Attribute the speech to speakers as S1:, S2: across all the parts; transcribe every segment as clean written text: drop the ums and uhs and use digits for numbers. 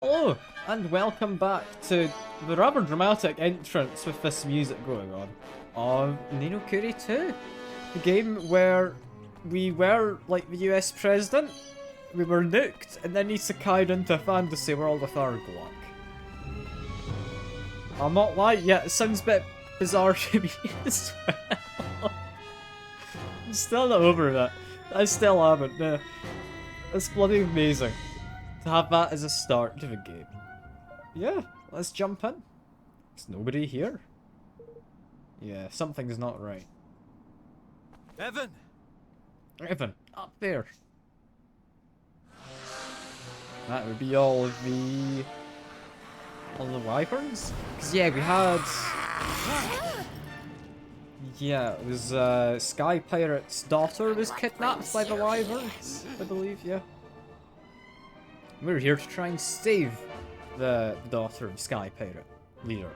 S1: Hello, and welcome back to the rather dramatic entrance with this music going on of Ni no Kuni 2. The game where we were like the US president, we were nuked, and then isekai'd into a fantasy world with our Glock. I'm not lying, yeah, it sounds a bit bizarre to me as well. I'm still not over that. I still haven't, no. It's bloody amazing to have that as a start to the game. Yeah, let's jump in. There's nobody here. Yeah, something's not right.
S2: Evan!
S1: Evan, up there. That would be all of the wyverns? Because yeah, we had... Yeah, it was Sky Pirate's daughter was kidnapped by the wyverns, I believe, yeah. We're here to try and save the daughter of Sky Pirate leader.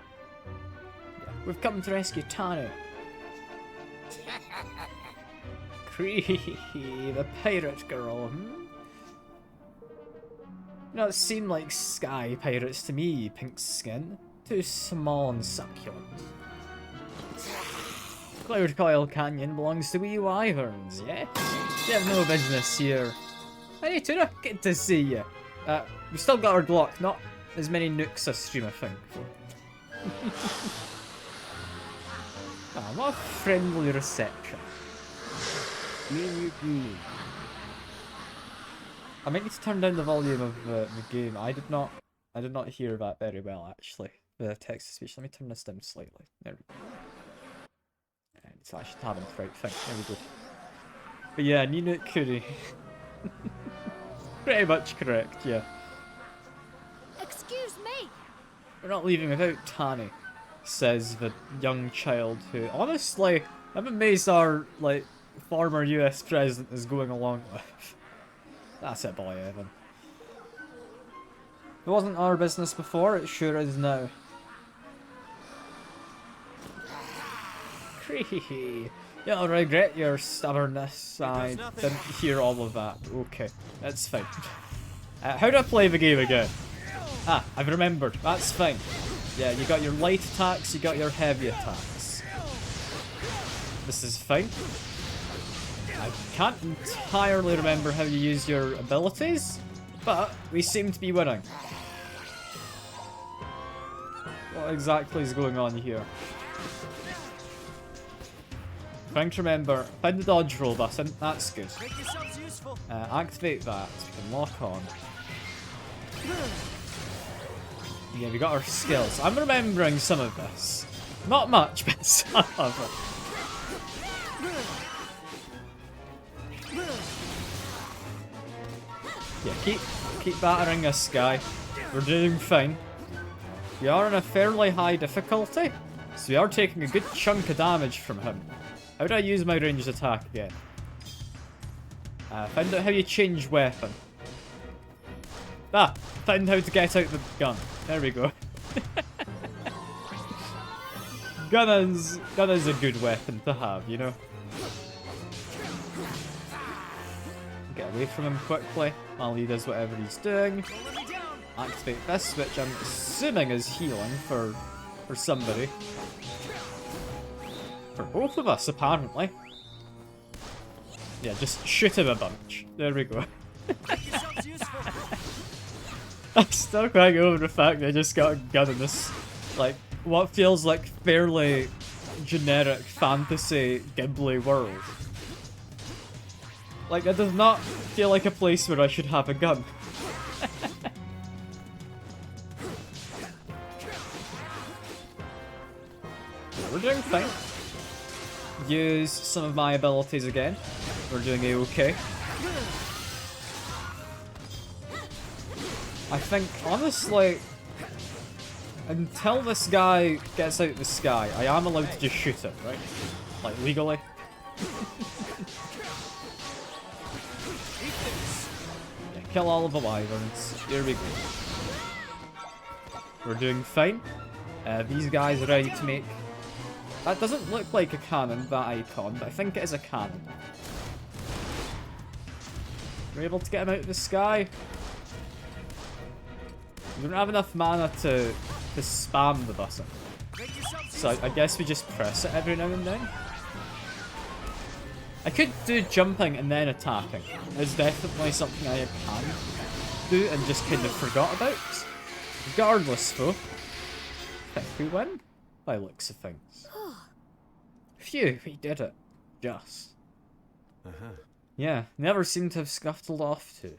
S1: Yeah. We've come to rescue Tani. Cree, the pirate girl, hmm? You know, it seemed like Sky Pirates to me, pink skin. Too small and succulent. Cloud Coil Canyon belongs to we wyverns, yeah? You have no business here. Hey Tuna, good to see you. We still got our Glock, not as many nukes as stream, I think. What a friendly reception. I might need to turn down the volume of the game. I did not hear that very well actually. The text to speech. Let me turn this down slightly. There we go. And so I should have the right thing. There we go. But yeah, Ni no Kuni. Pretty much correct, yeah.
S3: Excuse me.
S1: We're not leaving without Tani, says the young child who, honestly, I'm amazed our, like, former US president is going along with. That's it, boy, Evan. It wasn't our business before, it sure is now. Creehee. You'll regret your stubbornness. I didn't hear all of that. Okay, that's fine. How do I play the game again? Ah, I've remembered. That's fine. Yeah, you got your light attacks, you got your heavy attacks. This is fine. I can't entirely remember how you use your abilities, but we seem to be winning. What exactly is going on here? Trying to remember, find the dodge roll button, that's good. Activate that, we can lock on. Yeah, we got our skills. I'm remembering some of this. Not much, but some of it. Yeah, keep battering this guy. We're doing fine. We are on a fairly high difficulty, so we are taking a good chunk of damage from him. How do I use my ranged attack again? Find out how you change weapon. Found how to get out the gun. There we go. Gun is a good weapon to have, you know? Get away from him quickly while he does whatever he's doing. Activate this, which I'm assuming is healing for somebody. For both of us, apparently. Yeah, just shoot him a bunch. There we go. I'm still crying over the fact that I just got a gun in this, like, what feels like fairly generic fantasy Ghibli world. Like, it does not feel like a place where I should have a gun. We're doing fine. Use some of my abilities again. We're doing A-okay. I think, honestly, until this guy gets out of the sky, I am allowed to just shoot him, right? Like, legally. Yeah, kill all of the wyverns. Here we go. We're doing fine. These guys are ready to make... That doesn't look like a cannon, that icon, but I think it is a cannon. We're able to get him out of the sky. We don't have enough mana to spam the button. So I guess we just press it every now and then. I could do jumping and then attacking. It's definitely something I can do and just kind of forgot about. Regardless though, I think we win by looks of things. Phew, we did it. Just. Yeah, never seem to have scuffled off to.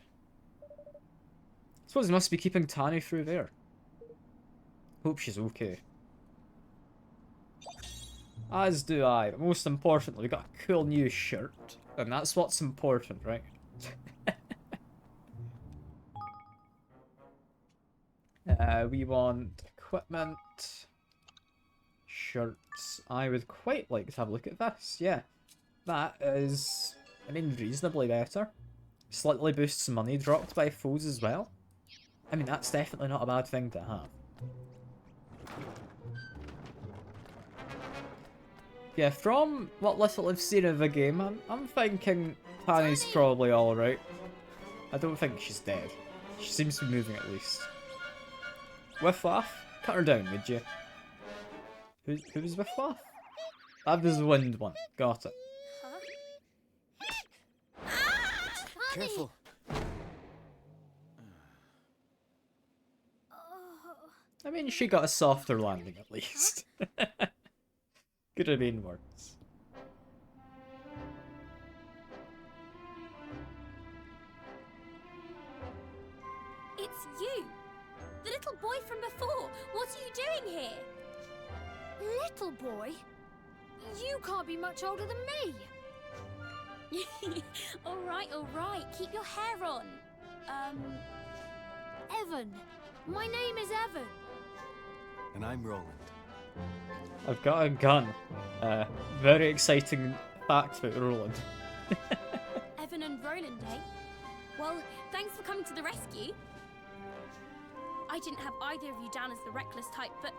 S1: Suppose he must be keeping Tani through there. Hope she's okay. As do I, but most importantly, we got a cool new shirt. And that's what's important, right? We want equipment, shirts. I would quite like to have a look at this. Yeah, that is, I mean, reasonably better. Slightly boosts money dropped by foes as well. I mean, that's definitely not a bad thing to have. Yeah, from what little I've seen of the game, I'm thinking Tani's probably alright. I don't think she's dead. She seems to be moving at least. Whiff laugh? Cut her down, would you? Who's Whiff laugh? That was the wind one. Got it.
S2: Careful.
S1: I mean, she got a softer landing at least. Could have been worse.
S3: It's you! The little boy from before! What are you doing here? Little boy? You can't be much older than me! Alright. Keep your hair on. Evan. My name is Evan.
S2: And I'm Roland.
S1: I've got a gun. Very exciting fact about Roland.
S3: Evan and Roland, eh? Well, thanks for coming to the rescue. I didn't have either of you down as the reckless type, but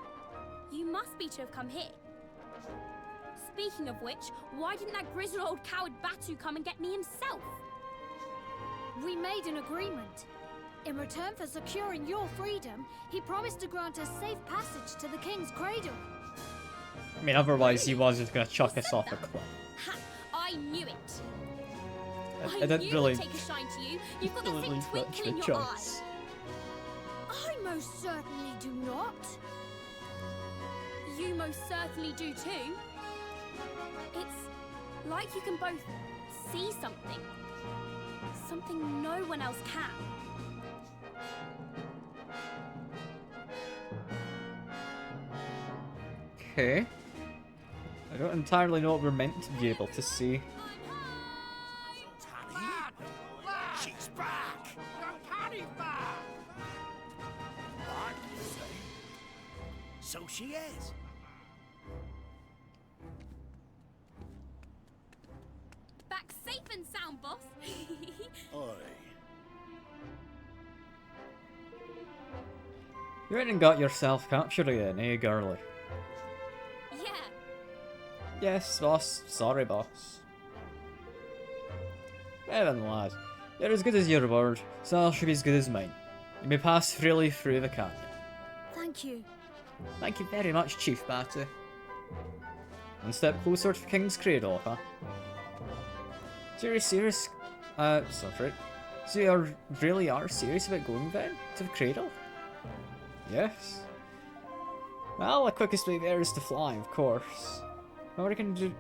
S3: you must be to have come here. Speaking of which, why didn't that grizzled old coward Batu come and get me himself? We made an agreement. In return for securing your freedom, he promised to grant us safe passage to the King's Cradle.
S1: I mean, otherwise he was just gonna chuck us off a cliff.
S3: Ha! I knew it!
S1: I didn't really
S3: take a shine to you. You've got that same twinkle in your eye. I most certainly do not. You most certainly do too. It's like you can both see something. Something no one else can.
S1: Okay. I don't entirely know what we're meant to be able to see.
S2: She's back! Tani's back! What? So she is.
S3: Back safe and sound, boss.
S2: Oi.
S1: You went and got yourself captured again, eh, girlie?
S3: Yeah.
S1: Yes, boss. Sorry, boss. Evan, lad. You're as good as your word, so I should be as good as mine. You may pass freely through the canyon.
S3: Thank you.
S1: Thank you very much, Chief Batu. One step closer to the King's Cradle, huh? So you're serious? Sorry. So you really are serious about going then? To the Cradle? Yes. Well, the quickest way there is to fly, of course. What are you going to do?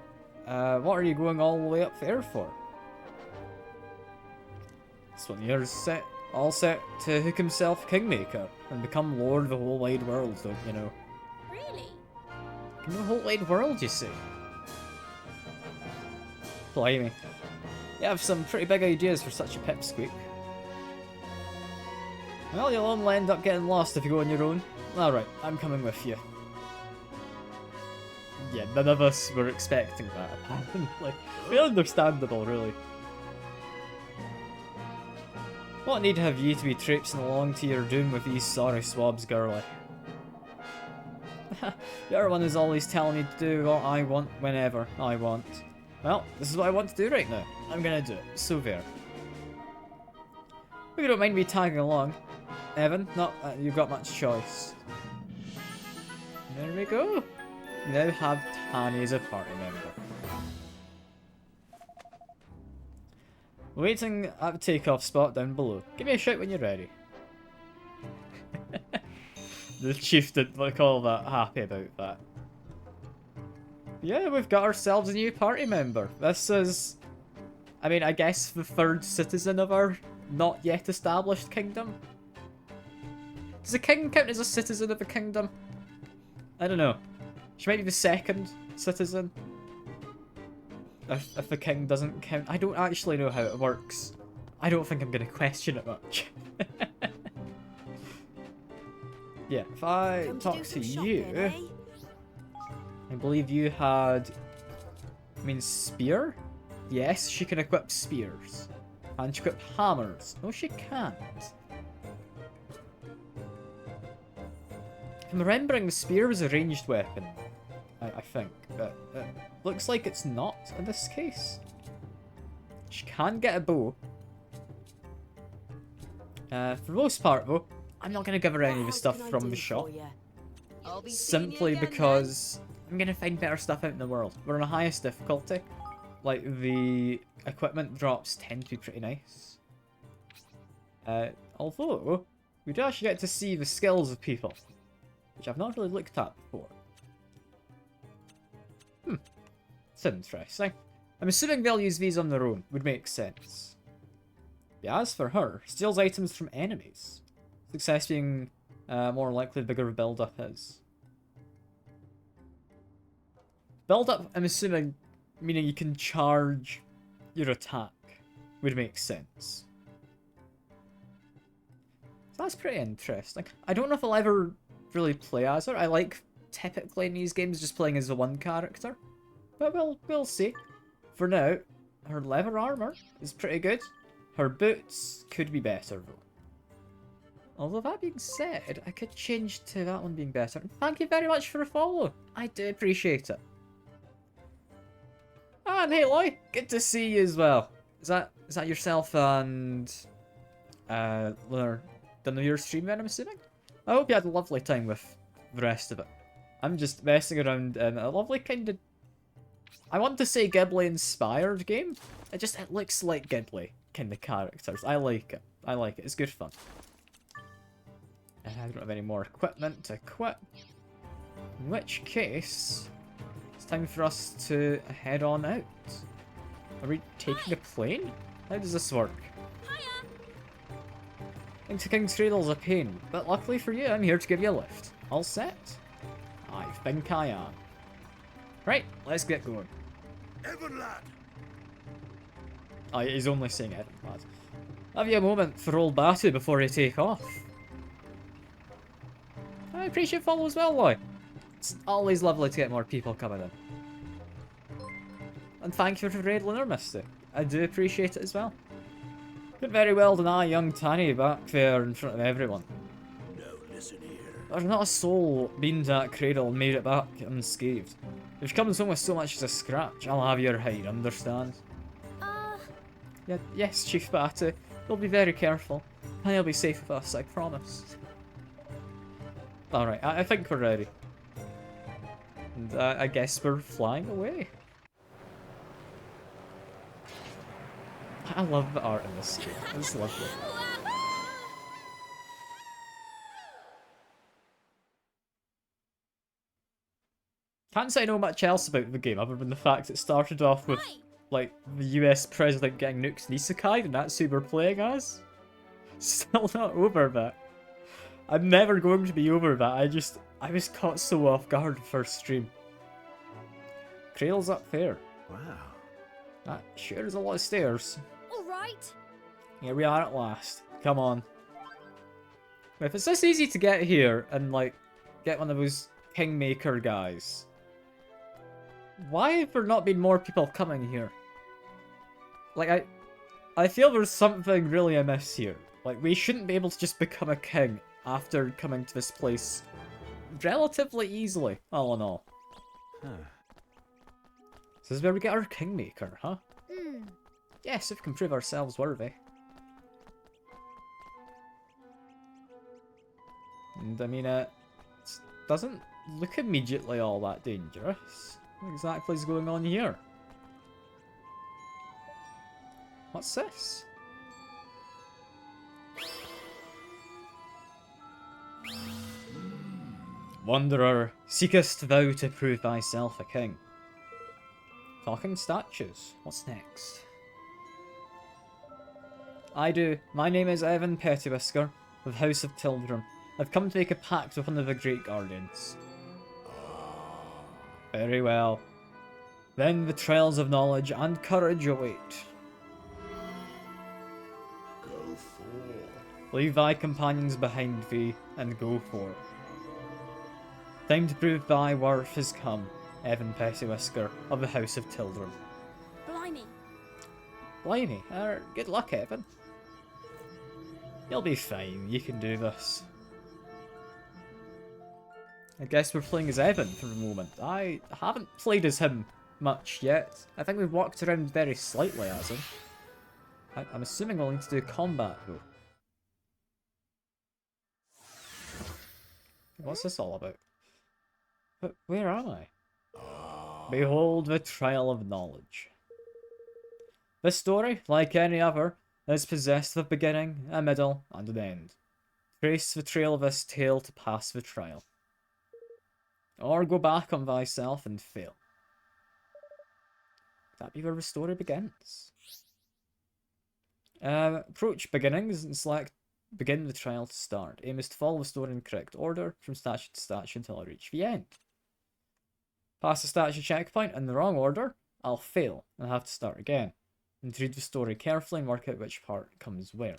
S1: What are you going all the way up there for? This one here's all set to hook himself Kingmaker and become Lord of the whole wide world, don't you know?
S3: Really?
S1: The whole wide world, you see? Blimey. You have some pretty big ideas for such a pipsqueak. Well, you'll only end up getting lost if you go on your own. Alright, I'm coming with you. Yeah, none of us were expecting that, apparently. Really understandable, really. What need have you to be traipsing along to your doom with these sorry swabs, girlie? You're one who's always telling me to do what I want whenever I want. Well, this is what I want to do right now. I'm gonna do it. So there. If you don't mind me tagging along, Evan, not you've got much choice. There we go. You now have Tani as a party member. Waiting at the takeoff spot down below. Give me a shout when you're ready. The chief didn't look all that happy about that. Yeah, we've got ourselves a new party member. This is, I mean, I guess the third citizen of our not yet established kingdom. Does a king count as a citizen of a kingdom? I don't know. She might be the second citizen. If the king doesn't count. I don't actually know how it works. I don't think I'm going to question it much. Yeah, if I talk to you... I believe you had... I mean, spear? Yes, she can equip spears. And she equip hammers. No, she can't. If I'm remembering, the spear was a ranged weapon. I think. But it looks like it's not in this case. She can get a bow. For the most part, though, I'm not going to give her any of the stuff from the shop. Simply because I'm going to find better stuff out in the world. We're on the highest difficulty. Like, the equipment drops tend to be pretty nice. Although, we do actually get to see the skills of people, which I've not really looked at before. It's interesting. I'm assuming they'll use these on their own. Would make sense. Yeah, as for her, steals items from enemies. Success being more likely the bigger the build-up is. Build-up, I'm assuming, meaning you can charge your attack. Would make sense. So that's pretty interesting. I don't know if I'll ever really play as her. I like, typically in these games, just playing as the one character. But we'll see. For now, her leather armor is pretty good. Her boots could be better, though. Although that being said, I could change to that one being better. Thank you very much for the follow. I do appreciate it. And hey, Loy, good to see you as well. Is that yourself and Lunar done your stream then, I'm assuming? I hope you had a lovely time with the rest of it. I'm just messing around in a lovely kind of, I want to say Ghibli inspired game. It looks like Ghibli kind of characters. I like it. I like it. It's good fun. I don't have any more equipment to equip. In which case, it's time for us to head on out. Are we taking a plane? How does this work?
S3: Hiya.
S1: Getting to King's Cradle's a pain, but luckily for you, I'm here to give you a lift. All set? I think I am. Right, let's get going.
S2: Evan lad.
S1: Oh, he's only saying Evan lad. Have you a moment for old Batu before you take off? I appreciate follow as well, Loy. It's always lovely to get more people coming in. And thank you for the raid, Lunar Misty. I do appreciate it as well. Could very well deny young Tani back there in front of everyone.
S2: No, listen here.
S1: There's not a soul been to that cradle and made it back unscathed. If you come home with so much as a scratch, I'll have your hide, understand? Yeah, yes, Chief Batu. We'll be very careful. And you'll be safe with us, I promise. Alright, I think we're ready. And I guess we're flying away. I love the art in this game. It's lovely. Can't say I know much else about the game other than the fact it started off with, like, the US president getting nukes and isekai, and that's who we're playing as. Still not over that. I'm never going to be over that. I was caught so off guard first stream. Cradle's up there.
S2: Wow.
S1: That sure is a lot of stairs.
S3: Alright.
S1: Here we are at last. Come on. If it's this easy to get here and, like, get one of those Kingmaker guys, why have there not been more people coming here? Like, I feel there's something really amiss here. Like, we shouldn't be able to just become a king after coming to this place relatively easily, all in all.
S2: Huh.
S1: This is where we get our Kingmaker, huh?
S3: Hmm.
S1: Yes, if we can prove ourselves worthy. And I mean, it doesn't look immediately all that dangerous. What exactly is going on here? What's this? Wanderer, seekest thou to prove thyself a king? Talking statues. What's next? I do. My name is Evan Pettywhisker, of House of Tildrum. I've come to make a pact with one of the Great Guardians. Very well. Then the trails of knowledge and courage await.
S2: Go forth.
S1: Leave thy companions behind thee, and go forth. Time to prove thy worth has come, Evan Pettywhisker of the House of Tildrum.
S3: Blimey.
S1: Blimey, good luck, Evan. You'll be fine, you can do this. I guess we're playing as Evan for the moment. I haven't played as him much yet. I think we've walked around very slightly as him. I'm assuming we'll need to do combat though. What's this all about? But where am I? Behold the Trail of Knowledge. This story, like any other, is possessed of a beginning, a middle, and an end. Trace the trail of this tale to pass the trial. Or go back on thyself and fail. That be where the story begins. Approach beginnings and select begin the trial to start. Aim is to follow the story in correct order from statue to statue until I reach the end. Pass the statue checkpoint in the wrong order, I'll fail and have to start again. And read the story carefully and work out which part comes where.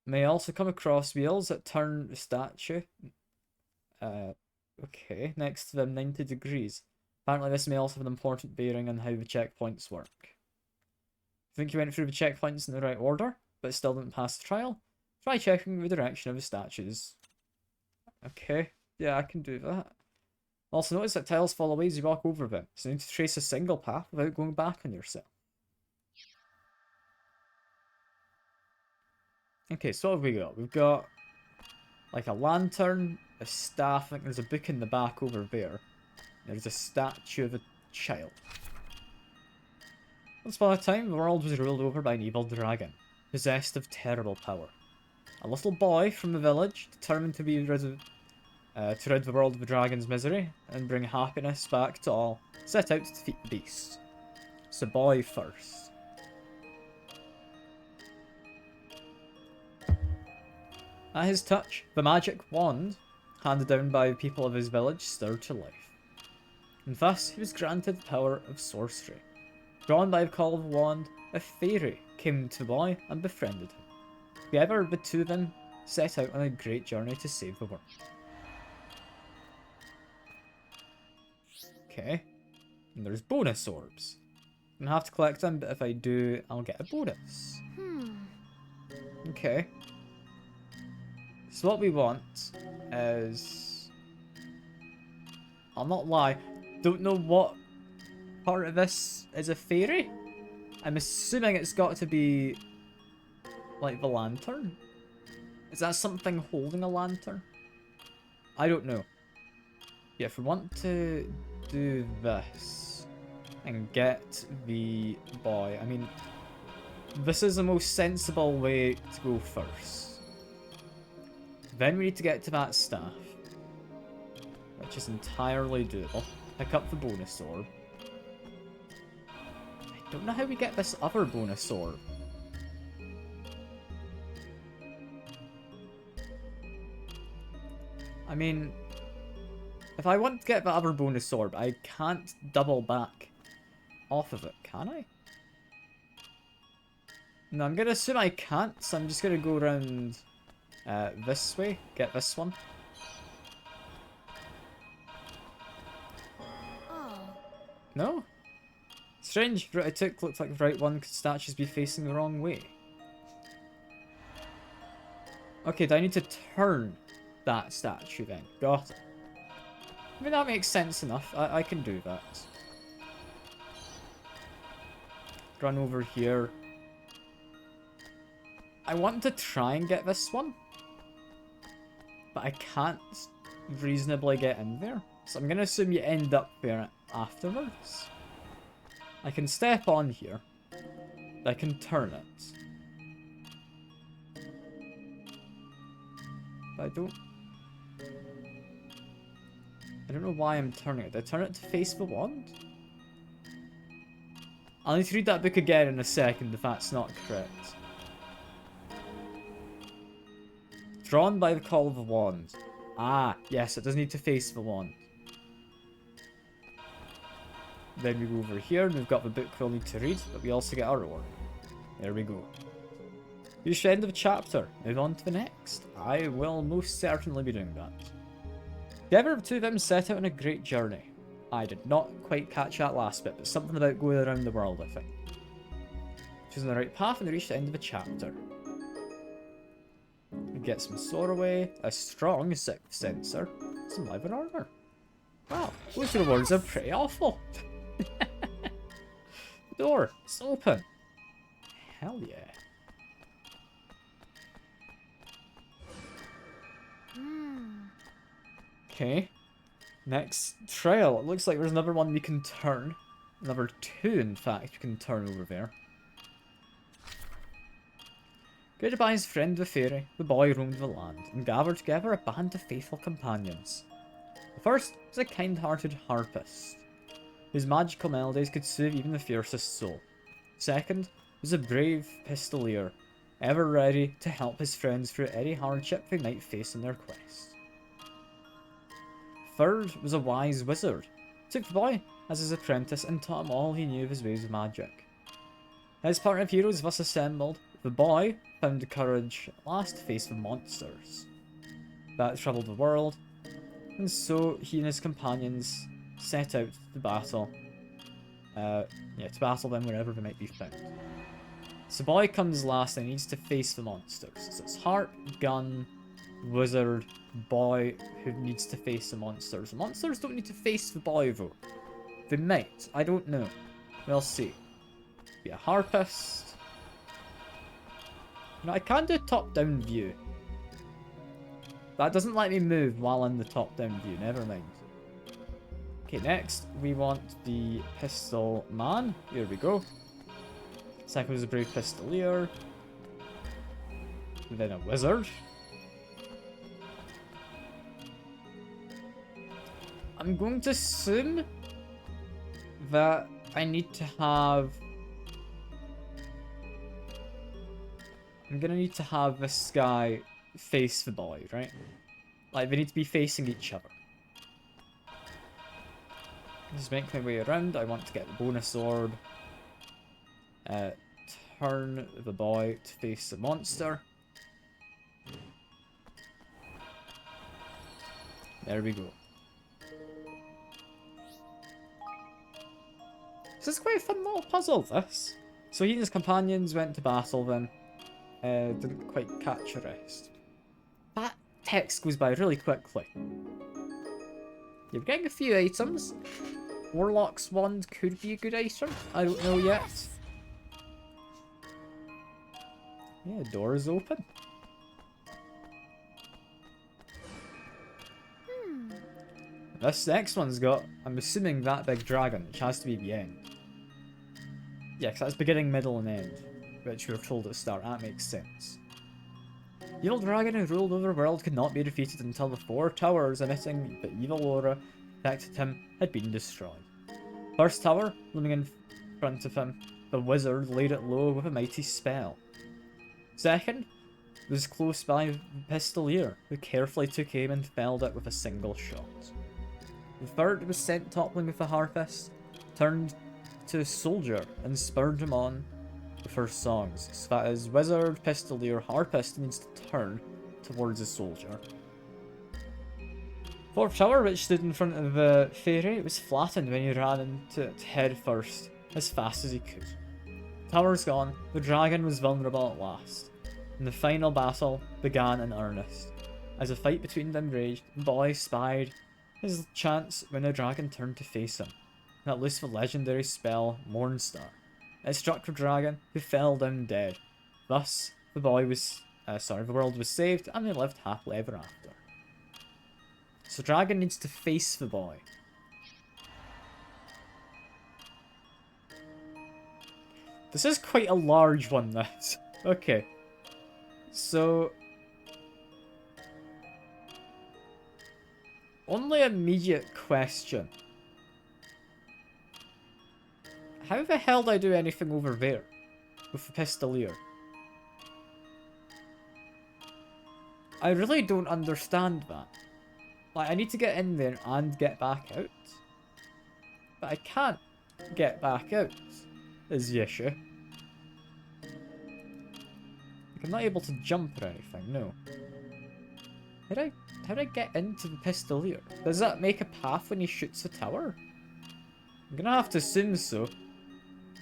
S1: May also come across wheels that turn the statue okay, next to them 90 degrees. Apparently this may also have an important bearing on how the checkpoints work. Think you went through the checkpoints in the right order, but still didn't pass the trial? Try checking the direction of the statues. Okay, yeah, I can do that. Also notice that tiles fall away as you walk over them, so you need to trace a single path without going back on yourself. Okay, so what have we got? We've got like a lantern, a staff, I think there's a book in the back over there. There's a statue of a child. Once upon a time, the world was ruled over by an evil dragon, possessed of terrible power. A little boy from the village, determined to rid the world of the dragon's misery and bring happiness back to all, set out to defeat the beast. So boy first. At his touch, the magic wand, handed down by the people of his village, stirred to life. And thus he was granted the power of sorcery. Drawn by the call of the wand, a fairy came to the boy and befriended him. Together, the two of them set out on a great journey to save the world. Okay. And there's bonus orbs. I'm gonna have to collect them, but if I do, I'll get a bonus. Okay. So what we want is... I'll not lie. Don't know what part of this is a fairy. I'm assuming it's got to be... like the lantern? Is that something holding a lantern? I don't know. Yeah, if we want to do this and get the boy, I mean, this is the most sensible way to go first. Then we need to get to that staff, which is entirely doable. Pick up the bonus orb. I don't know how we get this other bonus orb. I mean, if I want to get the other bonus orb, I can't double back off of it, can I? No, I'm gonna assume I can't, so I'm just gonna go around this way, get this one. No? Strange, route I took looked like the right one, could statues be facing the wrong way? Okay, do I need to turn that statue then? Got it. I mean, that makes sense enough. I can do that. Run over here. I want to try and get this one. but I can't reasonably get in there. So I'm going to assume you end up there afterwards. I can step on here. I can turn it. But I don't know why I'm turning it. Did I turn it to face the wand? I'll need to read that book again in a second if that's not correct. Drawn by the call of the wand. Ah, yes, it does need to face the wand. Then we go over here and we've got the book we'll need to read, but we also get our reward. There we go. Reach the end of the chapter. Move on to the next. I will most certainly be doing that. Together, the two of them set out on a great journey. I did not quite catch that last bit, but something about going around the world, I think. She's on the right path and they reach the end of the chapter. We get some sword away, a strong sixth sensor, some leather armor. Wow, those rewards are pretty awful. The door, it's open. Hell yeah. Okay. Next trail. It looks like there's another one we can turn. Another two, in fact, we can turn over there. Greeted by his friend the fairy, the boy roamed the land and gathered together a band of faithful companions. The first was a kind-hearted harpist, whose magical melodies could soothe even the fiercest soul. Second was a brave pistolier, ever ready to help his friends through any hardship they might face in their quest. Third was a wise wizard, took the boy as his apprentice and taught him all he knew of his ways of magic. As part of heroes thus assembled, the boy found the courage at last to face the monsters that troubled the world, and so he and his companions set out to battle. To battle them wherever they might be found. So the boy comes last and needs to face the monsters. So it's harp, gun, wizard, boy who needs to face the monsters. The monsters don't need to face the boy though. They might. I don't know. We'll see. Be a harpist. No, I can do top-down view. That doesn't let me move while in the top-down view. Never mind. Okay, next we want the pistol man. Here we go. Second was a brave pistolier. Then a wizard. I'm going to assume that I need to have... I'm gonna need to have this guy face the boy, right? Like, they need to be facing each other. Just make my way around. I want to get the bonus orb. Turn the boy to face the monster. There we go. This is quite a fun little puzzle, this. So he and his companions went to battle then. Didn't quite catch the rest. That text goes by really quickly. You're getting a few items. Warlock's wand could be a good item. I don't know yet. Yeah, door is open. This next one's got, I'm assuming, that big dragon, which has to be the end. Yeah, because that's beginning, middle, and end, which we were told at the start. That makes sense. The evil dragon who ruled over the world could not be defeated until the 4 towers emitting the evil aura affected him had been destroyed. First tower, looming in front of him, the wizard laid it low with a mighty spell. Second was close by the pistolier, who carefully took aim and felled it with a single shot. The third was sent toppling with the harpist, turned to a soldier and spurred him on with her songs, so that his wizard, pistolier, harpist needs to turn towards the soldier. Fourth tower, which stood in front of the fairy, was flattened when he ran into it head first, as fast as he could. Tower's gone, the dragon was vulnerable at last, and the final battle began in earnest. As a fight between them raged, the boy spied his chance when the dragon turned to face him, and it loosed the legendary spell Mornstar. It struck the dragon, who fell down dead. Thus, the world was saved, and they lived happily ever after. So dragon needs to face the boy. This is quite a large one, this. Okay. So... only immediate question. How the hell do I do anything over there? With the pistolier? I really don't understand that. Like, I need to get in there and get back out. But I can't get back out, is the issue. Like, I'm not able to jump or anything, no. How do I get into the pistolier? Does that make a path when he shoots the tower? I'm gonna have to assume so.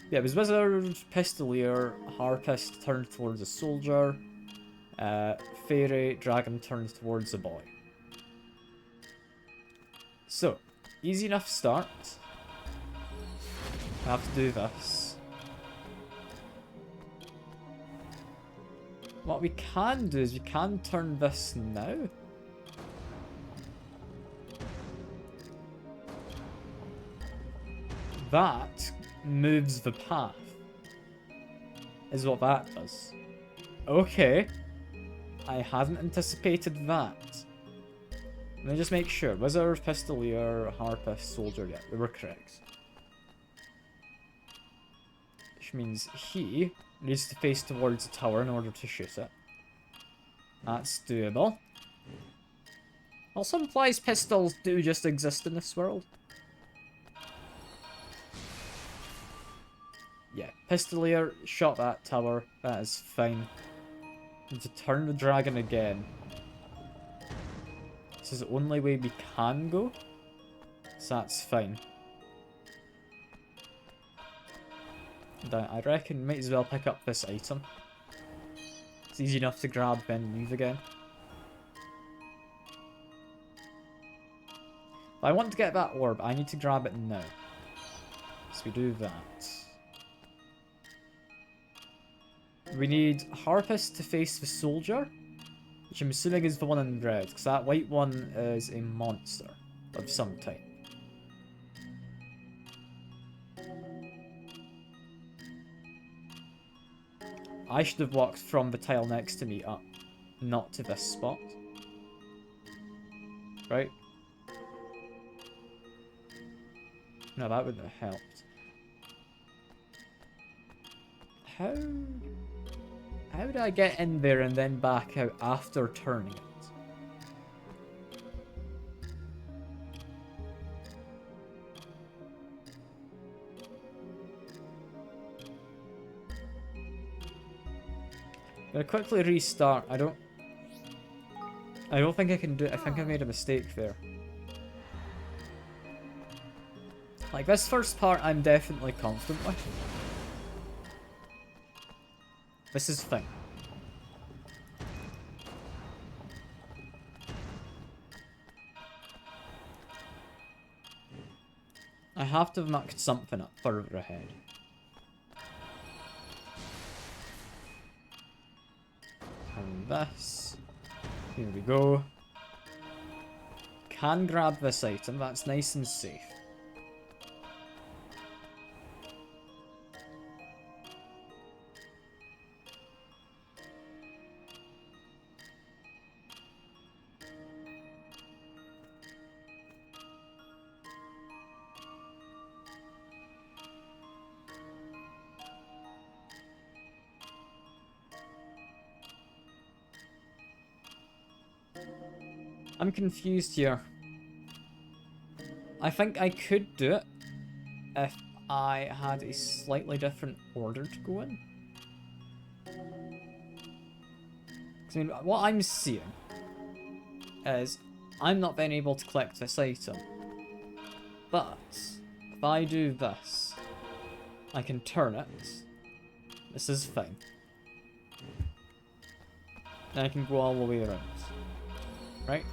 S1: Yeah, it was Wizard, Pistolier, Harpist turned towards a soldier, Fairy, Dragon turned towards a boy. So, easy enough start. I have to do this. What we can do is we can turn this now. That moves the path. Is what that does. Okay. I hadn't anticipated that. Let me just make sure. Wizard, Pistolier, Harpist, Soldier. Yeah, we were correct. Which means he needs to face towards the tower in order to shoot it. That's doable. Also implies pistols do just exist in this world. Yeah, Pistolier shot that tower. That is fine. Need to turn the dragon again. This is the only way we can go. So that's fine. And I reckon might as well pick up this item. It's easy enough to grab and leave again. If I want to get that orb, I need to grab it now. So we do that. We need Harpist to face the soldier, which I'm assuming is the one in red, because that white one is a monster of some type. I should have walked from the tile next to me up, not to this spot. Right? No, that wouldn't have helped. How do I get in there and then back out after turning it? I'm gonna quickly restart. I don't think I can do it. I think I made a mistake there. Like, this first part I'm definitely confident with. This is fine. I have to have mucked something up further ahead. And this. Here we go. Can grab this item, that's nice and safe. I'm confused here. I think I could do it if I had a slightly different order to go in. 'Cause, I mean, what I'm seeing is I'm not being able to collect this item. But if I do this, I can turn it. This is fine. Then I can go all the way around. Right?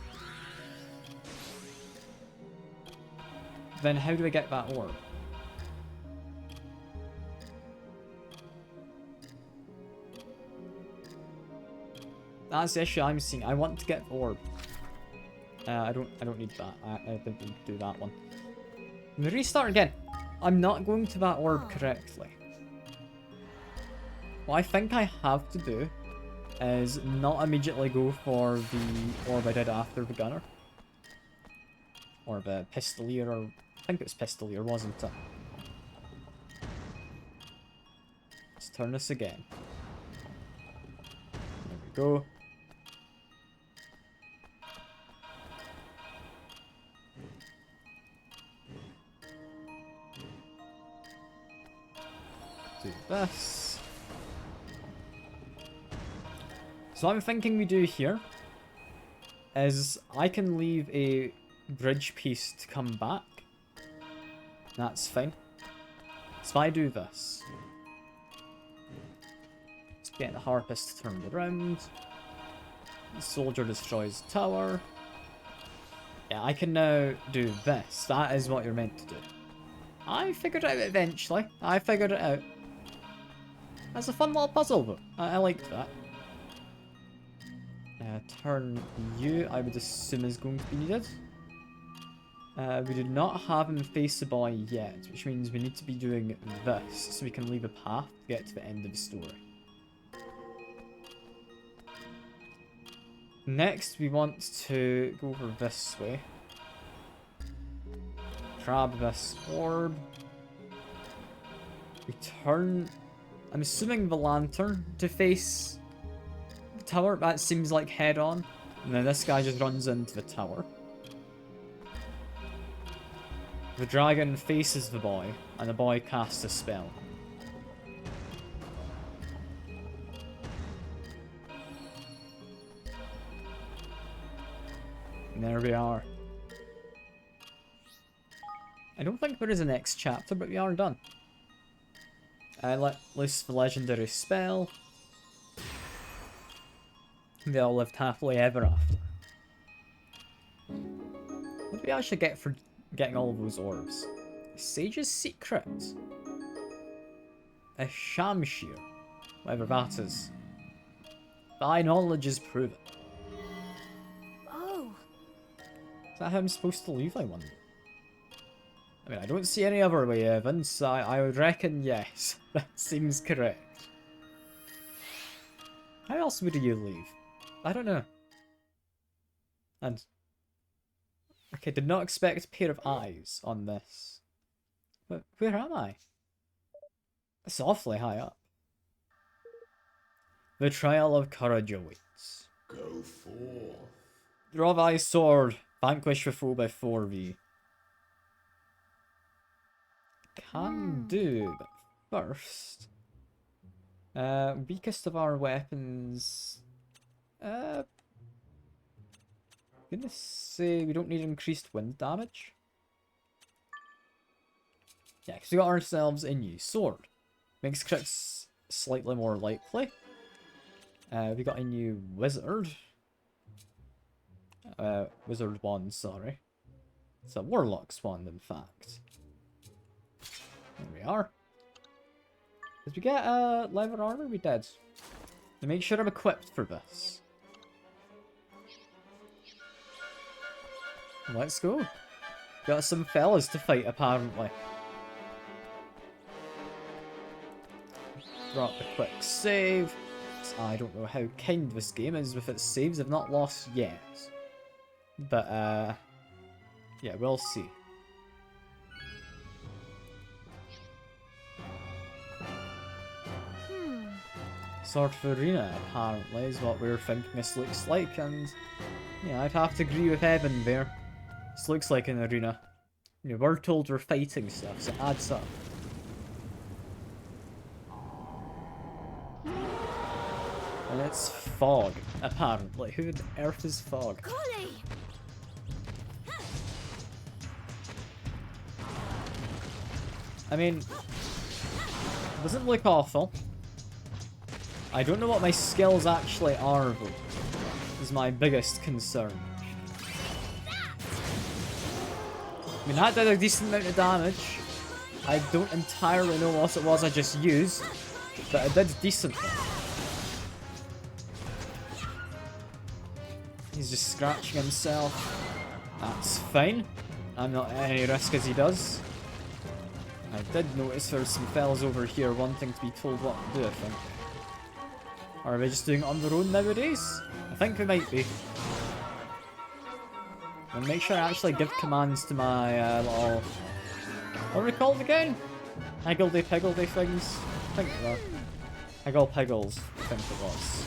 S1: Then how do I get that orb? That's the issue I'm seeing. I want to get the orb. I don't need that. I didn't need to do that one. Let me restart again. I'm not going to that orb correctly. What I think I have to do is not immediately go for the orb I did after the gunner. Or the pistolier, or I think it was pistolier, wasn't it? Let's turn this again. There we go. Do this. So what I'm thinking we do here is I can leave a bridge piece to come back. That's fine. So if I do this, let's get the harpist turned around. The soldier destroys the tower. Yeah, I can now do this. That is what you're meant to do. I figured it out eventually. I figured it out. That's a fun little puzzle though. I liked that. Turn you, I would assume, is going to be needed. We do not have him face the boy yet, which means we need to be doing this so we can leave a path to get to the end of the story. Next, we want to go over this way. Grab this orb. We turn, I'm assuming, the lantern to face the tower. That seems like head on. And then this guy just runs into the tower. The dragon faces the boy, and the boy casts a spell. And there we are. I don't think there is a next chapter, but we are done. I let loose the legendary spell. They all lived happily ever after. What do we actually get for getting all of those orbs? A Sage's Secret. A Shamshir. Whatever that is. Thy knowledge is proven.
S3: Oh.
S1: Is that how I'm supposed to leave, I wonder? I mean, I don't see any other way, Evan, so I would reckon yes. That seems correct. How else would you leave? I don't know. And... okay, did not expect a pair of eyes on this. But where am I? It's awfully high up. The trial of courage awaits.
S2: Go forth.
S1: Draw thy sword. Vanquish the foe by 4v. Can do, but first... weakest of our weapons... I'm gonna say we don't need increased wind damage. Yeah, because we got ourselves a new sword. Makes crits slightly more likely. We got a new wizard. Wizard wand, sorry. It's a warlock's wand, in fact. There we are. Did we get leather armor? We did. To make sure I'm equipped for this. Let's go. Got some fellas to fight, apparently. Drop a quick save. I don't know how kind this game is with its saves. I've not lost yet. But, yeah, we'll see. Sort of arena, apparently, is what we were thinking this looks like, and yeah, I'd have to agree with Evan there. This looks like an arena. You know, we're told we're fighting stuff, so it adds up. And it's fog, apparently. Who on earth is fog?
S3: Golly!
S1: I mean, doesn't look awful. I don't know what my skills actually are, though, is my biggest concern. I mean, that did a decent amount of damage. I don't entirely know what it was I just used, but it did decently. He's just scratching himself. That's fine. I'm not at any risk as he does. I did notice there's some fellas over here wanting to be told what to do, I think. Or are they just doing it on their own nowadays? I think we might be. I'll make sure I actually give commands to my little... What are they called again? Higgledy-piggledy things? I think they were. Higgle-piggles, I think it was.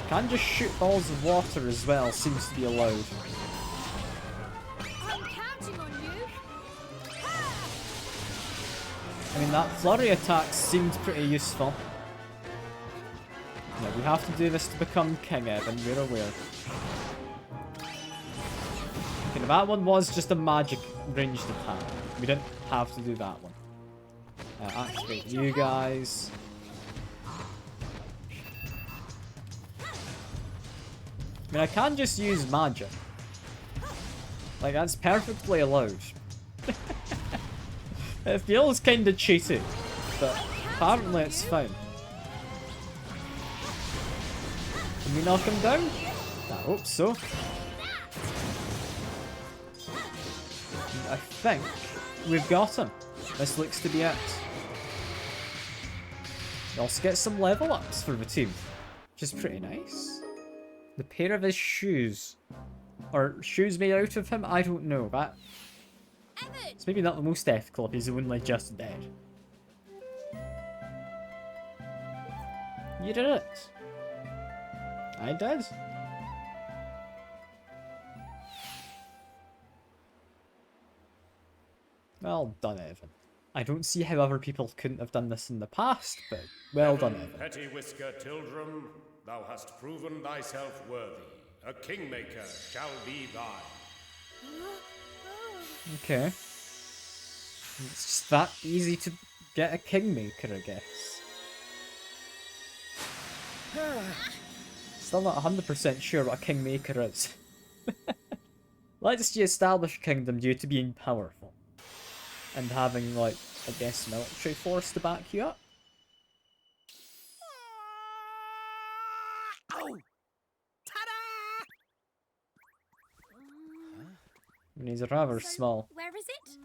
S1: Can just shoot balls of water as well, seems to be allowed.
S3: I'm counting on you.
S1: I mean, that flurry attack seemed pretty useful. Yeah, we have to do this to become King, Evan, we're aware. Okay, now that one was just a magic ranged attack. We didn't have to do that one. Activate you guys. I mean, I can just use magic. Like, that's perfectly allowed. It feels kinda cheaty, but apparently it's fine. Can we knock him down? I hope so. And I think we've got him. This looks to be it. We also get some level ups for the team, which is pretty nice. The pair of his shoes. Or shoes made out of him? I don't know. It's maybe not the most ethical if he's only just dead. You did it. I did. Well done, Evan. I don't see how other people couldn't have done this in the past, but well done, Evan.
S2: Petty Whisker Tildrum, thou hast proven thyself worthy. A kingmaker shall be thine.
S1: Okay. It's just that easy to get a kingmaker, I guess. Still not 100% sure what a kingmaker is. Let's just establish a kingdom due to being powerful. And having, like, I guess, military force to back you up.
S4: Oh! Ta-da!
S1: I mean, he's rather
S3: So,
S1: small.
S3: Where is it?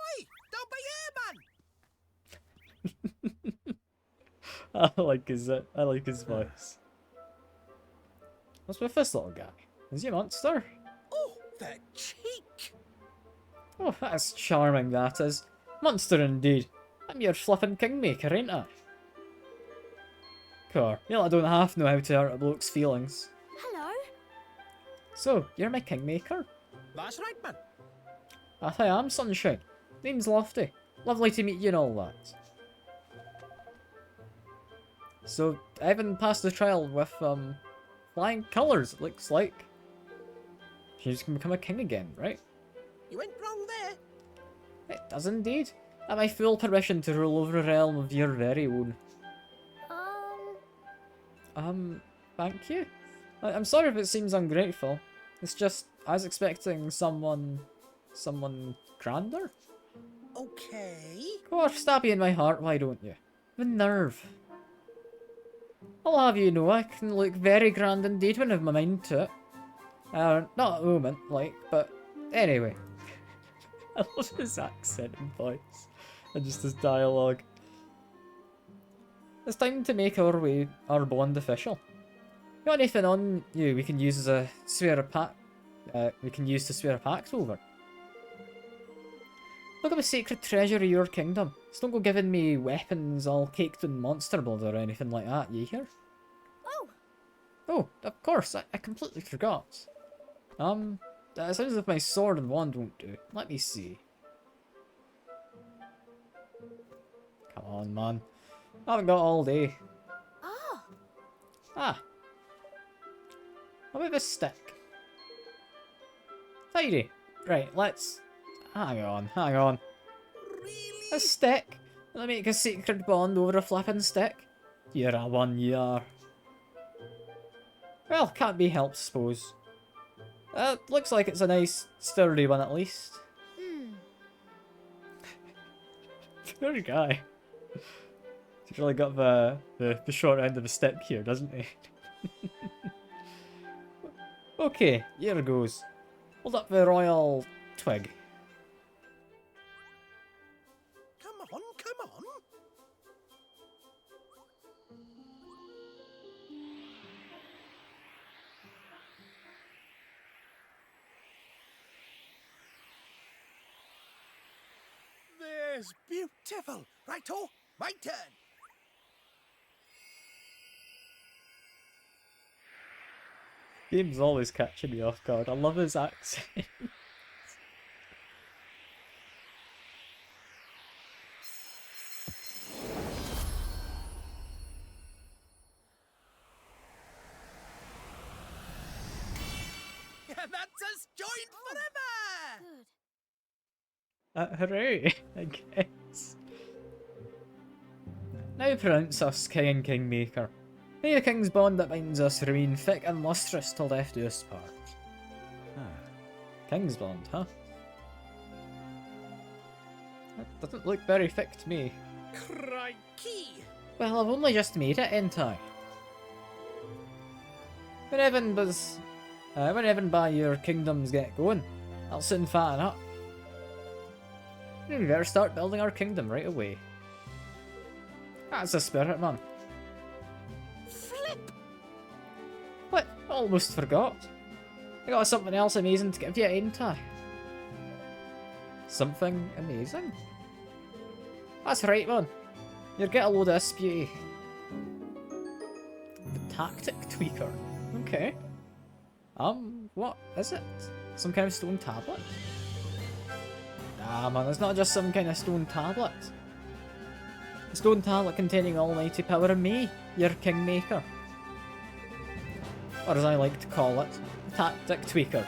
S4: Oi! Don't be here, man!
S1: I like his voice. What's with this little guy? Is he a monster?
S4: Oh, that cheek!
S1: Oh, that's charming, that is. Monster indeed. I'm your flippin' kingmaker, ain't I? Car, you know I don't have to know how to hurt a bloke's feelings.
S3: Hello.
S1: So, you're my kingmaker?
S4: That's right, man.
S1: That I am, Sunshine. Name's Lofty. Lovely to meet you and all that. So, Evan passed the trial with, flying colours, it looks like. She's gonna become a king again, right?
S4: You went wrong there.
S1: It does indeed. Have my full permission to rule over a realm of your very own. Thank you. I'm sorry if it seems ungrateful. It's just, I was expecting someone grander.
S4: Okay.
S1: Of course, stab you in my heart, why don't you? The nerve. I'll have you know, I can look very grand indeed when I have my mind to it. Not at the moment, like, but anyway. I love his accent and voice, and just his dialogue. It's time to make our bond official. Got anything on you we can use as a swear a pact? We can use to swear a pact over. Look at the sacred treasure of your kingdom. Just don't go giving me weapons all caked in monster blood or anything like that, you hear?
S3: Oh.
S1: Oh, of course, I completely forgot. It sounds as if my sword and wand won't do. Let me see. Come on, man. I haven't got all day.
S3: Ah.
S1: Ah. What about this stick? Tidy. Right, let's... Hang on.
S4: Really?
S1: A stick? Let me make a sacred bond over a flippin' stick? You're a one, you are. Well, can't be helped, suppose. Looks like it's a nice, sturdy one at least. Poor guy. He's really got the short end of the stick here, doesn't he? Okay, here goes. Hold up the royal twig.
S4: Come on, come on. There's beautiful. Righto, my turn.
S1: Game's always catching me off guard. I love his accent.
S4: And that's us joined forever.
S3: Good.
S1: Hooray, I guess. Now pronounce us King and Kingmaker. May the King's bond that binds us remain thick and lustrous till death do us part. King's bond, huh? That doesn't look very thick to me.
S4: Crikey.
S1: Well, I've only just made it, ain't I? When Evan by your kingdoms get going, I'll soon fatten up. We better start building our kingdom right away. That's the spirit, man.
S4: Flip.
S1: What? Almost forgot. I got something else amazing to give you, ain't I? Something amazing? That's right, man. You'll get a load of this beauty. The tactic tweaker. Okay. What is it? Some kind of stone tablet? Nah, man, it's not just some kind of stone tablet. A stone tablet containing almighty power of me, your kingmaker. Or as I like to call it, the tactic tweaker.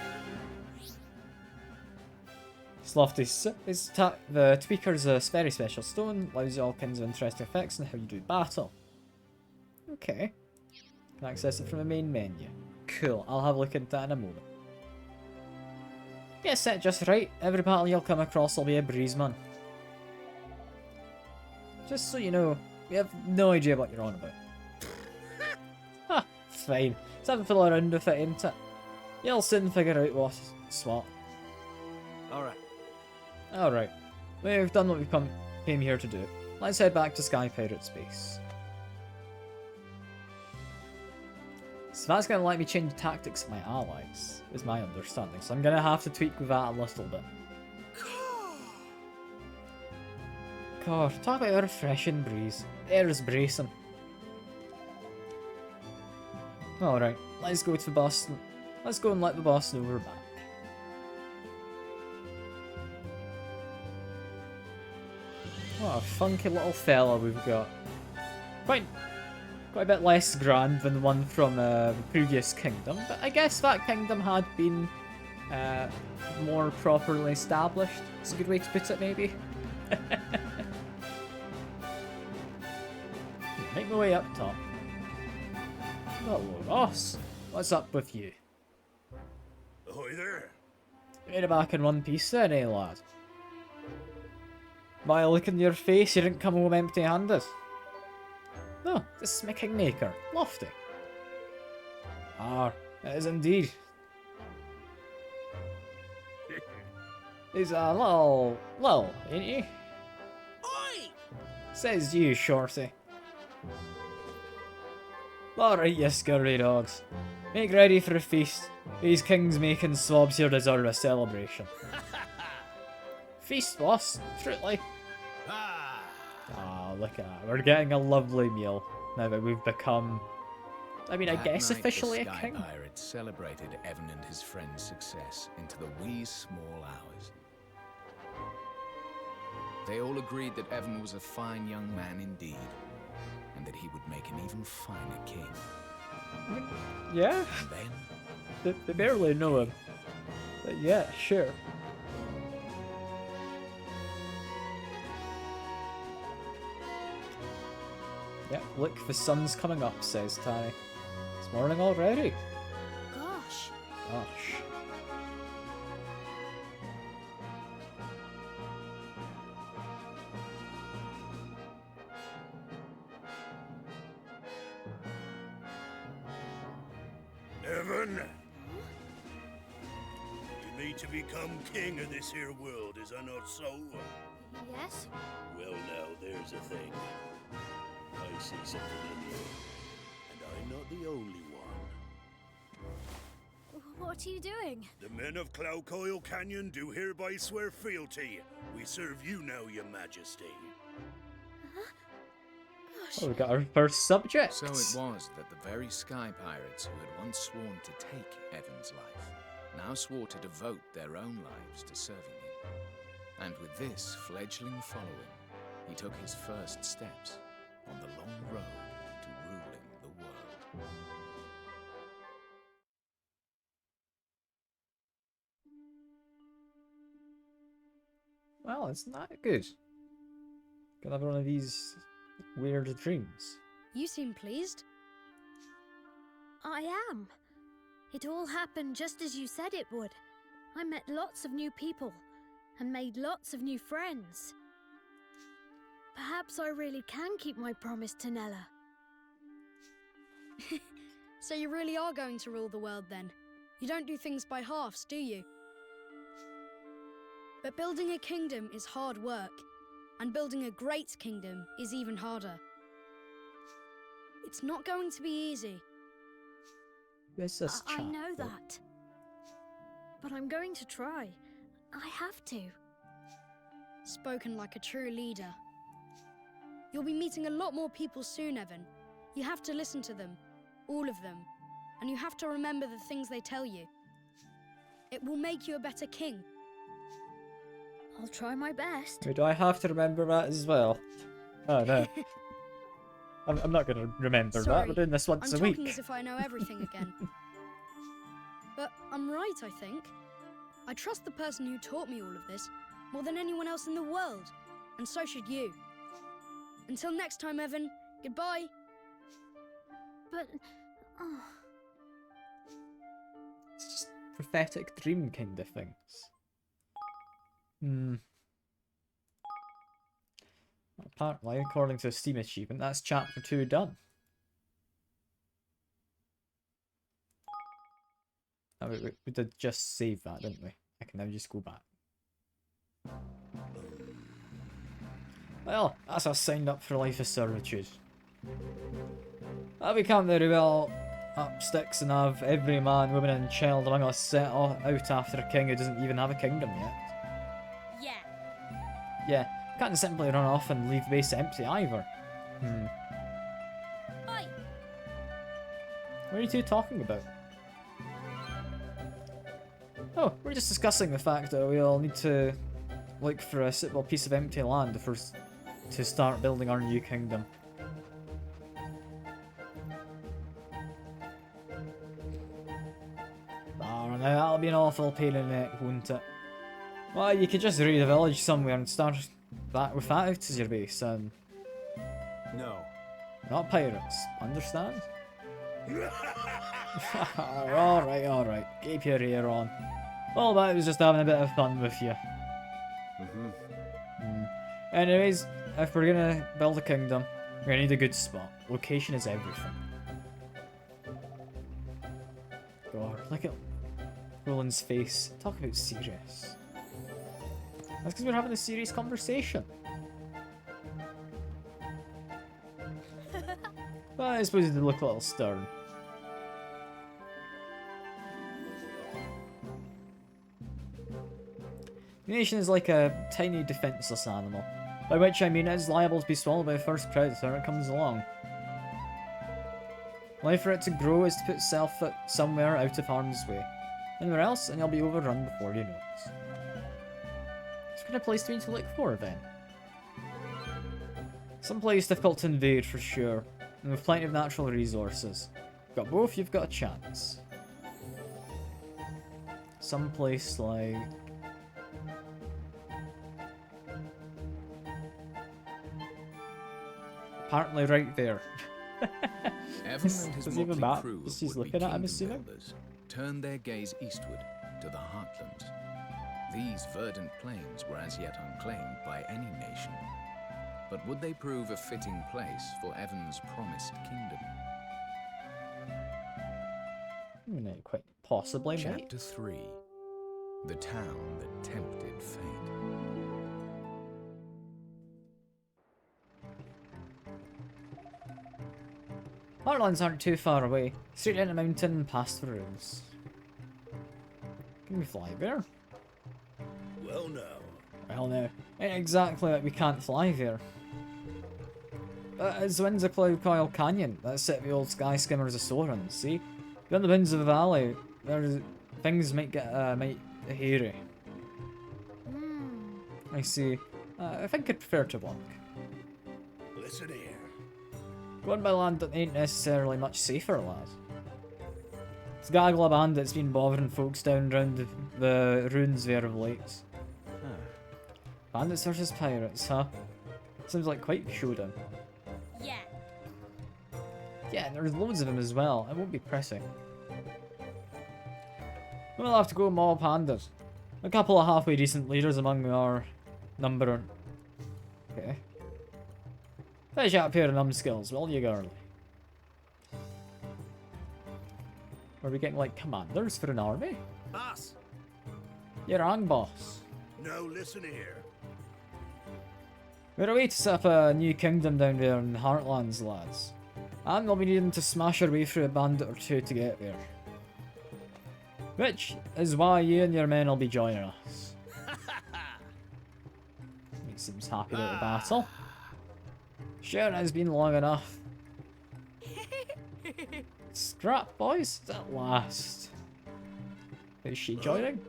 S1: The tweaker's a very special stone, allows you all kinds of interesting effects on how you do battle. Okay. Can access it from the main menu. Cool, I'll have a look into that in a moment. Get set just right, every battle you'll come across will be a breeze, man. Just so you know, we have no idea what you're on about. Ha, fine. Let's have a fiddle around with it, ain't it? You'll soon figure out what's what.
S4: Alright.
S1: Alright. We've done what we came here to do. Let's head back to Sky Pirate Space. So that's going to let me change the tactics of my allies, is my understanding. So I'm going to have to tweak with that a little bit. God, talk about a refreshing breeze. Air's bracing. Alright, let's go to Boston. Let's go and let the boss know we're back. What a funky little fella we've got. Quite a bit less grand than the one from the previous kingdom, but I guess that kingdom had been more properly established. It's a good way to put it, maybe. Make my way up top. Hello, Ross. What's up with you?
S2: Ahoy there.
S1: Made it back in one piece then, eh, lad? By a look in your face, you didn't come home empty-handed. Oh, the smicking maker. Lofty. Ah, it is indeed. He's a little, ain't he?
S4: Oi!
S1: Says you, shorty. Alright, you scurry dogs. Make ready for a feast. These kings making swabs here deserve a celebration. Feast, boss. Truly. Ah, look at that. We're getting a lovely meal now that we've become, I mean, I guess officially a king.
S5: The Sky Pirates celebrated Evan and his friend's success into the wee small hours. They all agreed that Evan was a fine young man indeed, and that he would make an even finer king.
S1: Yeah,
S5: And then,
S1: they barely know him. But yeah, sure. Yeah, look, the sun's coming up, says Ty. It's morning already.
S3: Gosh.
S1: Gosh.
S6: Evan? You need to become king of this here world, is that not so?
S3: Yes?
S6: Well now, there's a thing. I see something in you. And I'm not the only one.
S3: What are you doing?
S6: The men of Cloudcoil Canyon do hereby swear fealty. We serve you now, your majesty.
S3: Gosh.
S1: Oh, we got our first subject.
S5: So it was that the very Sky Pirates who had once sworn to take Evan's life now swore to devote their own lives to serving him. And with this fledgling following, he took his first steps on the long road to ruling the world.
S1: Well, it's not good. Gonna have one of these weird dreams.
S7: You seem pleased.
S3: I am. It all happened just as you said it would. I met lots of new people and made lots of new friends. Perhaps I really can keep my promise to Nella.
S7: So you really are going to rule the world then? You don't do things by halves, do you? But building a kingdom is hard work, and building a great kingdom is even harder. It's not going to be easy.
S1: This is
S3: I know that. But I'm going to try. I have to.
S7: Spoken like a true leader. You'll be meeting a lot more people soon, Evan. You have to listen to them, all of them, and you have to remember the things they tell you. It will make you a better king.
S3: I'll try my best.
S1: Do I have to remember that as well? Oh no. I'm not going to remember that.
S7: Sorry,
S1: We're doing this once
S7: I'm
S1: a week.
S7: talking as if I know everything again. But I'm right, I think. I trust the person who taught me all of this more than anyone else in the world, and so should you. Until next time, Evan, goodbye.
S3: But... oh.
S1: It's just prophetic dream kind of things. Apparently, according to a Steam achievement, that's chapter 2 done. Oh, we did just save that, didn't we? I can now just go back. Well, that's us signed up for life of servitude. We can't very well up sticks and have every man, woman and child among us set out after a king who doesn't even have a kingdom yet. Yeah, can't simply run off and leave base empty either.
S3: Oi!
S1: What are you two talking about? Oh, we're just discussing the fact that we all need to look for a suitable piece of empty land if we're to start building our new kingdom. Oh, now that'll be an awful pain in the neck, won't it? Well, you could just raid a village somewhere and start that with that out as your base, and...
S4: No.
S1: Not pirates, understand? Alright, keep your ear on. Well, that was just having a bit of fun with you. Anyways, if we're gonna build a kingdom, we're gonna need a good spot. Location is everything. God, look at Roland's face. Talk about serious. That's because we're having a serious conversation. Well, I suppose it did look a little stern. The nation is like a tiny defenseless animal, by which I mean it is liable to be swallowed by the first predator that comes along. Only for it to grow is to put itself somewhere out of harm's way. Anywhere else, and you'll be overrun before you know it. What kind of place do we need to look for, then? Some place difficult to invade, for sure, and with plenty of natural resources. Got both, you've got a chance. Some place like... apparently right there.
S5: Evan and his
S1: Does he have a
S5: motley
S1: map?
S5: crew
S1: Is he
S5: of would-be
S1: looking at, I'm
S5: kingdom
S1: assuming?
S5: builders turned their gaze eastward to the Heartlands. These verdant plains were as yet unclaimed by any nation. But would they prove a fitting place for Evan's promised kingdom?
S1: quite possibly might.
S5: Chapter 3. The Town That Tempted Fate.
S1: Heartlands aren't too far away. Straight down the mountain and past the ruins. Can we fly there?
S6: Well, now.
S1: Well no, ain't exactly like we can't fly there. But it's the winds of Cloud Coil Canyon that set the old sky skimmers a-soaring, see? Beyond the winds of the valley, things might get hairy. I see. I think I'd prefer to walk.
S6: Listen here.
S1: Going by land ain't necessarily much safer, lad. It's gaggle of bandits been bothering folks down round the ruins there of late. Bandits versus pirates, huh? Seems like quite a showdown.
S3: Yeah.
S1: Yeah, and there's loads of them as well. It won't be pressing. We'll have to go mob pandas. A couple of halfway decent leaders among our number. Okay. Fetch out a pair of numbskills, will you, girlie? Are we getting like commanders for an army?
S6: Boss.
S1: You're wrong, boss.
S6: No, listen here.
S1: We're away to set up a new kingdom down there in the Heartlands, lads. And we'll be needing to smash our way through a bandit or two to get there. Which is why you and your men will be joining us. He seems happy about the battle. Sure, it has been long enough. Scrap, boys, at last. Is she joining?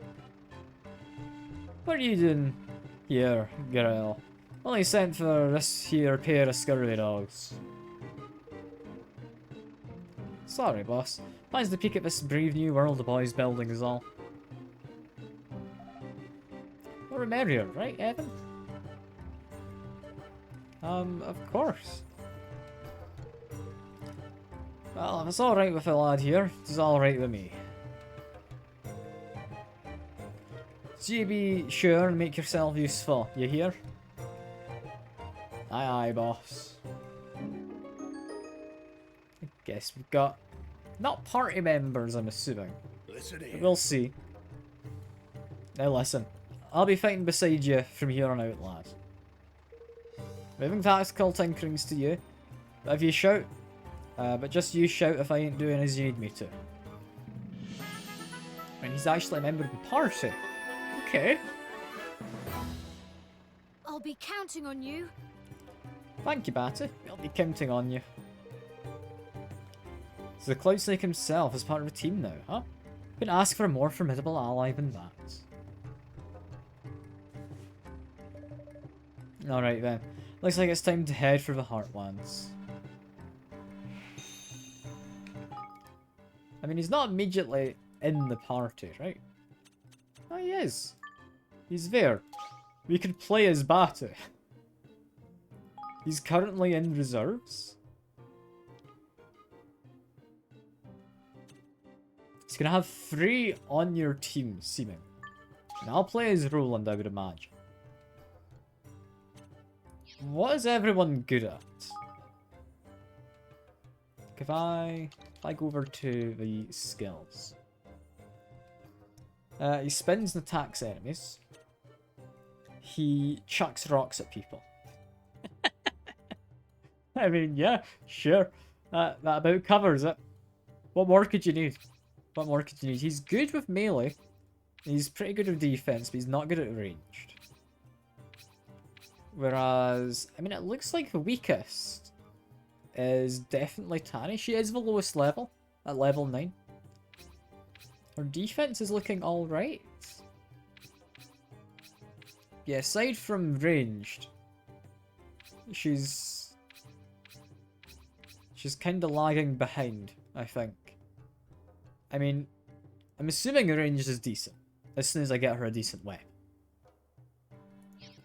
S1: What are you doing here, Girl? Only sent for this here pair of scurvy dogs. Sorry, boss. Plans to peek at this brave new world the boys building is all. More the merrier, right, Evan? Of course. Well, if it's alright with the lad here, it's alright with me. So you be sure and make yourself useful, you hear? Aye aye, boss. I guess we've got... not party members, I'm assuming.
S6: Listen here.
S1: But we'll see. Now listen, I'll be fighting beside you from here on out, lad. Moving tactical tinkerings to you. But if you shout, but just you shout if I ain't doing as you need me to. And he's actually a member of the party. Okay.
S3: I'll be counting on you.
S1: Thank you, Batty. I'll be counting on you. So the Cloud Snake himself is part of the team now, huh? Couldn't ask for a more formidable ally than that. Alright then. Looks like it's time to head for the Heartlands. I mean, he's not immediately in the party, right? Oh, he is. He's there. We could play as Batty. He's currently in reserves. He's gonna have 3 on your team, seeming. And I'll play as Roland, I would imagine. What is everyone good at? If I go over to the skills. He spins and attacks enemies. He chucks rocks at people. I mean, yeah, sure. That about covers it. What more could you need? What more could you need? He's good with melee. He's pretty good with defense, but he's not good at ranged. Whereas, I mean, it looks like the weakest is definitely Tani. She is the lowest level, at level 9. Her defense is looking alright. Yeah, aside from ranged, she's kind of lagging behind, I think. I mean, I'm assuming ranged is decent, as soon as I get her a decent weapon.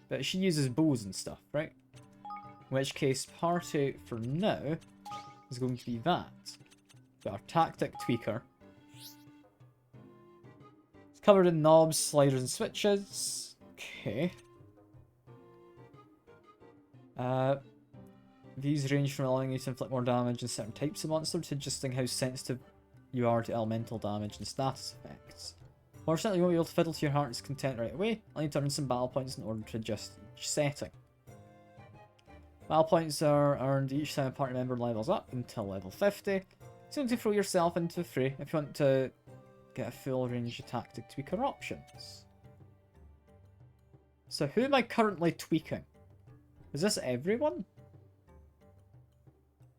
S1: But she uses bows and stuff, right? In which case, party for now is going to be that. Got our tactic tweaker. It's covered in knobs, sliders, and switches. Okay. These range from allowing you to inflict more damage on certain types of monster to adjusting how sensitive you are to elemental damage and status effects. Fortunately, you won't be able to fiddle to your heart's content right away. I'll need to earn some battle points in order to adjust each setting. Battle points are earned each time a party member levels up until level 50. So you need to throw yourself into the fray if you want to get a full range of tactic tweaker options. So who am I currently tweaking? Is this everyone?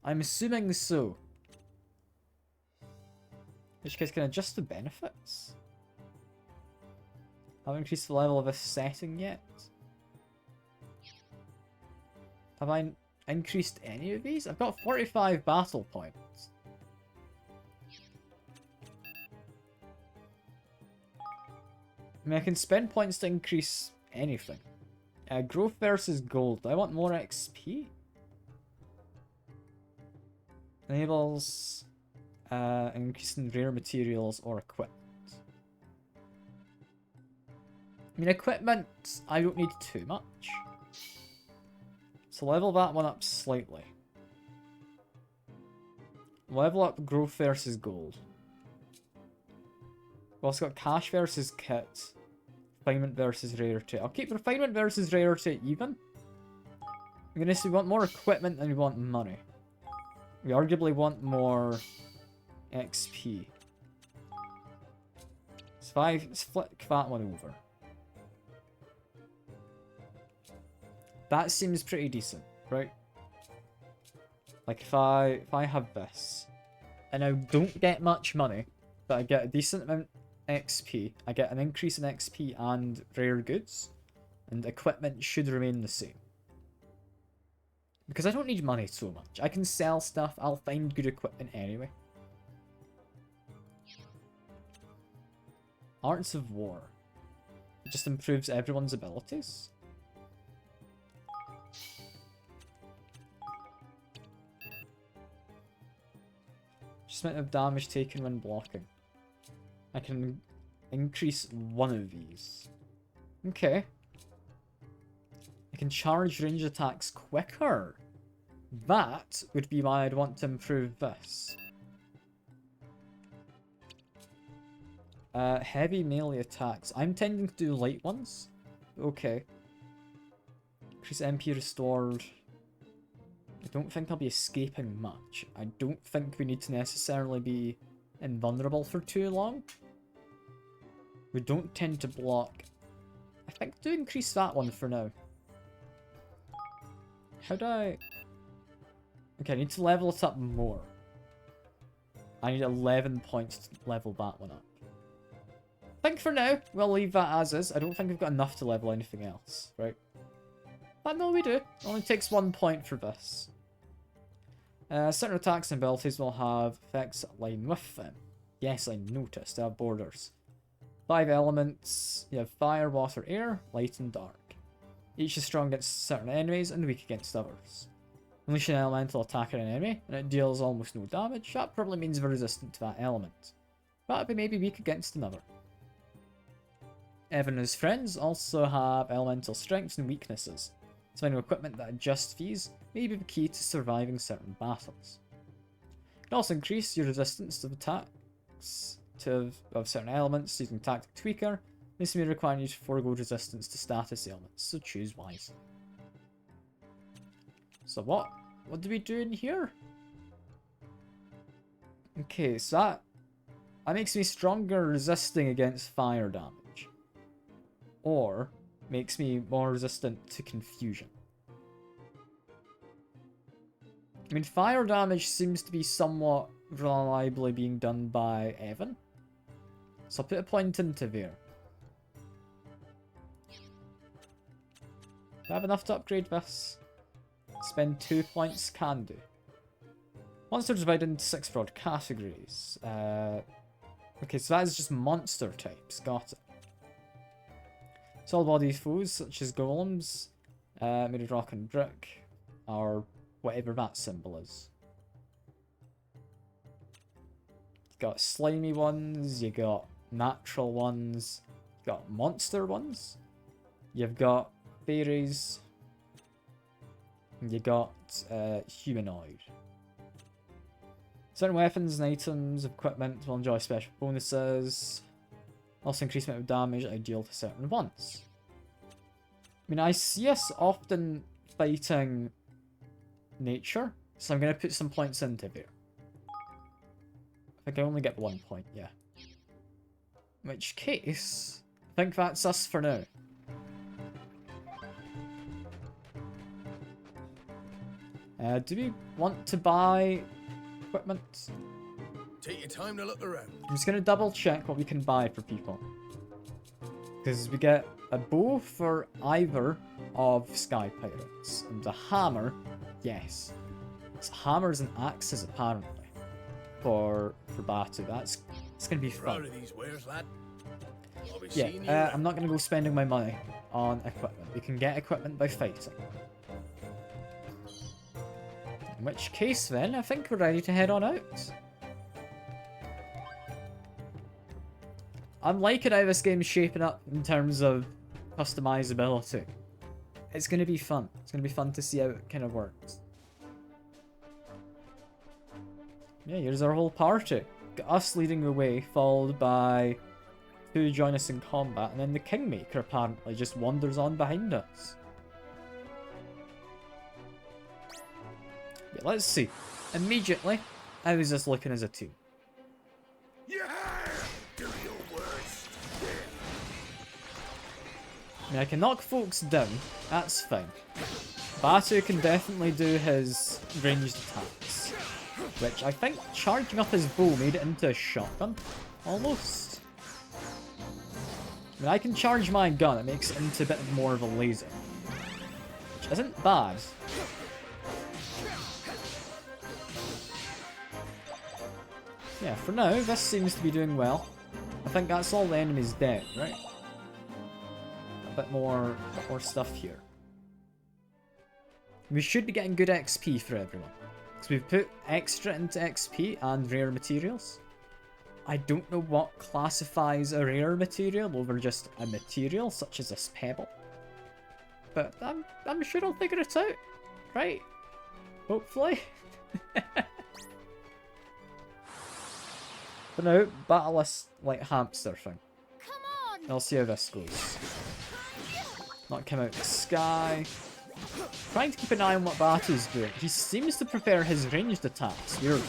S1: I'm assuming so. In which case, can I adjust the benefits? Haven't increased the level of a setting yet. Have I increased any of these? I've got 45 battle points. I mean, I can spend points to increase anything. Growth versus gold. Do I want more XP? Enables increase in rare materials or equipment. I mean, equipment, I don't need too much. So level that one up slightly. Level up growth versus gold. We've also got cash versus kit. Refinement versus rarity. I'll keep refinement versus rarity even. I'm gonna say we want more equipment than we want money. We arguably want more XP. So let's flick that one over. That seems pretty decent, right? Like if I have this, and I don't get much money, but I get a decent amount of XP, I get an increase in XP and rare goods, and equipment should remain the same. Because I don't need money so much. I can sell stuff, I'll find good equipment anyway. Arts of War. It just improves everyone's abilities. Just amount of damage taken when blocking. I can increase one of these. Okay. I can charge range attacks quicker. That would be why I'd want to improve this. Heavy melee attacks. I'm tending to do light ones. Okay. Increase MP restored. I don't think I'll be escaping much. I don't think we need to necessarily be invulnerable for too long. We don't tend to block. I think do increase that one for now. How do I... Okay, I need to level it up more. I need 11 points to level that one up. I think for now, we'll leave that as is. I don't think we've got enough to level anything else, right? But no, we do. It only takes 1 point for this. Certain attacks and abilities will have effects that align with them. Yes, I noticed. They have borders. 5 elements. You have fire, water, air, light, and dark. Each is strong against certain enemies and weak against others. Unleash an elemental attack on an enemy, and it deals almost no damage. That probably means we're resistant to that element. But it may be weak against another. Evan and his friends also have elemental strengths and weaknesses. So finding equipment that adjusts these may be the key to surviving certain battles. You can also increase your resistance to attacks of certain elements using Tactic Tweaker. This may require you to forego resistance to status ailments, so choose wisely. So what do we do in here? Okay, so that makes me stronger resisting against fire damage. Or makes me more resistant to confusion. I mean, fire damage seems to be somewhat reliably being done by Evan. So I'll put a point into there. Do I have enough to upgrade this? Spend 2 points, can do. Monsters are divided into 6 broad categories. Okay, so that is just monster types, got it. Solid body foes such as golems, made of rock and brick, or whatever that symbol is. You got slimy ones, you got natural ones, you got monster ones, you've got fairies, and you got humanoid. Certain weapons and items, equipment will enjoy special bonuses. Also increase amount of damage ideal to certain ones. I mean, I see us often fighting nature, so I'm going to put some points into there. I think I only get 1 point, yeah. In which case, I think that's us for now. Do we want to buy equipment?
S5: Take your time to look around.
S1: I'm just going to double check what we can buy for people. Because we get a bow for either of Sky Pirates. And a hammer, yes. It's hammers and axes apparently. For Batu. It's going to be fun.
S5: Proud of these wares, lad. I'll be
S1: Yeah,
S5: seeing you
S1: I'm not going to go spending my money on equipment. We can get equipment by fighting. In which case then, I think we're ready to head on out. I'm liking how this game's shaping up in terms of customizability. It's going to be fun. It's going to be fun to see how it kind of works. Yeah, here's our whole party. Got us leading the way, followed by 2 join us in combat, and then the Kingmaker apparently just wanders on behind us. Yeah, let's see. Immediately, how is this looking as a team?
S6: Yeah! Do your worst.
S1: I mean, I can knock folks down, that's fine. Batu can definitely do his ranged attacks, which I think charging up his bow made it into a shotgun, almost. I mean, I can charge my gun, it makes it into a bit more of a laser, which isn't bad. Yeah, for now, this seems to be doing well. I think that's all the enemies dead, right? A bit more stuff here. We should be getting good XP for everyone. Because we've put extra into XP and rare materials. I don't know what classifies a rare material over just a material, such as this pebble. But I'm sure I'll figure it out, right? Hopefully. But now, battle this, like, hamster thing.
S3: Come on!
S1: I'll see how this goes. Not come out the sky. Trying to keep an eye on what Batu's doing. He seems to prefer his ranged attacks, weirdly.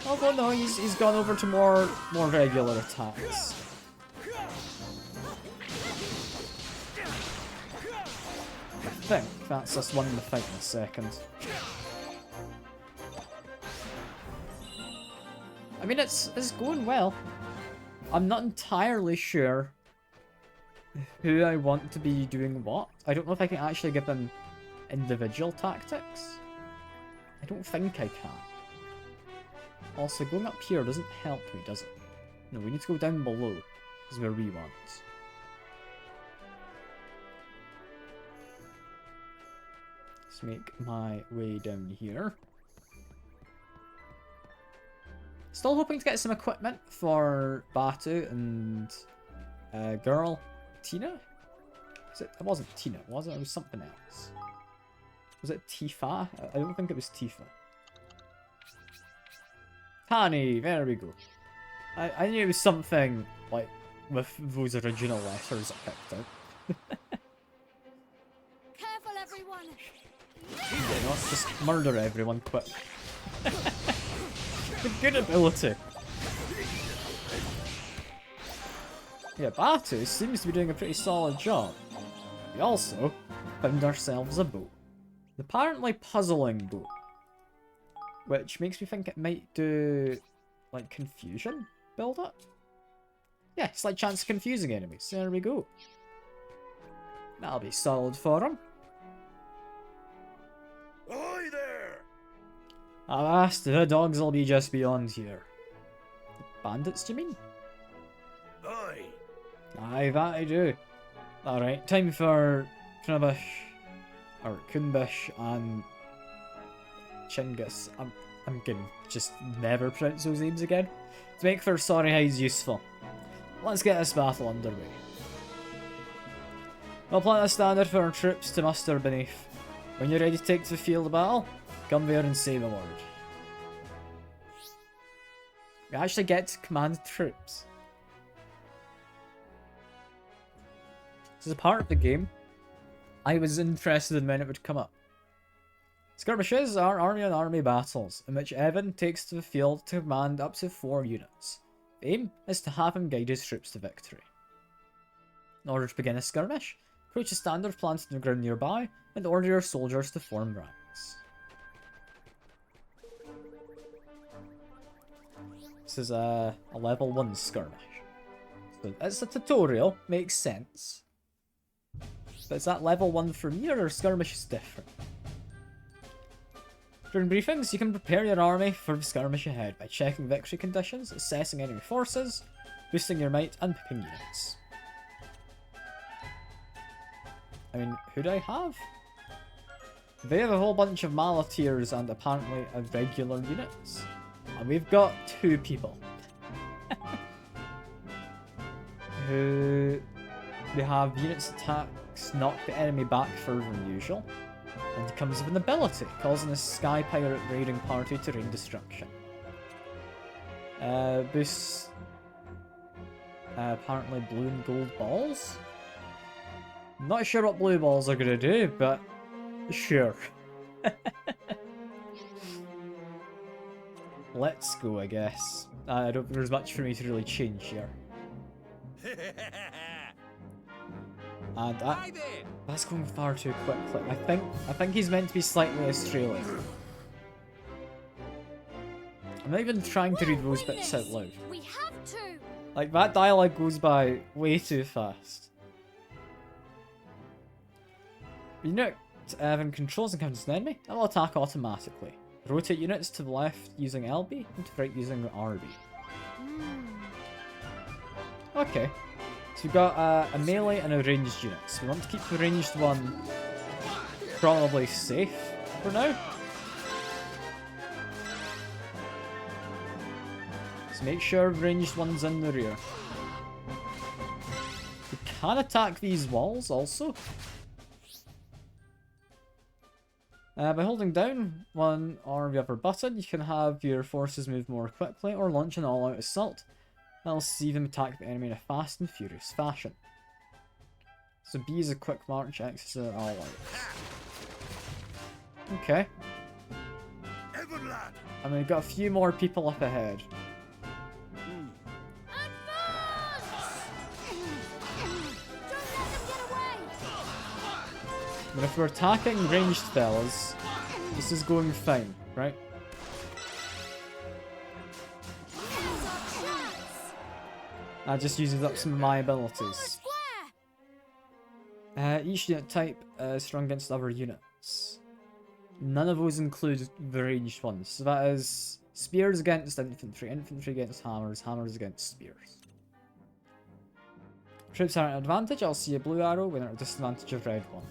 S1: Although no, he's gone over to more regular attacks. I think that's us winning the fight in a second. I mean, it's going well. I'm not entirely sure who I want to be doing what. I don't know if I can actually give them individual tactics. I don't think I can. Also, going up here doesn't help me, does it? No, we need to go down below. This is where we want. Let's make my way down here. Still hoping to get some equipment for Batu and girl Tina. It wasn't Tina, was it? It was something else. Was it Tifa? I don't think it was Tifa. Kuni, there we go. I knew it was something like with those original letters I picked out.
S3: Careful, everyone!
S1: You know, just murder everyone quick. The good ability. Yeah, Batu seems to be doing a pretty solid job. We also found ourselves a boat. An apparently puzzling boat. Which makes me think it might do, like, confusion build up? Yeah, slight chance of confusing enemies. There we go. That'll be solid for him.
S6: Ahoy there!
S1: Alas, the dogs will be just beyond here. Bandits, do you mean?
S6: Aye.
S1: Aye, that I do. Alright, time for Kunabish, or Kunbish and Chinggis. I'm gonna just never pronounce those names again. To make for Sorry Hides useful. Let's get this battle underway. We'll plant a standard for our troops to muster beneath. When you're ready to take to the field of battle, come there and say the word. You actually get to command troops. This is a part of the game I was interested in when it would come up. Skirmishes are army-on-army battles, in which Evan takes to the field to command up to 4 units. The aim is to have him guide his troops to victory. In order to begin a skirmish, approach a standard planted in the ground nearby, and order your soldiers to form ranks. This is a level 1 skirmish. So it's a tutorial, makes sense. But is that level 1 for me, or skirmish is different? During briefings, you can prepare your army for the skirmish ahead by checking victory conditions, assessing enemy forces, boosting your might, and picking units. I mean, who do I have? They have a whole bunch of Malatiers and apparently irregular units. And we've got 2 people. Who... They have units attacks knock the enemy back further than usual. And comes with an ability, causing a Sky Pirate raiding party to rain destruction. Boosts... apparently blue and gold balls? Not sure what blue balls are gonna do, but... sure. Let's go, I guess. I don't think there's much for me to really change here. And that's going far too quickly. I think he's meant to be slightly Australian. I'm not even trying to read those bits out loud.
S3: We have to.
S1: Like, that dialogue goes by way too fast. Nuke Evan controls and counters an enemy, and will attack automatically. Rotate units to the left using LB, and to the right using RB. Okay. So we've got a melee and a ranged unit. So we want to keep the ranged one probably safe for now. So make sure ranged one's in the rear. We can attack these walls also. By holding down one or the other button, you can have your forces move more quickly or launch an all-out assault. That'll see them attack the enemy in a fast and furious fashion. So B is a quick march, X is an all-out. Okay. I mean, we've got a few more people up ahead. But if we're attacking ranged fellas, this is going fine, right? That just uses up some of my abilities. Each unit type is strong against other units. None of those include the ranged ones. So that is spears against infantry, infantry against hammers, hammers against spears. Troops are at an advantage, I'll see a blue arrow, when at a disadvantage of red one.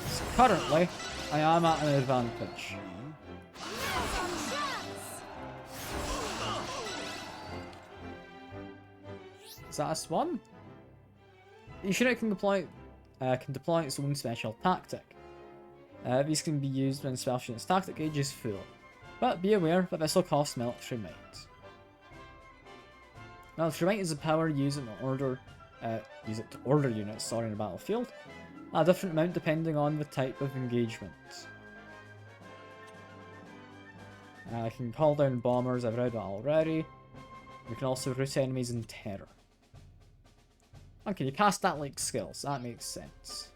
S1: So currently, I am at an advantage. Is that a swan? Each unit can deploy its own special tactic. These can be used when special unit's tactic gauge is full, but be aware that this will cost military might. Military might is a power used to order units in a battlefield, a different amount depending on the type of engagement. I can call down bombers, I've read that already. We can also root enemies in terror. Okay, you cast that like skills, that makes sense.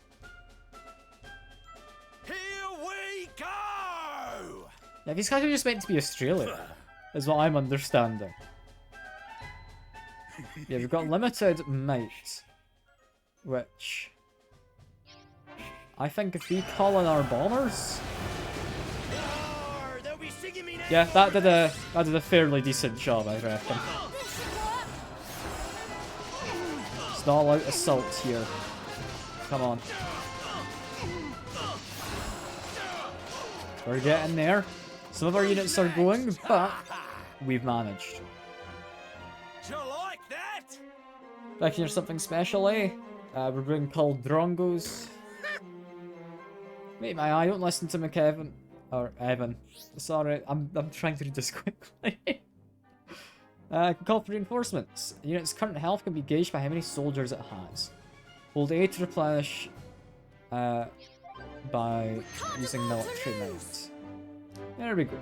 S6: Here we go!
S1: Yeah, these guys are just meant to be Australian, is what I'm understanding. Yeah, we've got limited might, which I think if we call in our bombers, yeah, that did a fairly decent job, I reckon. It's not all-out assault here. Come on. We're getting there. Some of our units are going, but we've managed.
S6: Do you like that?
S1: Back here, something special, eh? We're being called Drongos. Mate, I don't listen to McEvan. Or Evan. Sorry, I'm trying to read this quickly. Can call for reinforcements. The unit's current health can be gauged by how many soldiers it has. Hold A to replenish by using military might. There we go.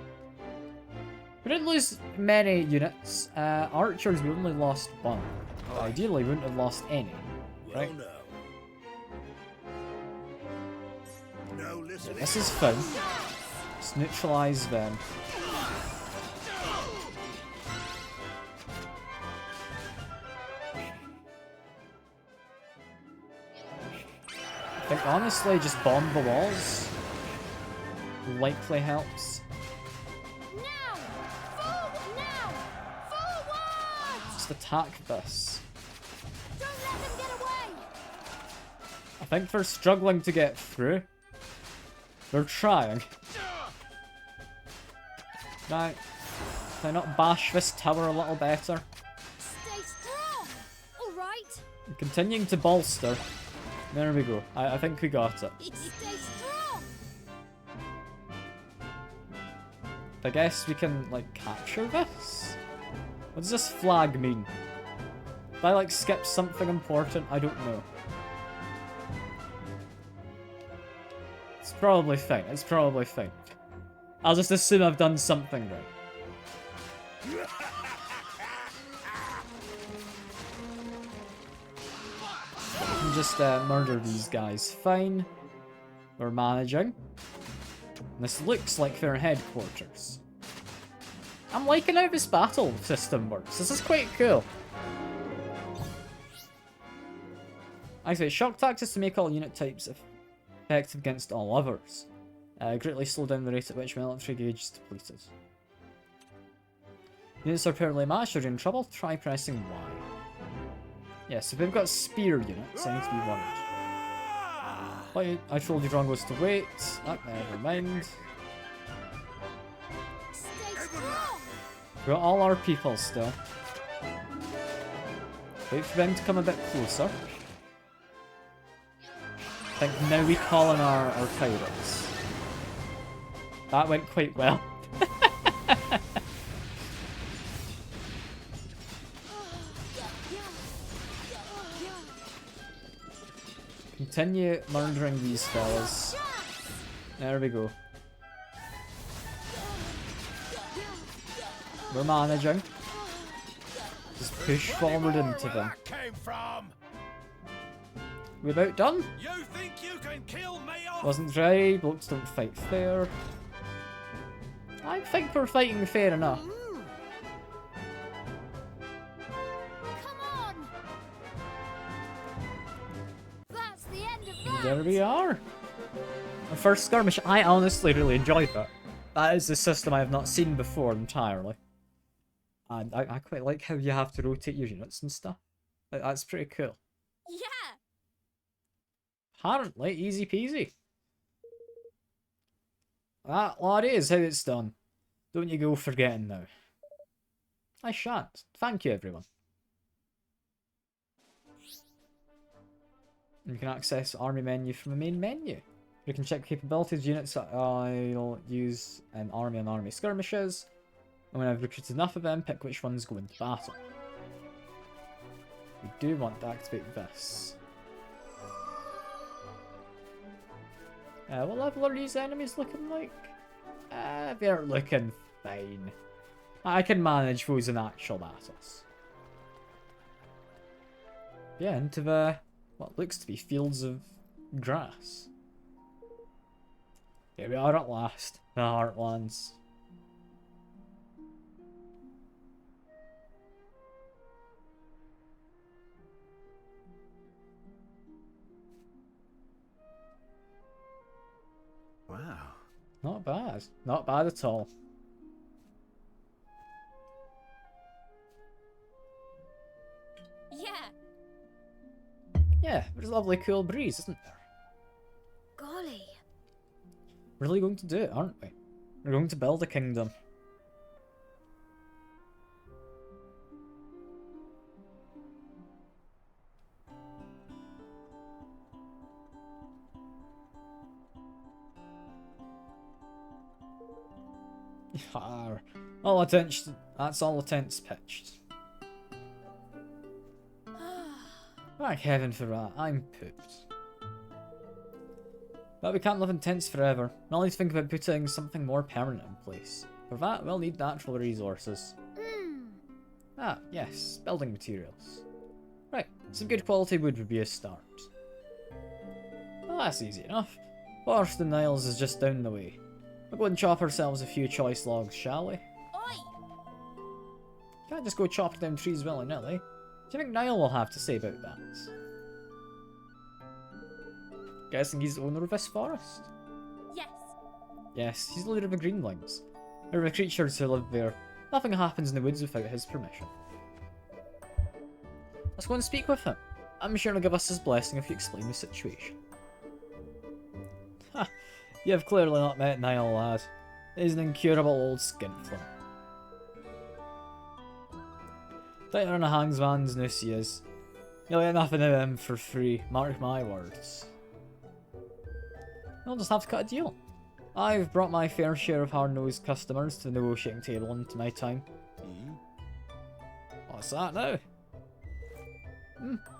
S1: We didn't lose many units. Archers, we only lost one. Ideally, we wouldn't have lost any. Right?
S6: Well, no. No, listen.
S1: This is fun. Let's neutralise them. I think honestly, just bomb the walls likely helps.
S3: Now! Forward! Now! Forward!
S1: Just attack this.
S3: Don't let them get away!
S1: I think they're struggling to get through. They're trying. Right. Can I not bash this tower a little better?
S3: Stay strong! Alright?
S1: I'm continuing to bolster. There we go. I think we got it.
S3: Stay strong!
S1: I guess we can, like, capture this? What does this flag mean? Did I, like, skip something important? I don't know. It's probably fine. It's probably fine. I'll just assume I've done something right. I can just murder these guys. Fine. We're managing. This looks like their headquarters. I'm liking how this battle system works. This is quite cool. Activate shock tactics to make all unit types effective against all others. Greatly slow down the rate at which military gauge is depleted. Units are apparently matched. Are you in trouble? Try pressing Y. Yes, if we've got spear units, I need to be worried. I told you wrong was to wait. Never mind.
S3: Stay strong!
S1: We've got all our people still. Wait for them to come a bit closer. I think now we call in our pirates. That went quite well. Continue murdering these fellas. There we go. We're managing. Just push forward into them. We're about done.
S6: You think you can kill me off?
S1: Wasn't dry. Blokes don't fight fair. I think we're fighting fair enough.
S3: Come on! That's the end of that!
S1: There we are. Our first skirmish. I honestly really enjoyed that. That is a system I have not seen before entirely. And I quite like how you have to rotate your units and stuff. That's pretty cool.
S3: Yeah!
S1: Apparently, easy peasy. That is how it's done. Don't you go forgetting now. I shan't. Thank you, everyone. You can access army menu from the main menu. You can check capabilities units. I'll use an army and army skirmishes. And when I've recruited enough of them, pick which ones go into battle. We do want to activate this. What level are these enemies looking like? They're looking fine. I can manage those in actual battles. Yeah, into the what looks to be fields of grass. Here we are at last, the Heartlands.
S4: Wow.
S1: Not bad. Not bad at all.
S3: Yeah!
S1: Yeah, there's a lovely cool breeze, isn't there?
S3: Golly.
S1: We're really going to do it, aren't we? We're going to build a kingdom. All attention. That's all attempts pitched. Thank heaven for that. I'm pooped. But we can't live in tents forever. We'll need to think about putting something more permanent in place. For that, we'll need natural resources. Ah, yes, building materials. Right, some good quality wood would be a start. Well, that's easy enough. Forest and Niles is just down the way. We'll go and chop ourselves a few choice logs, shall we?
S3: Oi!
S1: Can't just go chop down trees willy-nilly. Do you think Niall will have to say about that? Guessing he's the owner of this forest?
S3: Yes.
S1: Yes, he's the leader of the Greenlings. There are creatures who live there. Nothing happens in the woods without his permission. Let's go and speak with him. I'm sure he'll give us his blessing if you explain the situation. Ha! You have clearly not met Niall, lad. He's an incurable old skinflint. Tighter than a hangsman's noose he is. You'll get nothing out of him for free, mark my words. I'll just have to cut a deal. I've brought my fair share of hard-nosed customers to the negotiating table into my time. What's that now?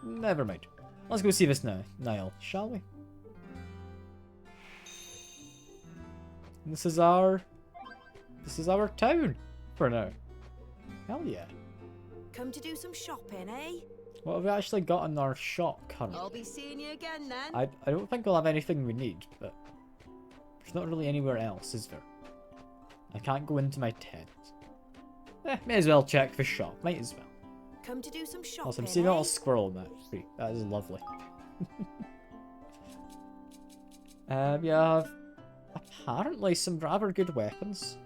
S1: Never mind. Let's go see this now, Niall, shall we? This is our town for now. Hell yeah.
S8: Come to do some shopping, eh?
S1: What have we actually got in our shop currently?
S8: I'll be seeing you again then.
S1: I don't think we'll have anything we need, but there's not really anywhere else, is there? I can't go into my tent. May as well check the shop. Might as well.
S8: Come to do some shopping.
S1: Also, I'm seeing a little squirrel in that tree. That is lovely. We have apparently some rather good weapons.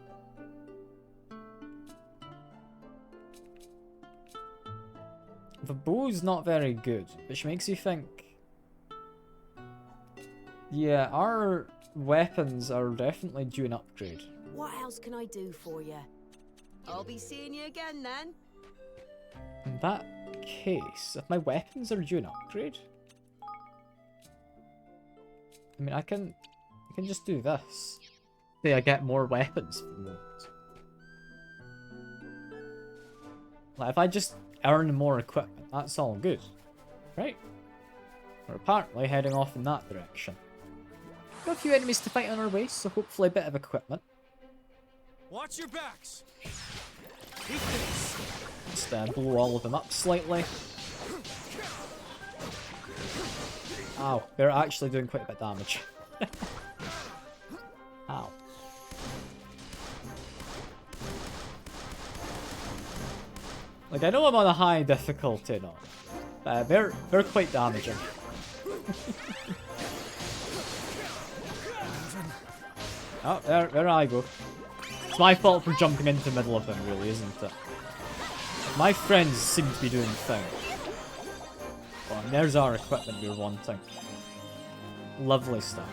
S1: The bow's not very good, which makes you think... Yeah, our weapons are definitely due an upgrade.
S8: What else can I do for you? I'll be seeing you again then.
S1: In that case, if my weapons are due an upgrade... I mean, I can just do this. Say I get more weapons for the moment. Like, if I just earn more equipment, that's all good. Right? We're apparently heading off in that direction. Got a few enemies to fight on our way, so hopefully a bit of equipment.
S4: Watch your backs. Keep this.
S1: Just blow all of them up slightly. Ow, they're actually doing quite a bit of damage. Ow. Like, I know I'm on a high difficulty now, but they're quite damaging. Oh, there I go. It's my fault for jumping into the middle of them, really, isn't it? My friends seem to be doing the thing. Oh, and there's our equipment we were wanting. Lovely stuff.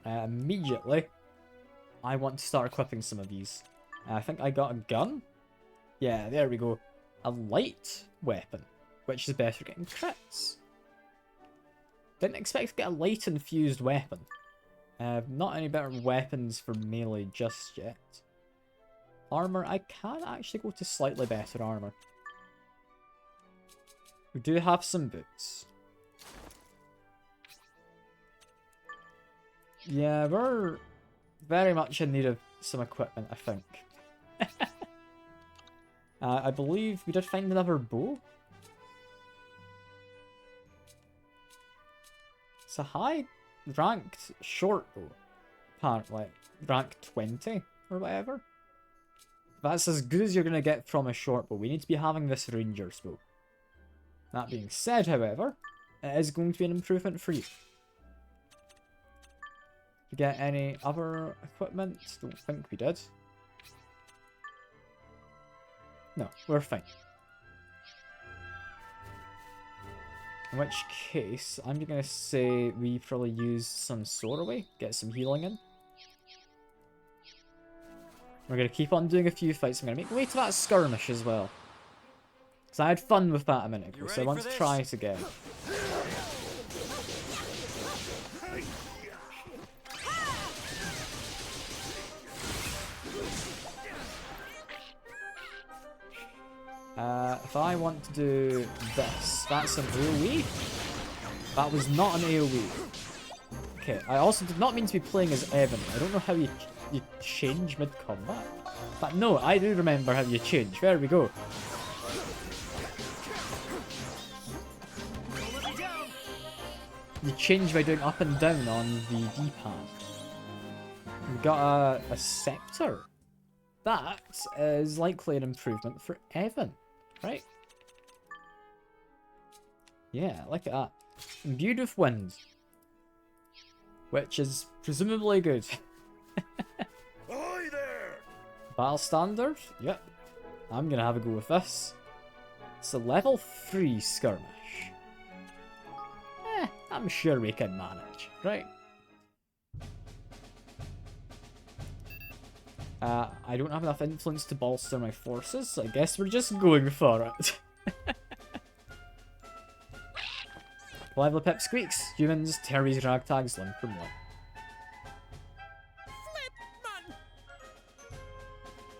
S1: Immediately, I want to start equipping some of these. I think I got a gun. Yeah, there we go. A light weapon, which is better at getting crits. Didn't expect to get a light infused weapon. Not any better weapons for melee just yet. Armor, I can actually go to slightly better armor. We do have some boots. Yeah, we're very much in need of some equipment, I think. I believe we did find another bow. It's a high ranked short bow, apparently. Rank 20 or whatever. That's as good as you're going to get from a short bow. We need to be having this ranger's bow. That being said, however, it is going to be an improvement for you. Did we get any other equipment? Don't think we did. No, we're fine. In which case, I'm going to say we probably use some sword away, get some healing in. We're going to keep on doing a few fights. I'm going to make way to that skirmish as well. Because I had fun with that a minute ago, so I want to try it again. If I want to do this, that's an AoE. That was not an AoE. Okay, I also did not mean to be playing as Evan. I don't know how you change mid-combat. But no, I do remember how you change. There we go. You change by doing up and down on the D-pad. We got a scepter. That is likely an improvement for Evan, right? Yeah, look at that. Imbued with wind. Which is presumably good.
S6: Ahoy there!
S1: Battle standard? Yep. I'm gonna have a go with this. It's a level 3 skirmish. I'm sure we can manage, right? I don't have enough influence to bolster my forces, so I guess we're just going for it. Level Pip squeaks. Humans, Terry's ragtags, limp from one.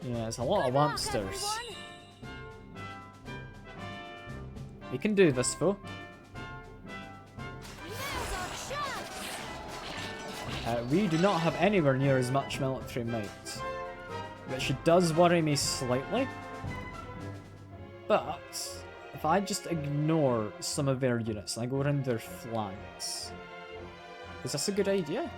S1: Yeah, it's a lot of monsters. We can do this, though. We do not have anywhere near as much military might, which does worry me slightly. But if I just ignore some of their units and I go around their flanks, is this a good idea?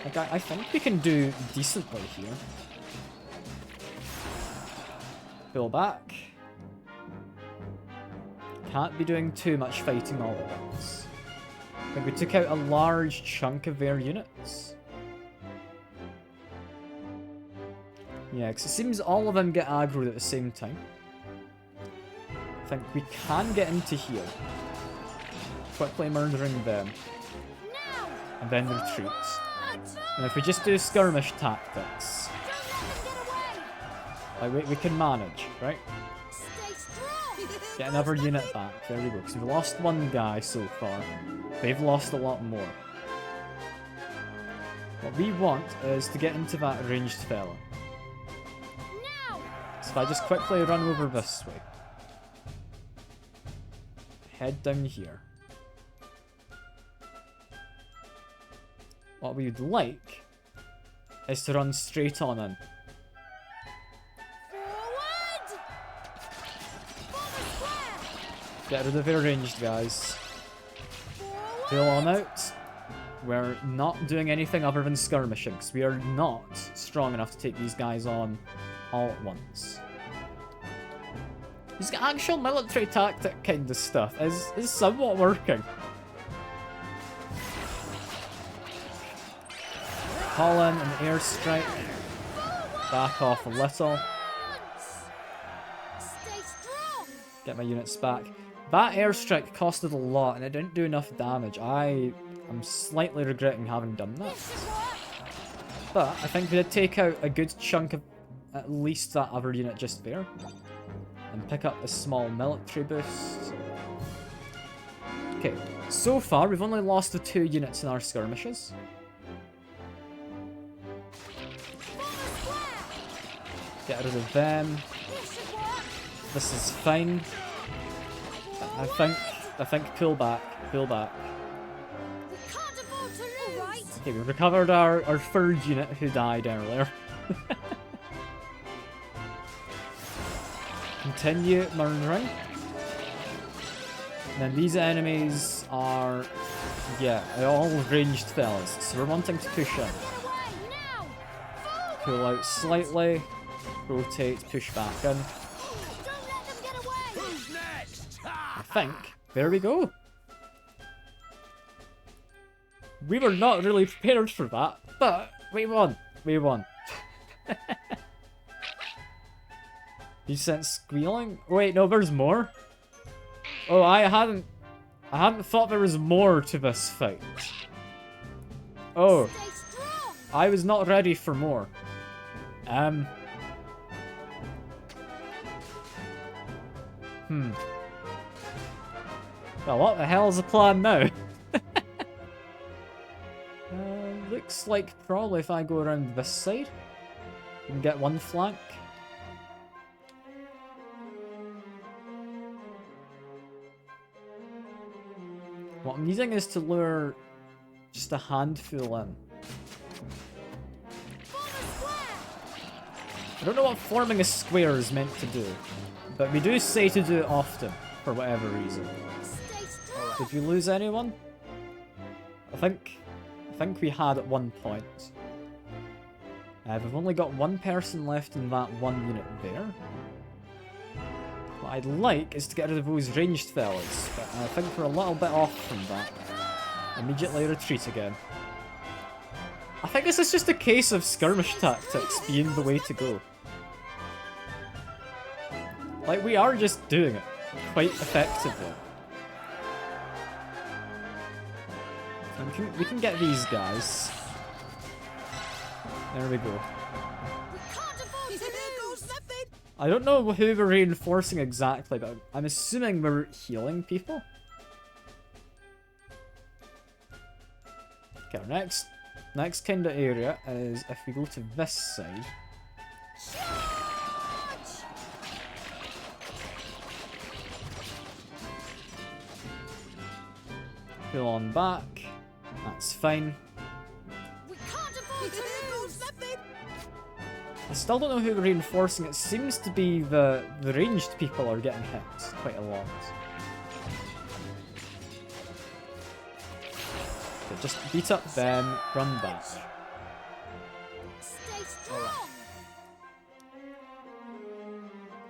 S1: Like, I think we can do decently here. Pull back. Can't be doing too much fighting all at once. I think we took out a large chunk of their units. Yeah, because it seems all of them get aggroed at the same time. I think we can get into here. Quickly murdering them. And then retreat. And if we just do skirmish tactics, like we can manage, right? Get another unit back. There we go. Because we've lost one guy so far. They've lost a lot more. What we want is to get into that ranged fella. So if I just quickly run over this way. Head down here. What we'd like is to run straight on in. Get rid of their ranged guys. Pull on out. We're not doing anything other than skirmishing, because we are not strong enough to take these guys on all at once. This actual military tactic kind of stuff is somewhat working. Call in an airstrike. Back off a little. Get my units back. That airstrike costed a lot and it didn't do enough damage. I am slightly regretting having done that. But I think we did take out a good chunk of at least that other unit just there. And pick up a small military boost. Okay, so far we've only lost the 2 units in our skirmishes. Get rid of them. This is fine. I think pull back. Okay, we've recovered our 3rd unit who died earlier. Continue murdering. And then these enemies are, yeah, they're all ranged fellas, so we're wanting to push in. Pull out slightly, rotate, push back in. I think, there we go. We were not really prepared for that, but we won. We won. You sent squealing? Wait, no, there's more. Oh, I hadn't thought there was more to this fight. Oh, I was not ready for more. Well, what the hell is the plan now? looks like probably if I go around this side, we can get one flank. What I'm needing is to lure just a handful in. I don't know what forming a square is meant to do, but we do say to do it often, for whatever reason. Did we lose anyone? I think we had at one point. We've only got one person left in that one unit there. What I'd like is to get rid of those ranged fellas, but I think we're a little bit off from that. Immediately retreat again. I think this is just a case of skirmish tactics being the way to go. Like, we are just doing it quite effectively. And we can get these guys. There we go. I don't know who we're reinforcing exactly, but I'm assuming we're healing people. Okay, our next kind of area is if we go to this side. Pull on back. That's fine. I still don't know who we're reinforcing. It seems to be the ranged people are getting hit quite a lot. Okay, just beat up them, run back.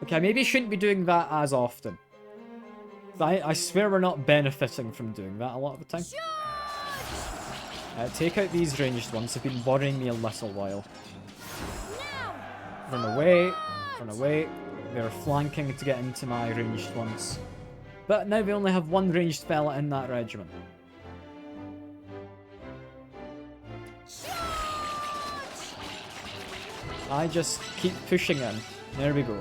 S1: Okay, I maybe shouldn't be doing that as often. I swear we're not benefiting from doing that a lot of the time. Take out these ranged ones. They've been bothering me a little while. Run away. Run away. They're flanking to get into my ranged ones. But now we only have one ranged fella in that regiment. I just keep pushing in. There we go.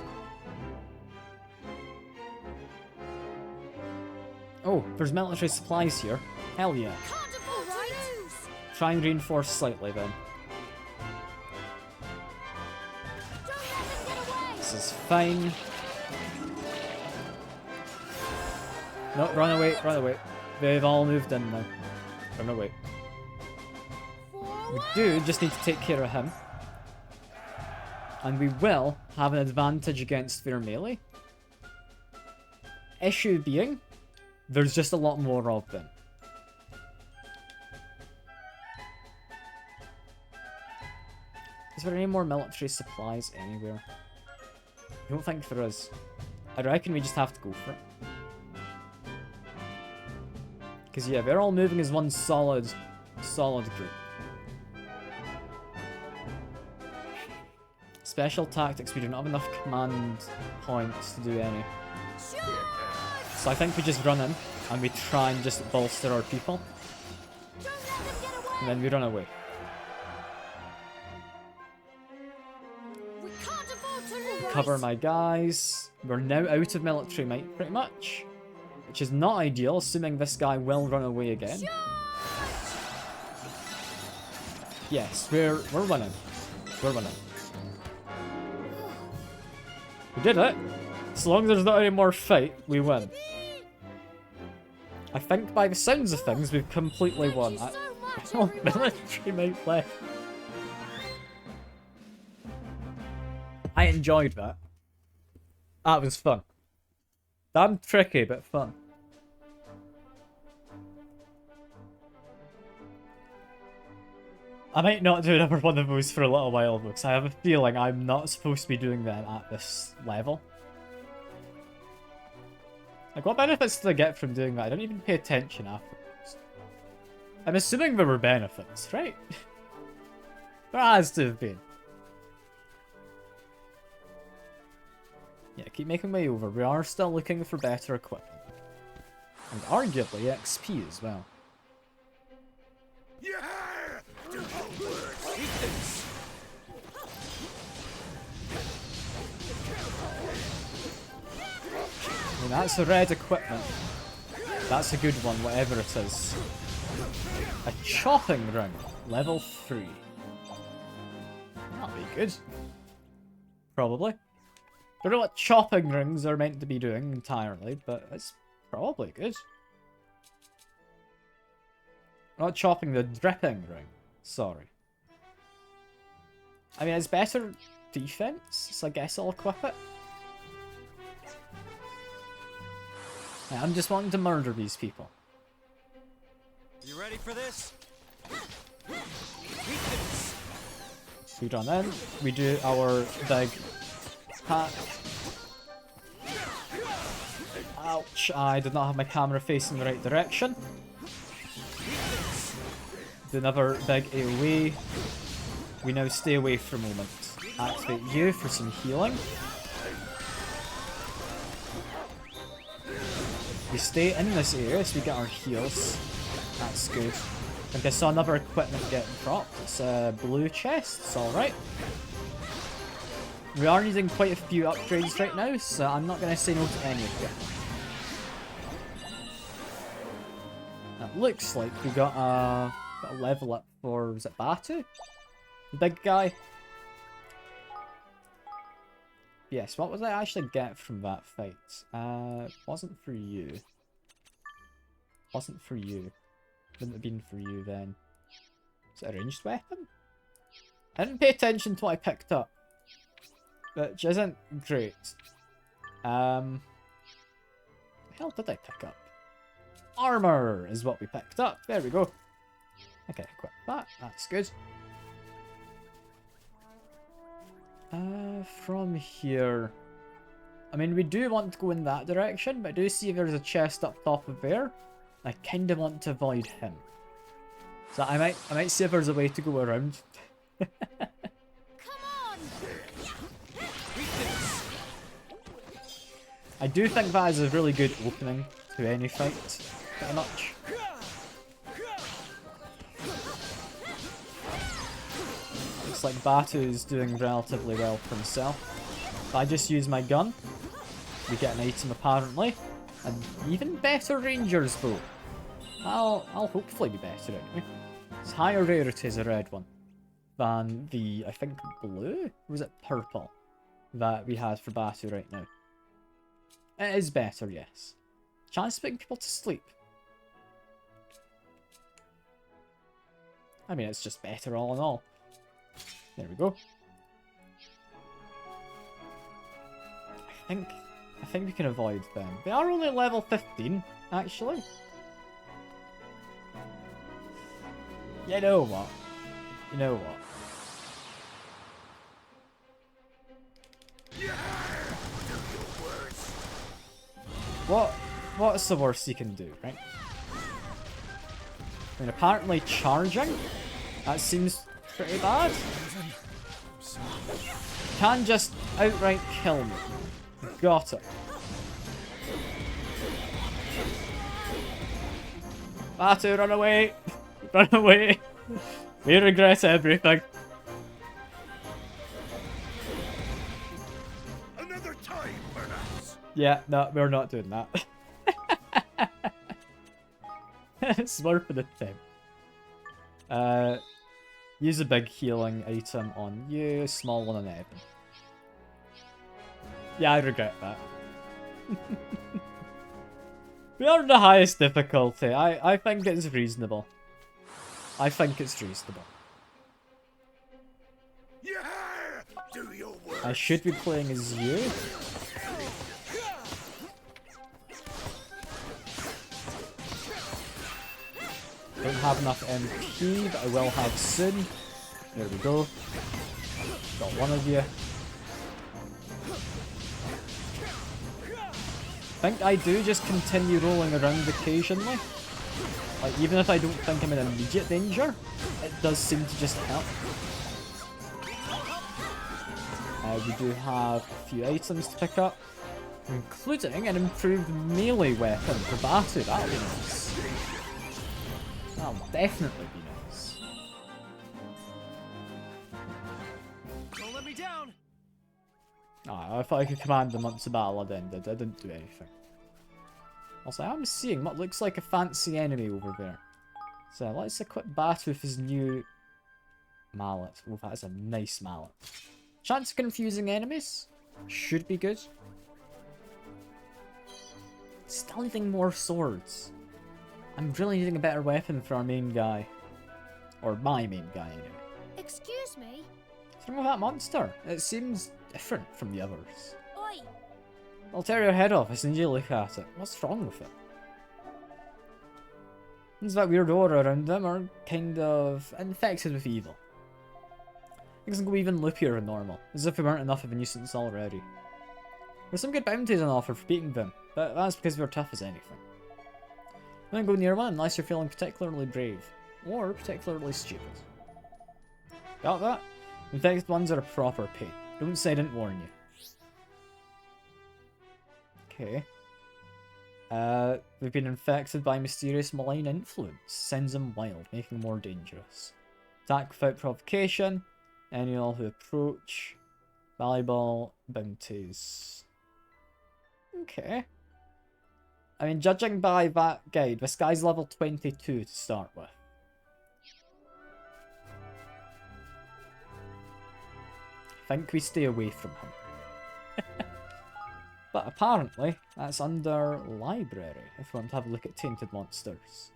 S1: Oh, there's military supplies here. Hell yeah. Try and reinforce slightly then. This is fine. No, run away, run away. They've all moved in now. Run away. We do just need to take care of him. And we will have an advantage against their melee. Issue being, there's just a lot more of them. Is there any more military supplies anywhere? I don't think there is. I reckon we just have to go for it. Because yeah, they're all moving as one solid group. Special tactics, we do not have enough command points to do any. So I think we just run in, and we try and just bolster our people. And then we run away. Cover my guys. We're now out of military might, pretty much. Which is not ideal, assuming this guy will run away again. Yes, we're winning. We're winning. We did it. As long as there's not any more fight, we win. I think by the sounds of things, we've completely won. Military might left. I enjoyed that. That was fun. Damn tricky, but fun. I might not do another one of those for a little while, because I have a feeling I'm not supposed to be doing them at this level. Like, what benefits did I get from doing that? I didn't even pay attention afterwards. I'm assuming there were benefits, right? There has to have been. Yeah, keep making my way over. We are still looking for better equipment. And arguably XP as well.
S6: Yeah!
S1: I mean, that's the red equipment. That's a good one, whatever it is. A chopping ring, level 3. That'll be good. Probably. Don't know what chopping rings are meant to be doing entirely, but it's probably good. Not chopping, the dripping ring. Sorry. I mean, it's better defense, so I guess I'll equip it. Yeah, I'm just wanting to murder these people.
S4: You ready for this?
S1: We run in, we do our big attack. Ouch, I did not have my camera facing the right direction. Do another big AoE. We now stay away for a moment. Activate you for some healing. We stay in this area so we get our heals. That's good. And I saw another equipment getting dropped. It's a blue chest. It's alright. We are needing quite a few upgrades right now, so I'm not going to say no to any of them. It looks like we got a level up for, was it Batu? The big guy? Yes, what was I actually get from that fight? Wasn't for you. Wasn't for you. Wouldn't have been for you then. Is it a ranged weapon? I didn't pay attention to what I picked up. Which isn't great. The hell did I pick up? Armor is what we picked up. There we go. I can equip that. That's good. From here... I mean, we do want to go in that direction, but I do see there's a chest up top of there. I kind of want to avoid him. So I might see if there's a way to go around. I do think that is a really good opening to any fight, pretty much. Looks like Batu's doing relatively well for himself. If I just use my gun, we get an item apparently, and even better rangers bow. I'll hopefully be better anyway. It's higher rarity as a red one than the, I think, blue? Or was it purple that we had for Batu right now? It is better, yes. Chance of putting people to sleep. I mean, it's just better all in all. There we go. I think we can avoid them. They are only level 15, actually. You know what? You know what? What's the worst you can do, right? I mean, apparently charging? That seems pretty bad. Can just outright kill me. Got it. Batu, run away! Run away! We regret everything.
S6: Another time, perhaps.
S1: Yeah, no, we're not doing that. Smurf for the tip. Use a big healing item on you, small one on Evan. Yeah, I regret that. We are the highest difficulty. I think it's reasonable. I think it's reasonable.
S6: Yeah, do your work.
S1: I should be playing as you. Don't have enough MP, but I will have soon. There we go. Got one of you. I think I do just continue rolling around occasionally. Like, even if I don't think I'm in immediate danger, it does seem to just help. We do have a few items to pick up, including an improved melee weapon for Batu. That'll be nice. That'll definitely be nice.
S4: Don't let me down.
S1: I thought I could command them once the battle had ended. I didn't do anything. Also, I'm seeing what looks like a fancy enemy over there. So let's equip Bat with his new mallet. Oh, that is a nice mallet. Chance of confusing enemies? Should be good. Still needing more swords. I'm really needing a better weapon for our main guy. Or my main guy, anyway.
S3: Excuse me?
S1: What's wrong with that monster? It seems different from the others.
S3: Oi!
S1: I'll tear your head off as soon as you look at it. What's wrong with it? There's that weird aura around them are kind of infected with evil. Things can go even loopier than normal, as if we weren't enough of a nuisance already. There's some good bounties on offer for beating them, but that's because we're tough as anything. Don't go near one unless you're feeling particularly brave, or particularly stupid. Got that? Infected ones are a proper pain. Don't say I didn't warn you. Okay. We've been infected by mysterious malign influence. Sends them wild, making them more dangerous. Attack without provocation. Any all who approach. Volleyball bounties. Okay. I mean, judging by that guide, this guy's level 22 to start with. I think we stay away from him. But apparently, that's under library, if we want to have a look at tainted monsters.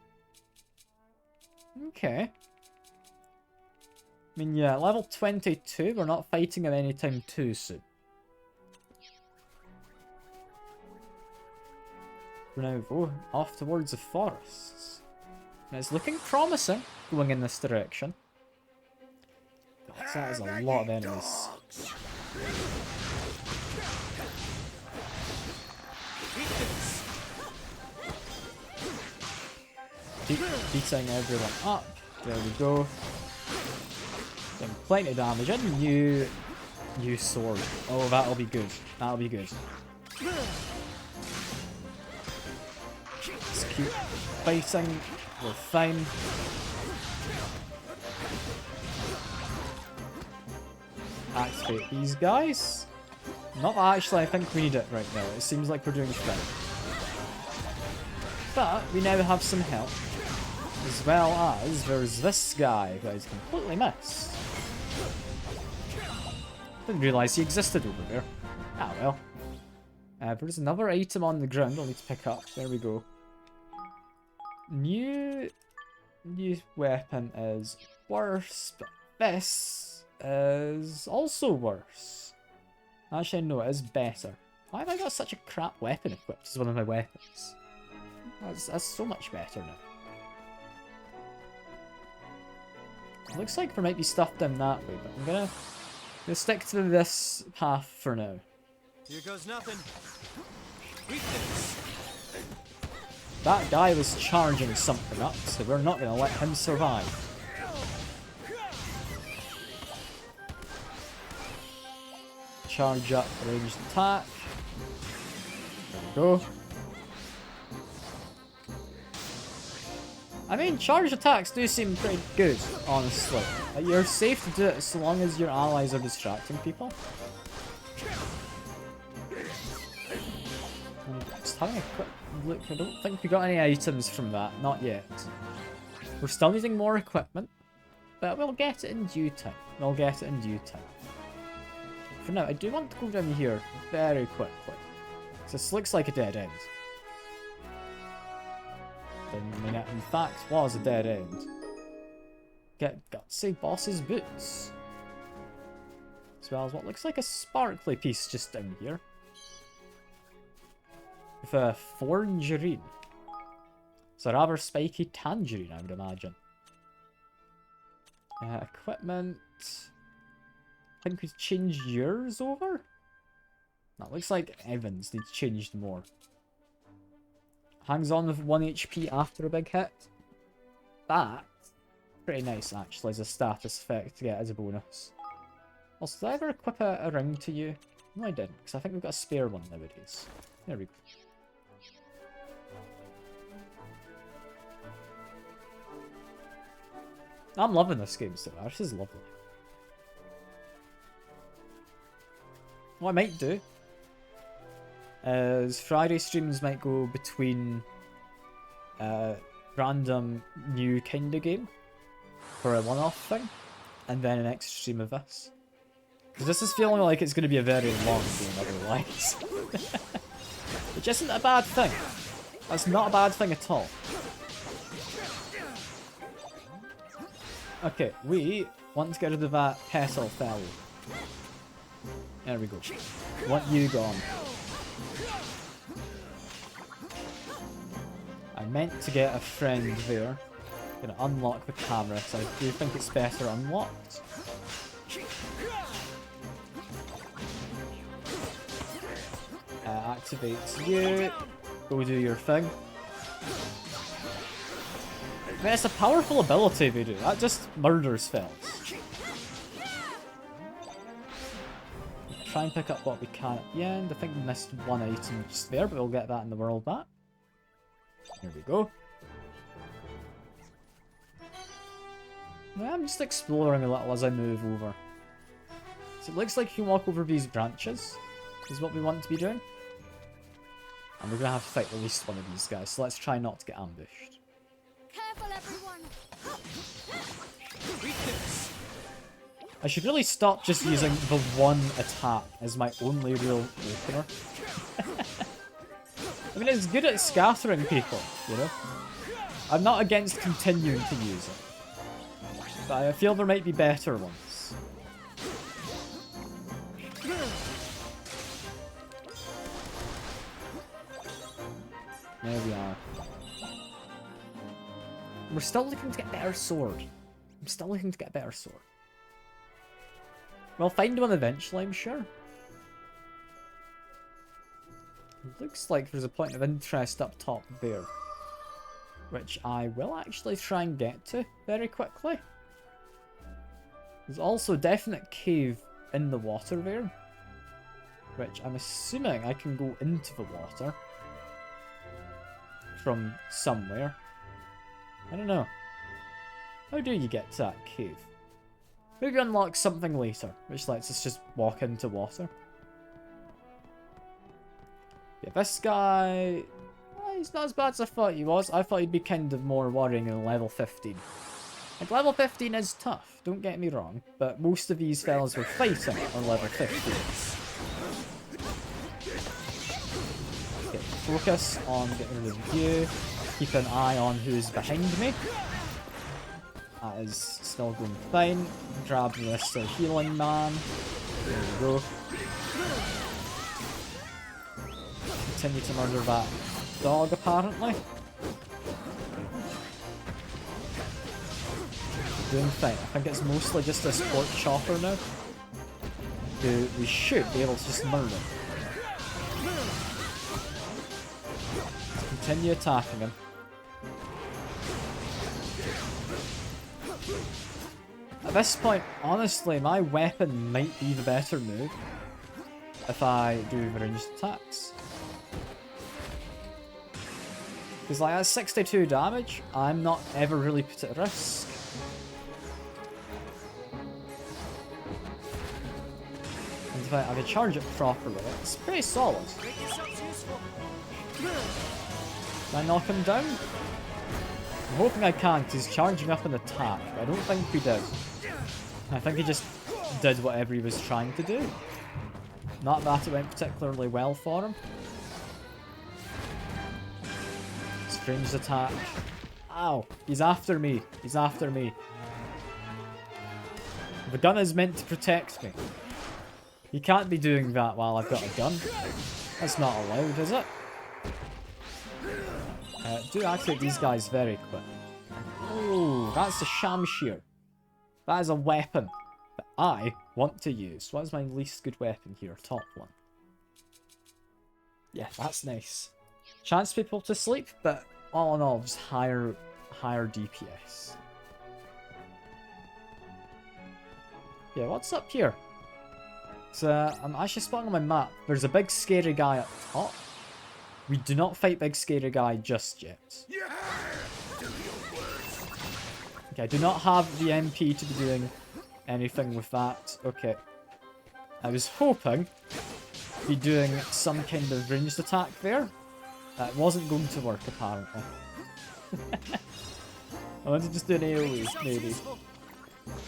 S1: Okay. I mean, yeah, level 22, we're not fighting him anytime too soon. We're now off towards the forests. And it's looking promising, going in this direction. God, that is a lot of enemies. Beating everyone up. There we go. Doing plenty of damage. A new sword. Oh, that'll be good. That'll be good. Let's keep fighting. We're fine. Activate these guys. Not actually, I think we need it right now. It seems like we're doing fine. But we now have some help. As well as there's this guy who I completely missed. Didn't realise he existed over there. Ah well. There's another item on the ground I'll need to pick up. There we go. New weapon is worse, but this is also worse. Actually, no, it is better. Why have I got such a crap weapon equipped as one of my weapons? That's so much better now. Looks like there might be stuff down that way, but I'm gonna stick to this path for now.
S4: Here goes nothing. Weakness.
S1: That guy was charging something up, so we're not gonna let him survive. Charge up, ranged attack. There we go. I mean, charged attacks do seem pretty good, honestly. Like, you're safe to do it so long as your allies are distracting people. And just having a quick look, I don't think we got any items from that, not yet. We're still needing more equipment, but we'll get it in due time. We'll get it in due time. For now, I do want to go down here very quickly. This looks like a dead end. I mean, it in fact was a dead end. Get gutsy boss's boots. As well as what looks like a sparkly piece just down here. With a forgerine. It's a rather spiky tangerine, I would imagine. Equipment. I think we've changed yours over? That looks like Evans needs changed more. Hangs on with 1 HP after a big hit. That's pretty nice, actually, as a status effect to get as a bonus. Also, did I ever equip a ring to you? No, I didn't, because I think we've got a spare one nowadays. There we go. I'm loving this game so far. This is lovely. What I might do is Friday streams might go between random new kind of game for a one-off thing, and then an extra stream of this. Because this is feeling like it's going to be a very long game otherwise. Which isn't a bad thing. That's not a bad thing at all. Okay, we want to get rid of that petal fellow. There we go. Want you gone. I meant to get a friend there. Gonna unlock the camera, so I do think it's better unlocked. Activate you. Go do your thing. I mean, it's a powerful ability they do. That just murders spells. Try and pick up what we can at the end. I think we missed one item just there, but we'll get that in the world map. Here we go. I'm just exploring a little as I move over. So it looks like you can walk over these branches, is what we want to be doing. And we're going to have to fight at least one of these guys, so let's try not to get ambushed.
S3: Careful, everyone!
S1: I should really stop just using the one attack as my only real opener. I mean, it's good at scattering people, you know? I'm not against continuing to use it. But I feel there might be better ones. There we are. We're still looking to get a better sword. I'm still looking to get a better sword. We'll find one eventually, I'm sure. It looks like there's a point of interest up top there, which I will actually try and get to very quickly. There's also a definite cave in the water there, which I'm assuming I can go into the water from somewhere. I don't know. How do you get to that cave? Maybe unlock something later, which lets us just walk into water. Yeah, this guy... he's not as bad as I thought he was. I thought he'd be kind of more worrying in level 15. Like, level 15 is tough, don't get me wrong, but most of these fellas we're fighting are level 15. Okay, focus on getting rid of you. Keep an eye on who's behind me. That is still going fine. Grab Mr. Healing Man. There we go. Continue to murder that dog, apparently. Doing fine. I think it's mostly just a sport chopper now. Who we should be able to just murder. Continue attacking him. At this point, honestly, my weapon might be the better move if I do the ranged attacks. Because like that's 62 damage, I'm not ever really put at risk. And if I charge it properly, it's pretty solid. Can I knock him down? I'm hoping I can, because he's charging up an attack, but I don't think he did. I think he just did whatever he was trying to do. Not that it went particularly well for him. Strange attack. Ow! He's after me. He's after me. The gun is meant to protect me. He can't be doing that while I've got a gun. That's not allowed, is it? Do activate these guys very quick. Oh, that's a shamshir. That is a weapon that I want to use. What is my least good weapon here? Top one. Yeah, that's nice. Chance people to sleep, but all in all, just higher DPS. Yeah, what's up here? So, I'm actually spotting on my map. There's a big scary guy up top. We do not fight big scary guy just yet. Okay, I do not have the MP to be doing anything with that. Okay. I was hoping to be doing some kind of ranged attack there. That wasn't going to work, apparently. I want to just do an AoE, maybe.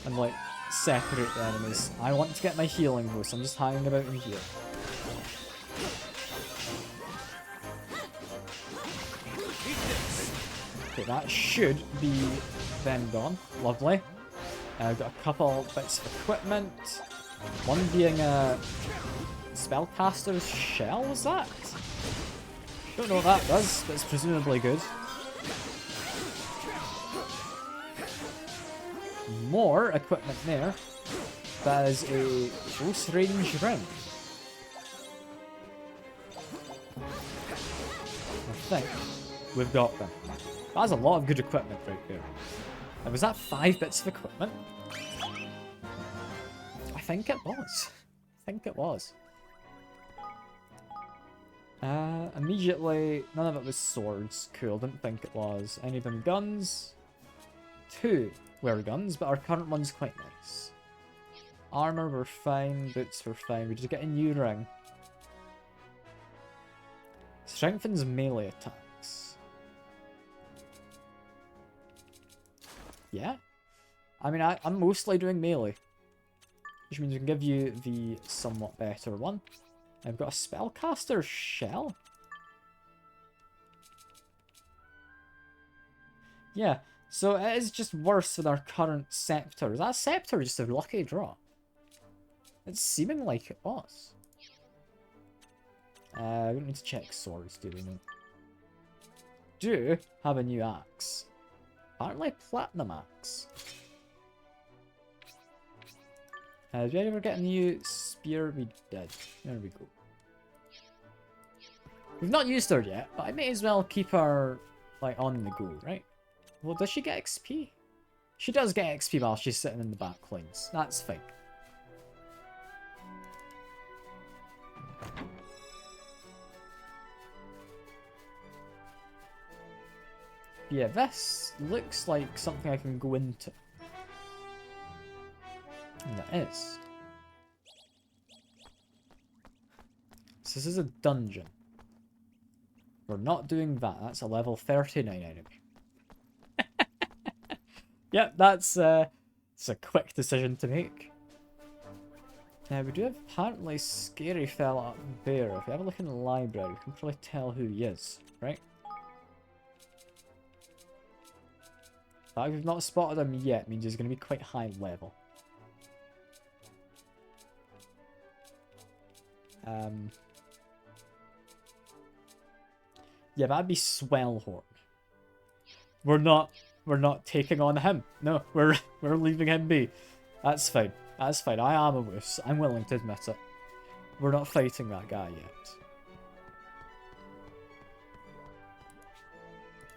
S1: And like, separate the enemies. I want to get my healing though, so I'm just hanging about in here. Okay, that should be them gone. Lovely. I've got a couple bits of equipment. One being a spellcaster's shell, was that? Don't know what that does, but it's presumably good. More equipment there. That is a close range ring. I think we've got them. That's a lot of good equipment right there. And was that 5 bits of equipment? I think it was. I think it was. Immediately, none of it was swords. Cool, didn't think it was. Any of them guns? 2 were guns, but our current one's quite nice. Armor were fine, boots were fine. We just get a new ring. Strengthens melee attacks. Yeah? I mean, I'm mostly doing melee. Which means we can give you the somewhat better one. I've got a spellcaster shell. Yeah, so it is just worse with our current scepter. Is that scepter just a lucky draw? It's seeming like it was. We don't need to check swords, do we? No. Do have a new axe. Apparently platinum axe. Did we ever get a new spear? We did. There we go. We've not used her yet, but I may as well keep her, like, on the go, right? Well, does she get XP? She does get XP while she's sitting in the back lines. That's fine. Yeah, this looks like something I can go into. And that is. So this is a dungeon. We're not doing that. That's a level 39 enemy. Yep, that's it's a quick decision to make. Now we do have apparently scary fella up there. If we have a look in the library, we can probably tell who he is, right? The fact we've not spotted him yet means he's going to be quite high level. Yeah, that'd be Swellhorn. We're not taking on him. No, we're leaving him be. That's fine. That's fine. I am a wuss. I'm willing to admit it. We're not fighting that guy yet.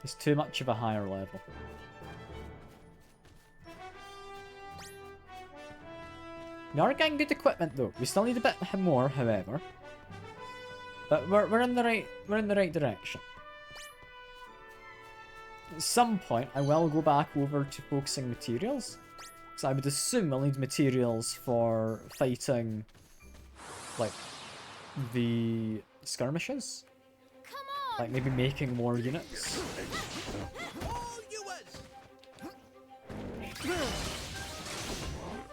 S1: He's too much of a higher level. We are getting good equipment though. We still need a bit more, however. But we're in the right direction. At some point, I will go back over to focusing materials. Because I would assume we'll need materials for fighting, like, the skirmishes. Like, maybe making more units.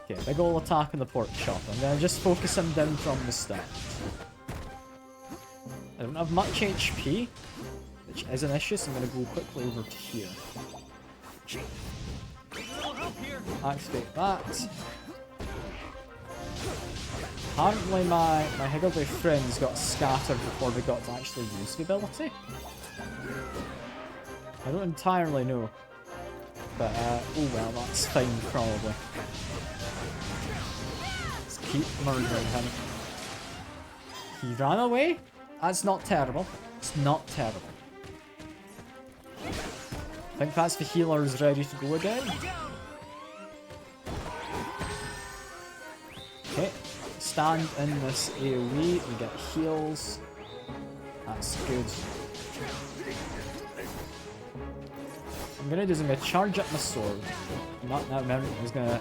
S1: Okay, big ol' attack on the pork chop. I'm gonna just focus him down from the start. I don't have much HP, which is an issue, so I'm gonna go quickly over to here. Activate that. Apparently my Higgledy friends got scattered before they got to actually use the ability. I don't entirely know. But, oh well, that's fine, probably. Let's keep murdering him. He ran away? That's not terrible. It's not terrible. I think that's the healers ready to go again. Okay, stand in this AoE, we get heals. That's good. I'm gonna do is I'm gonna charge up my sword. Not now, remember, I was gonna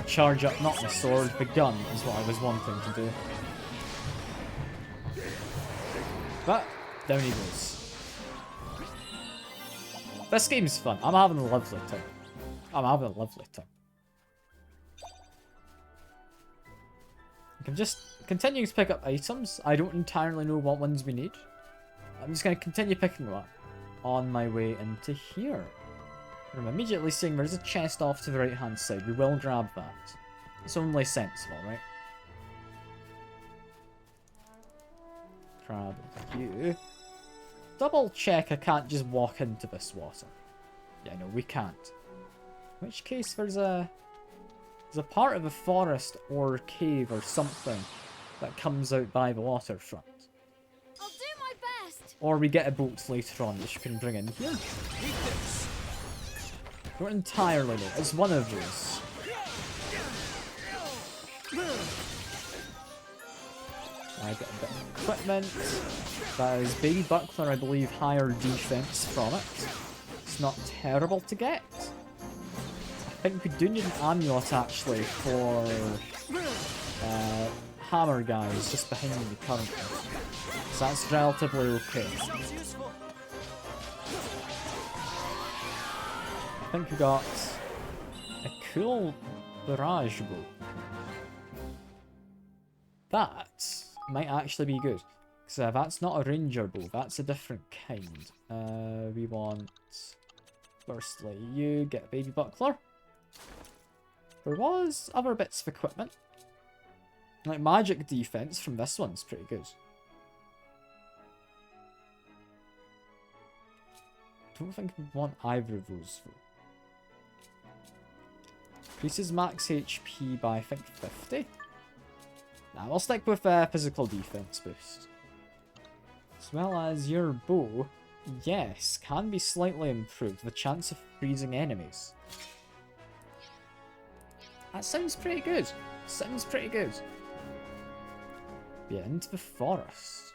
S1: charge up not my sword, the gun is what I was wanting to do. But down he goes. This game's fun. I'm having a lovely time. I'm having a lovely time. I'm just continuing to pick up items. I don't entirely know what ones we need. I'm just going to continue picking them up on my way into here. I'm immediately seeing there's a chest off to the right hand side. We will grab that. It's only sensible, right? Grab you. Double check I can't just walk into this water. Yeah, no, we can't. In which case there's a part of a forest or cave or something that comes out by the waterfront.
S3: I'll do my best.
S1: Or we get a boat later on that you can bring in here. Don't entirely know. It's one of those. I get a bit of equipment. That is Baby Buckler, I believe, higher defense from it. It's not terrible to get. I think we do need an amulet actually for hammer guys just behind me currently. So that's relatively okay. I think we got a cool barrage boat. That might actually be good. Because that's not a ranger bow, that's a different kind. We want... Firstly, you get a Baby Buckler. There was other bits of equipment. Like magic defense from this one's pretty good. Don't think we want either of those though. Increases max HP by I think 50. Nah, we'll stick with physical defense boost. As well as your bow, yes, can be slightly improved. The chance of freezing enemies. That sounds pretty good. Sounds pretty good. Yeah, into the forest.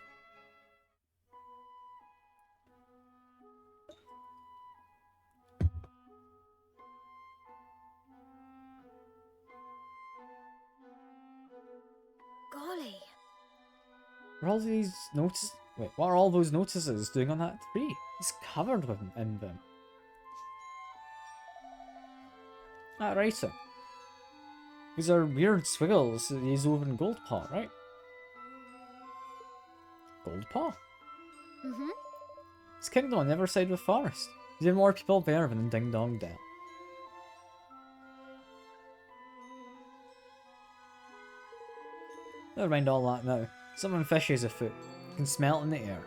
S3: Golly.
S1: What are all these notices? Wait, what are all those notices doing on that tree? It's covered in them. Ah, writing. These are weird squiggles these over in Goldpaw, right? Goldpaw?
S3: Mm-hmm.
S1: It's kingdom on the other side of the forest. There's even more people there than in Ding Dong Dell. Never mind all that now. Something fishy is afoot. You can smell it in the air.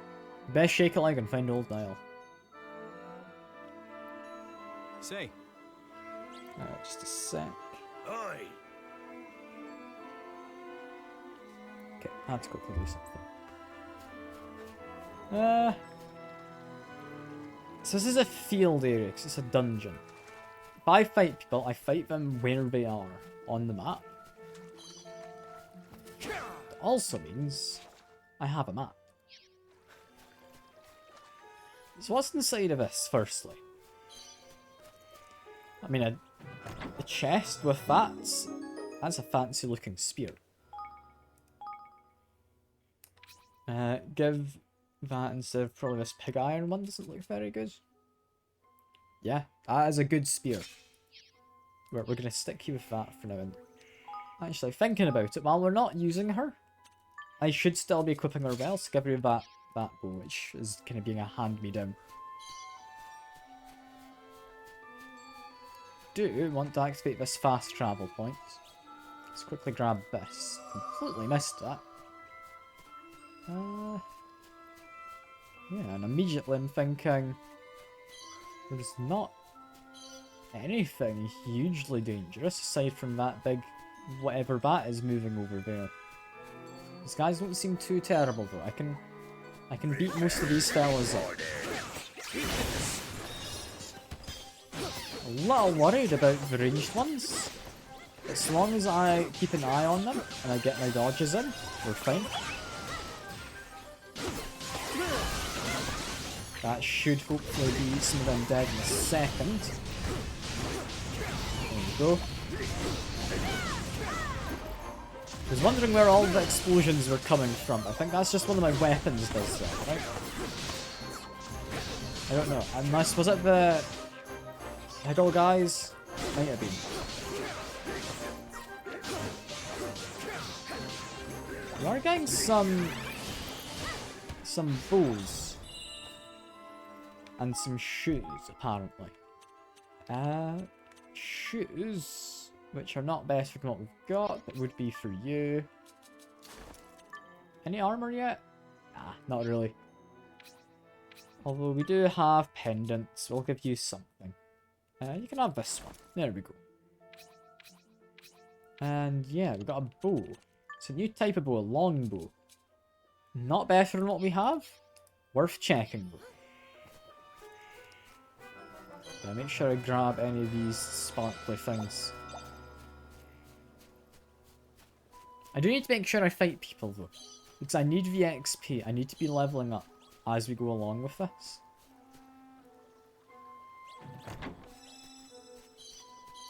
S1: Best shake a leg and find Old Dial.
S4: Say.
S1: Just a sec.
S6: Aye.
S1: Okay, I have to quickly do something. So this is a field area, because it's a dungeon. If I fight people, I fight them where they are on the map. It also means I have a map. So what's inside of this, firstly? I mean, a chest with that. That's a fancy looking spear. Give that instead of probably this pig iron one. Doesn't look very good. Yeah, that is a good spear. We're going to stick you with that for now. And actually, thinking about it, while we're not using her, I should still be equipping her well, so give her that bow, which is kind of being a hand-me-down. Do want to activate this fast travel point. Let's quickly grab this. Completely missed that. Yeah, and immediately I'm thinking there's not anything hugely dangerous aside from that big whatever that is moving over there. These guys don't seem too terrible though. I can beat most of these fellas up. A little worried about the ranged ones. As long as I keep an eye on them and I get my dodges in, we're fine. That should hopefully be some of them dead in a second. There we go. I was wondering where all the explosions were coming from. I think that's just one of my weapons does that, right? I don't know. Unless, was it the Higgle guys? Might have been. We are getting some bows. And some shoes, apparently. Shoes, which are not best for what we've got, but would be for you. Any armor yet? Nah, not really. Although we do have pendants, we'll give you something. You can have this one. There we go. And yeah, we've got a bow. It's a new type of bow, a long bow. Not better than what we have. Worth checking though. Yeah, make sure I grab any of these sparkly things. I do need to make sure I fight people though. Because I need VXP. I need to be leveling up as we go along with this.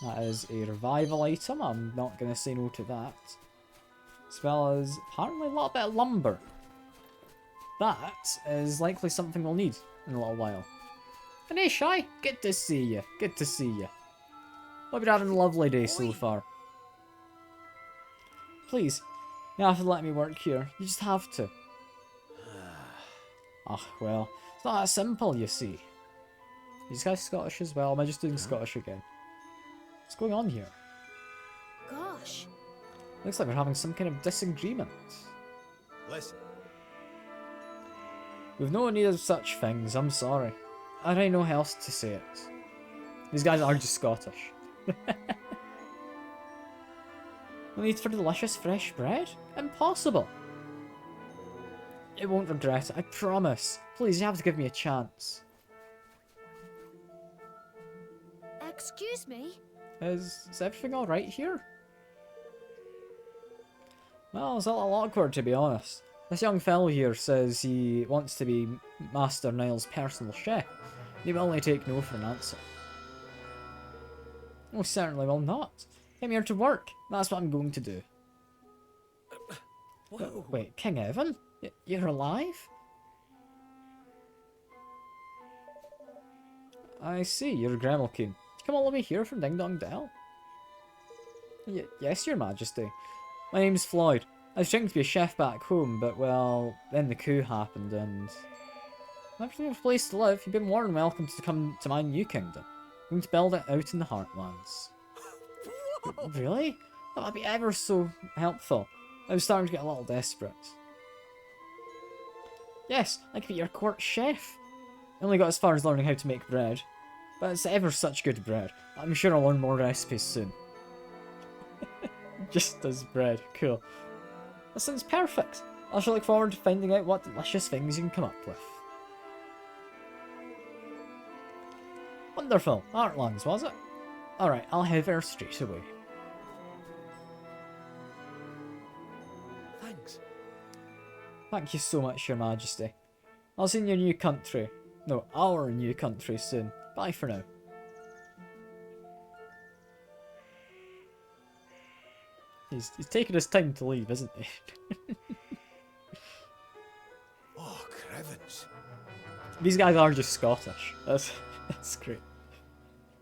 S1: That is a revival item. I'm not going to say no to that. As well as apparently a little bit of lumber. That is likely something we'll need in a little while. And hey Shy, good to see you. Good to see you. Hope you're having a lovely day so far. Please, you have to let me work here. You just have to. Ah, well, it's not that simple, you see. These guys Scottish as well? Am I just doing Scottish again? What's going on here?
S3: Gosh.
S1: Looks like we're having some kind of disagreement.
S4: Listen.
S1: We've no need of such things, I'm sorry. I don't know how else to say it. These guys are just Scottish. No need for delicious fresh bread? Impossible. You won't regret it, I promise. Please, you have to give me a chance.
S3: Excuse me?
S1: Is everything alright here? Well, it's a little awkward to be honest. This young fellow here says he wants to be Master Niall's personal chef. He will only take no for an answer. Oh, certainly will not. I'm here to work. That's what I'm going to do. Wait, King Evan? You're alive? I see, you're Gremlin. Did you come all the way here from Ding Dong Dell? Yes, your majesty. My name's Floyd. I was trying to be a chef back home, but well, then the coup happened and... After we have a place to live, you've been more than welcome to come to my new kingdom. I'm going to build it out in the Heartlands. Really? That'd be ever so helpful. I was starting to get a little desperate. Yes, I could be your court chef. I only got as far as learning how to make bread. But it's ever such good bread. I'm sure I'll learn more recipes soon. Just as bread. Cool. That sounds perfect. I shall look forward to finding out what delicious things you can come up with. Wonderful. Heartlands, was it? Alright, I'll head there straight away.
S4: Thanks.
S1: Thank you so much, your majesty. I'll see you in your new country. No, our new country soon. Bye for now. He's taking his time to leave, isn't he?
S4: Oh, Crevens.
S1: These guys are just Scottish. That's great.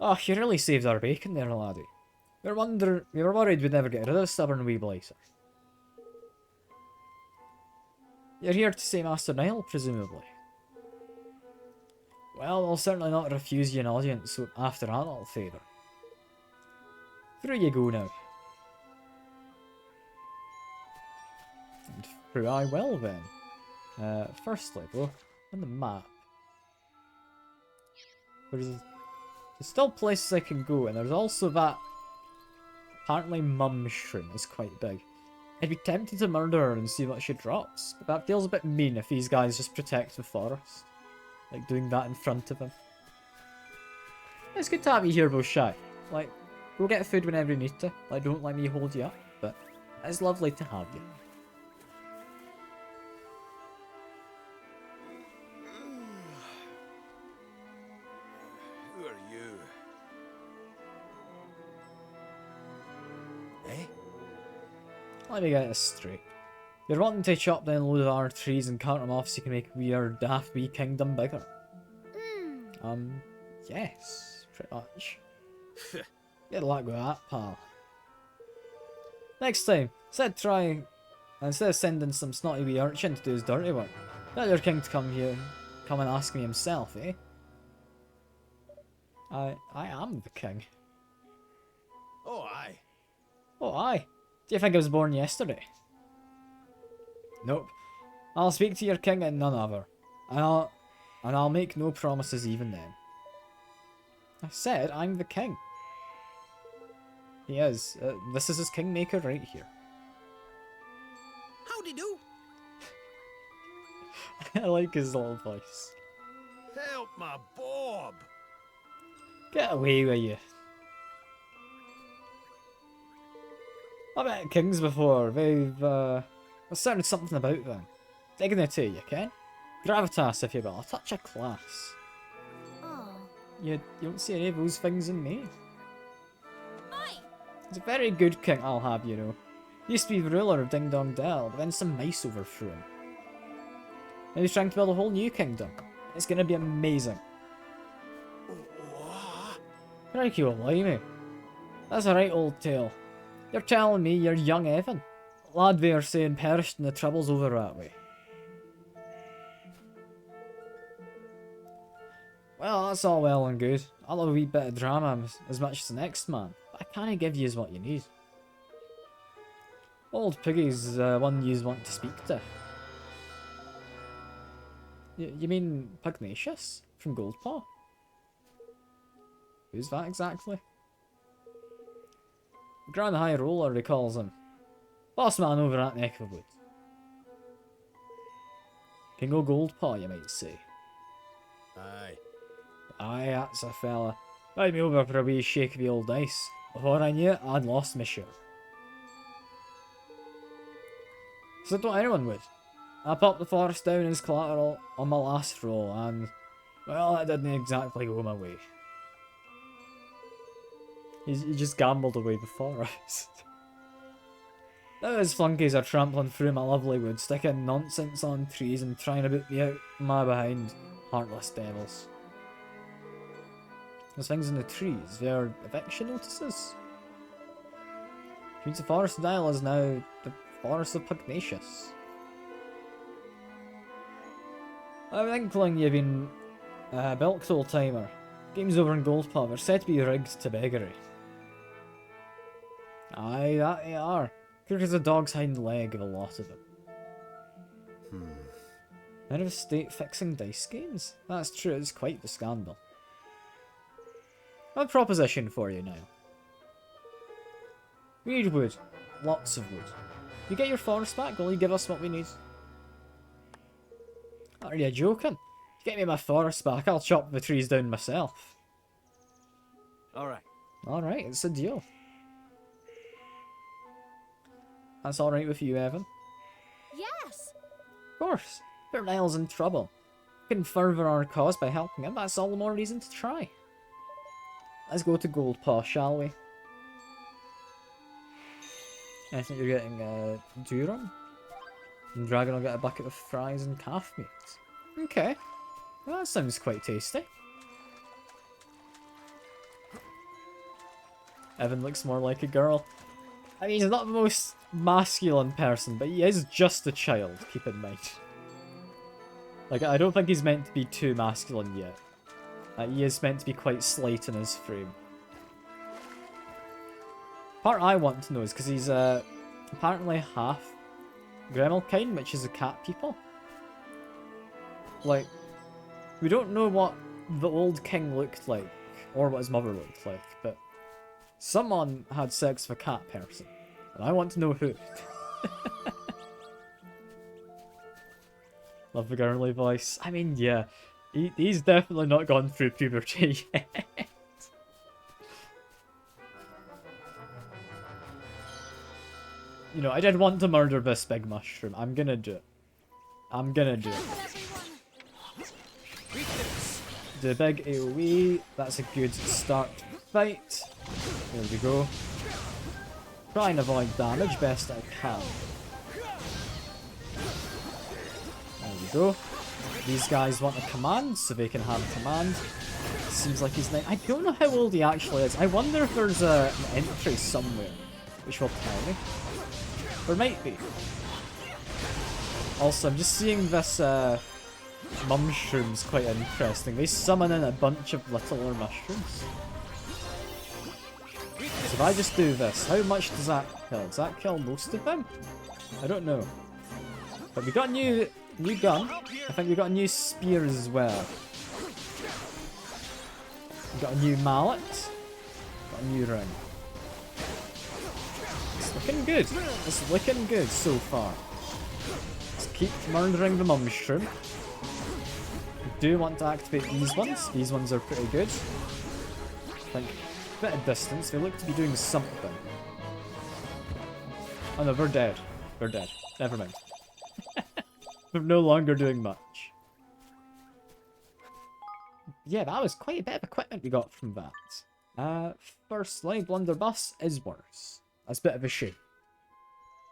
S1: Oh, you really saved our bacon there, laddie. We were worried we'd never get rid of the stubborn wee blighter. You're here to see Master Niall, presumably. Well, I'll certainly not refuse you an audience after that little favour. Through you go now. And through I will then. Firstly though, on the map. There's still places I can go, and there's also that... Apparently Mum Shroom is quite big. I'd be tempted to murder her and see what she drops, but that feels a bit mean if these guys just protect the forest. Like doing that in front of him. It's good to have you here, Shy. Like, go get food whenever you need to. Like, don't let me hold you up, but it's lovely to have you.
S4: Who are you? Eh?
S1: Let me get this straight. You're wanting to chop down a load of our trees and cart them off so you can make weird, daft wee kingdom bigger. Yes, pretty much. Good luck with that, pal. Next time, instead of sending some snotty wee urchin to do his dirty work, get your king to come and ask me himself, eh? I am the king.
S4: Oh, aye.
S1: Oh, aye. Do you think I was born yesterday? Nope. I'll speak to your king and none other. And I'll make no promises even then. I said I'm the king. He is. This is his kingmaker right here.
S4: Howdy do.
S1: I like his little voice.
S4: Help my Bob.
S1: Get away with you. I've met kings before. They've, there's certainly something about them. Dignity, you can. Gravitas, if you will. A touch of class.
S3: Oh.
S1: You don't see any of those things in me.
S3: Oi!
S1: He's a very good king, I'll have you know. He used to be the ruler of Ding Dong Dell, but then some mice overthrew him. Now he's trying to build a whole new kingdom. It's gonna be amazing. Crikey, blimey. That's a right old tale. You're telling me you're young Evan? Lad they are saying perished in the troubles over that way. Well, that's all well and good. I love a wee bit of drama as much as the next man, but I can't give yous what you need. Old Piggy's one yous want to speak to. You mean Pugnacious? From Goldpaw? Who's that exactly? Grand High Roller, he calls him. Boss man over that neck of the woods. King o' Goldpaw, you might say.
S4: Aye.
S1: Aye, that's a fella. Ride me over for a wee shake of the old ice. Before I knew it, I'd lost my shirt. So don't anyone would. I popped the forest down as collateral on my last roll, and well, that didn't exactly go my way. He just gambled away the forest. Now his flunkies are trampling through my lovely wood, sticking nonsense on trees and trying to boot me out my behind. Heartless devils. Those things in the trees, they're eviction notices. Which means the Forest of Dial is now the Forest of Pugnacious. I'm inkling you've been bilked, old timer. Games over in Goldpaw are said to be rigged to beggary. Aye, that they are. Crook as a dog's hind leg of a lot of them. Out of state fixing dice games? That's true, it's quite the scandal. I have a proposition for you now. We need wood. Lots of wood. You get your forest back, will you give us what we need? Are you joking? Get me my forest back, I'll chop the trees down myself.
S4: Alright.
S1: Alright, it's a deal. That's alright with you, Evan?
S3: Yes!
S1: Of course. If Niall's in trouble, we can further our cause by helping him, that's all the more reason to try. Let's go to Goldpaw, shall we? I think you're getting durum. And Dragon will get a bucket of fries and calf meat. Okay. Well, that sounds quite tasty. Evan looks more like a girl. I mean, he's not the most masculine person, but he is just a child, keep in mind. Like, I don't think he's meant to be too masculine yet. He is meant to be quite slight in his frame. Part I want to know is because he's apparently half Gremlkind, which is the cat people. Like, we don't know what the old king looked like, or what his mother looked like, but someone had sex with a cat person, and I want to know who. Love the girly voice. I mean, yeah, he's definitely not gone through puberty yet. You know, I did want to murder this big mushroom. I'm gonna do it. I'm gonna do it. The big AoE. That's a good start fight. There we go. Try and avoid damage best I can. There we go. These guys want a command, so they can have a command. Seems like he's I don't know how old he actually is. I wonder if there's an entry somewhere which will tell me. There might be. Also, I'm just seeing this mushroom's quite interesting. They summon in a bunch of littler mushrooms. So if I just do this, how much does that kill? Does that kill most of them? I don't know. But we got a new gun. I think we got a new spear as well. We got a new mallet. Got a new ring. It's looking good. It's looking good so far. Let's keep murdering the mushroom. We do want to activate these ones. These ones are pretty good. I think a bit of distance. They look to be doing something. Oh no, we're dead. We're dead. Never mind. We're no longer doing much. Yeah, that was quite a bit of equipment we got from that. Firstly, Blunderbuss is worse. That's a bit of a shame.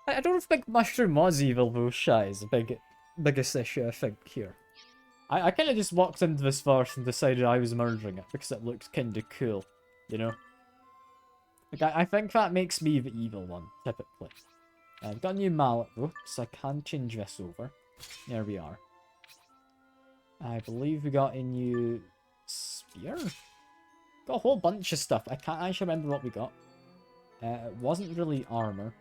S1: I don't know if Big Mushroom was evil though, Shy is the biggest issue I think here. I kind of just walked into this forest and decided I was murdering it because it looked kind of cool, you know? Like, I think that makes me the evil one, typically. I've got a new mallet though, so I can change this over. There we are. I believe we got a new spear? Got a whole bunch of stuff. I can't actually remember what we got. It wasn't really armor.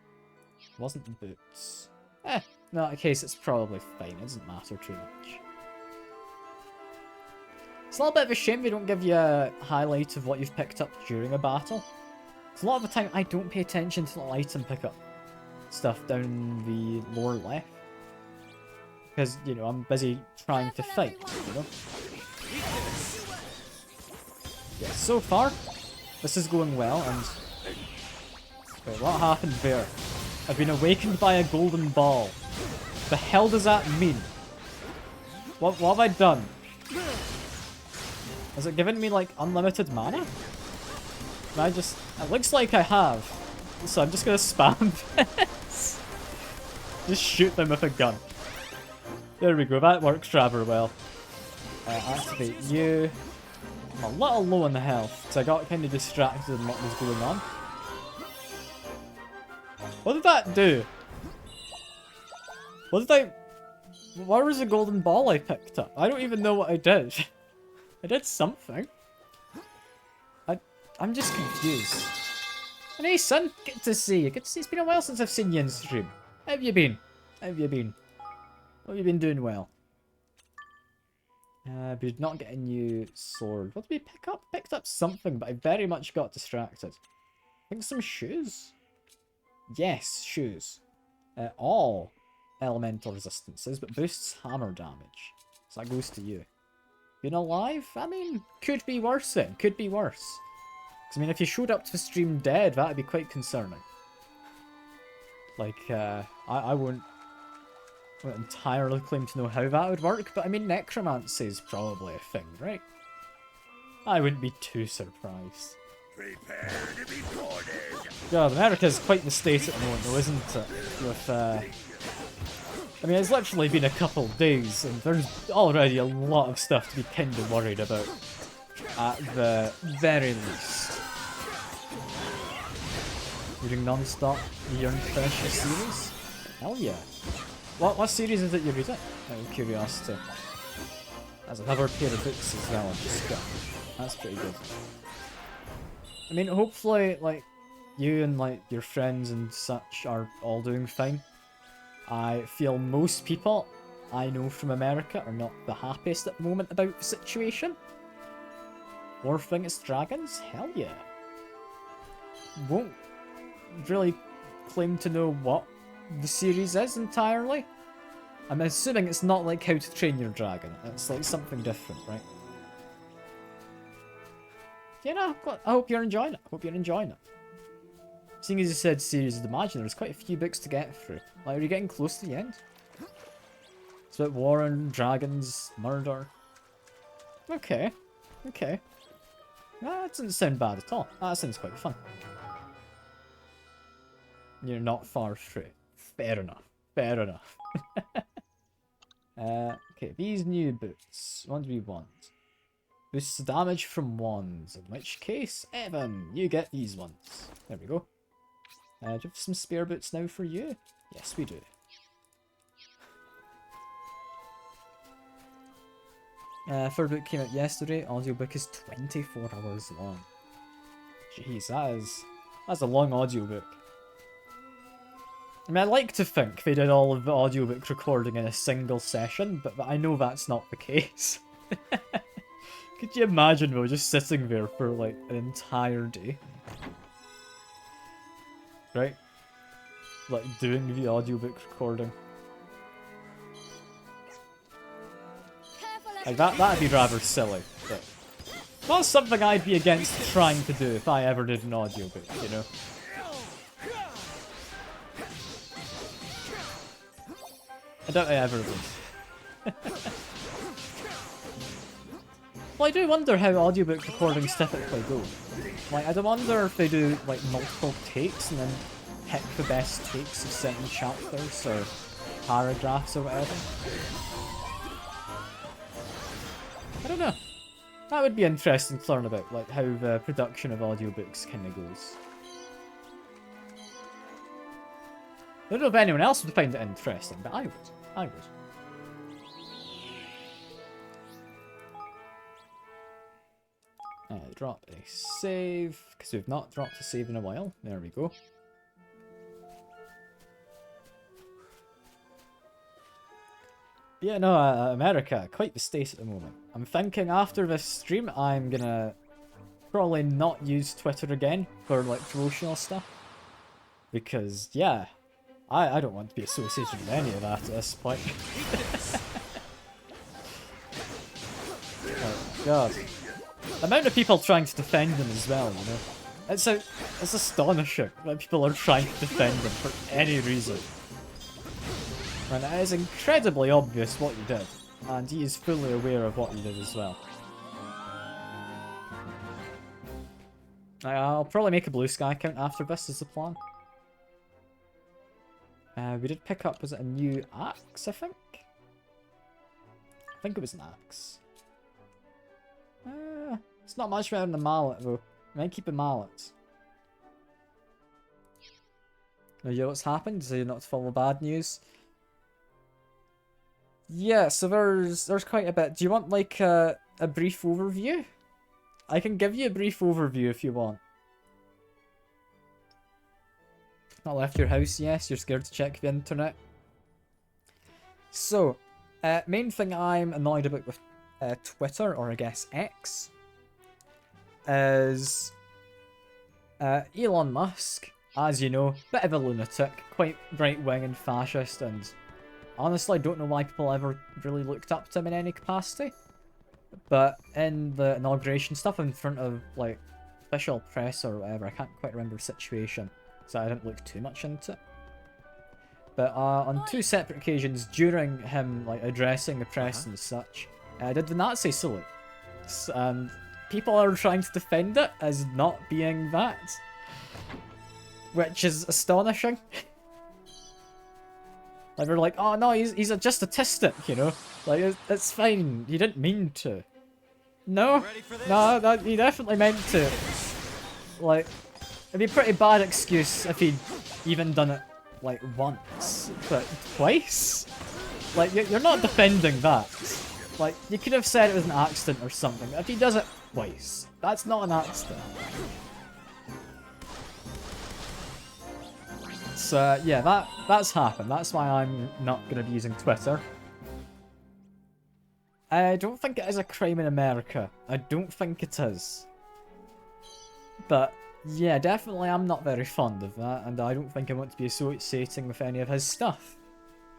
S1: It wasn't boots. In that case, it's probably fine. It doesn't matter too much. It's a little bit of a shame they don't give you a highlight of what you've picked up during a battle. Because a lot of the time, I don't pay attention to the item pickup stuff down the lower left. Because, you know, I'm busy trying to fight, you know? Yeah, so far, this is going well, and... Wait, what happened there? I've been awakened by a golden ball. The hell does that mean? What have I done? Has it given me, like, unlimited mana? Can I just... It looks like I have. So I'm just gonna spam this. Just shoot them with a gun. There we go, that works rather well. Activate you. I'm a little low on the health, because I got kind of distracted in what was going on. What did that do? Where was the golden ball I picked up? I don't even know what I did. I did something. I'm just confused. And hey son, good to see you. Good to see you. It's been a while since I've seen you in stream. How have you been? How have you been? Hope you've been doing well. We did not get a new sword. What did we pick up? Picked up something, but I very much got distracted. I think some shoes? Yes, shoes. All elemental resistances, but boosts hammer damage. So that goes to you. Being alive? I mean, could be worse then. Could be worse. Because, I mean, if you showed up to the stream dead, that would be quite concerning. Like, I won't entirely claim to know how that would work, but I mean, necromancy is probably a thing, right? I wouldn't be too surprised.
S6: Prepare to be boarded.
S1: God, America's quite the state at the moment, though, isn't it? With, I mean, it's literally been a couple days, and there's already a lot of stuff to be kind of worried about. At the very least. Reading non-stop the Yearn Precious series? Hell yeah. What series is it you're reading? Out of curiosity. There's another pair of books as well I've just got. That's pretty good. I mean, hopefully, like, you and, like, your friends and such are all doing fine. I feel most people I know from America are not the happiest at the moment about the situation. War against dragons? Hell yeah. Won't really claim to know what the series is entirely. I'm assuming it's not like How to Train Your Dragon. It's like something different, right? Yeah, no, I hope you're enjoying it. I hope you're enjoying it. Seeing as you said series, I'd imagine there's quite a few books to get through. Like, are you getting close to the end? It's about war and dragons, murder. Okay. Okay. That doesn't sound bad at all. That sounds quite fun. You're not far through. Fair enough. Fair enough. Okay, these new boots. What do we want? Boosts the damage from wands, in which case, Evan, you get these ones. There we go. Do you have some spare boots now for you? Yes, we do. Third book came out yesterday. Audiobook is 24 hours long. Jeez, that's a long audiobook. I mean, I like to think they did all of the audiobook recording in a single session, but I know that's not the case. Could you imagine though, just sitting there for like an entire day? Right? Like doing the audiobook recording. Like that'd be rather silly, but not something I'd be against trying to do if I ever did an audiobook, you know? I doubt I ever would. Well, I do wonder how audiobook recordings typically go. Like, I do wonder if they do, like, multiple takes and then pick the best takes of certain chapters or paragraphs or whatever. I don't know. That would be interesting to learn about, like, how the production of audiobooks kind of goes. I don't know if anyone else would find it interesting, but I would. I would. Drop a save, because we've not dropped a save in a while. There we go. Yeah, no, America, quite the state at the moment. I'm thinking after this stream, I'm gonna probably not use Twitter again for, like, promotional stuff. Because, yeah, I don't want to be associated with any of that at this point. Oh, God. The amount of people trying to defend them as well, you know. It's astonishing that people are trying to defend them for any reason. And it is incredibly obvious what you did, and he is fully aware of what you did as well. I'll probably make a blue sky account after this is the plan. We did pick up, was it a new axe, I think? I think it was an axe. It's not much better than a mallet though. I might keep a mallet. Oh yeah, what's happened? So you're not to follow bad news? Yeah, so there's quite a bit. Do you want like a brief overview? I can give you a brief overview if you want. Not left your house, yes, you're scared to check the internet. So, main thing I'm annoyed about with Twitter, or I guess X, is Elon Musk, as you know, bit of a lunatic, quite right-wing and fascist, and honestly I don't know why people ever really looked up to him in any capacity. But in the inauguration stuff in front of, like, official press or whatever, I can't quite remember the situation, so I didn't look too much into it. But on two separate occasions during him, like, addressing the press and such, did the Nazi salute. And people are trying to defend it as not being that, which is astonishing. Like, they're like, oh no, he's just autistic, you know? Like, it's fine, he didn't mean to. No, no, he definitely meant to. Like, it'd be a pretty bad excuse if he'd even done it, like, once, but twice? Like, you're not defending that. Like, you could have said it was an accident or something. If he does it twice, that's not an accident. So, yeah, that's happened. That's why I'm not going to be using Twitter. I don't think it is a crime in America. I don't think it is. But, yeah, definitely I'm not very fond of that, and I don't think I want to be associating with any of his stuff.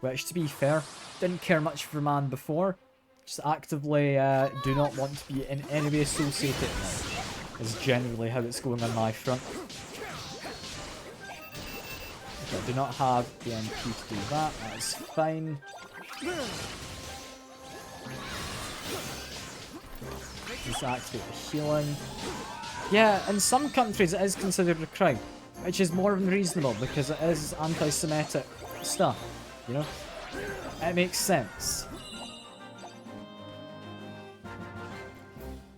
S1: Which, to be fair, didn't care much for man before. Just actively do not want to be in any way associated now, is generally how it's going on my front. Okay, I do not have the MP to do that, that's fine. Just activate the healing. Yeah, in some countries it is considered a crime, which is more than reasonable because it is anti-Semitic stuff, you know? It makes sense.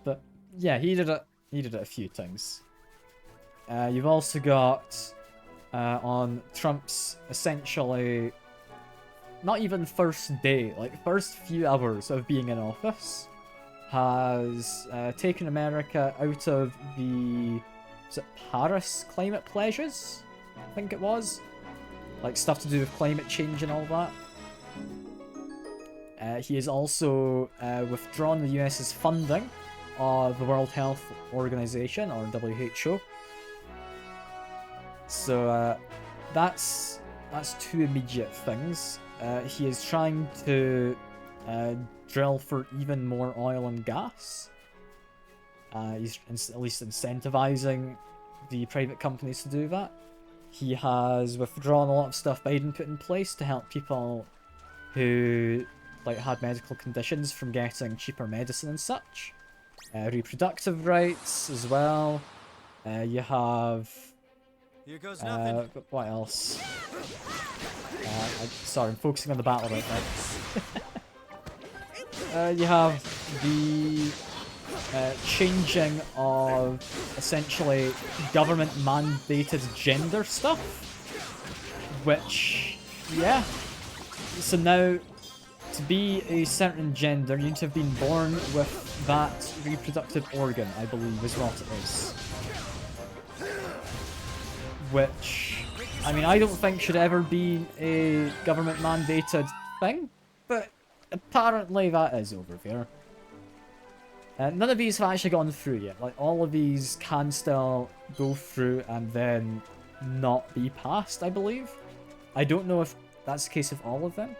S1: But yeah, he did it. He did it a few times. You've also got on Trump's essentially not even first day, like first few hours of being in office, has taken America out of the Paris climate pledges, I think it was, like stuff to do with climate change and all that. He has also withdrawn the US's funding of the World Health Organization, or WHO. So that's two immediate things. He is trying to drill for even more oil and gas. He's at least incentivizing the private companies to do that. He has withdrawn a lot of stuff Biden put in place to help people who like had medical conditions from getting cheaper medicine and such. Reproductive rights as well. You have...
S4: Here goes nothing.
S1: what else? Sorry, I'm focusing on the battle right now. You have the changing of essentially government-mandated gender stuff, which, yeah. So now, to be a certain gender, you need to have been born with that reproductive organ, I believe is what it is. Which, I mean, I don't think should ever be a government-mandated thing, but apparently that is over there. None of these have actually gone through yet. Like, all of these can still go through and then not be passed, I believe. I don't know if that's the case of all of them.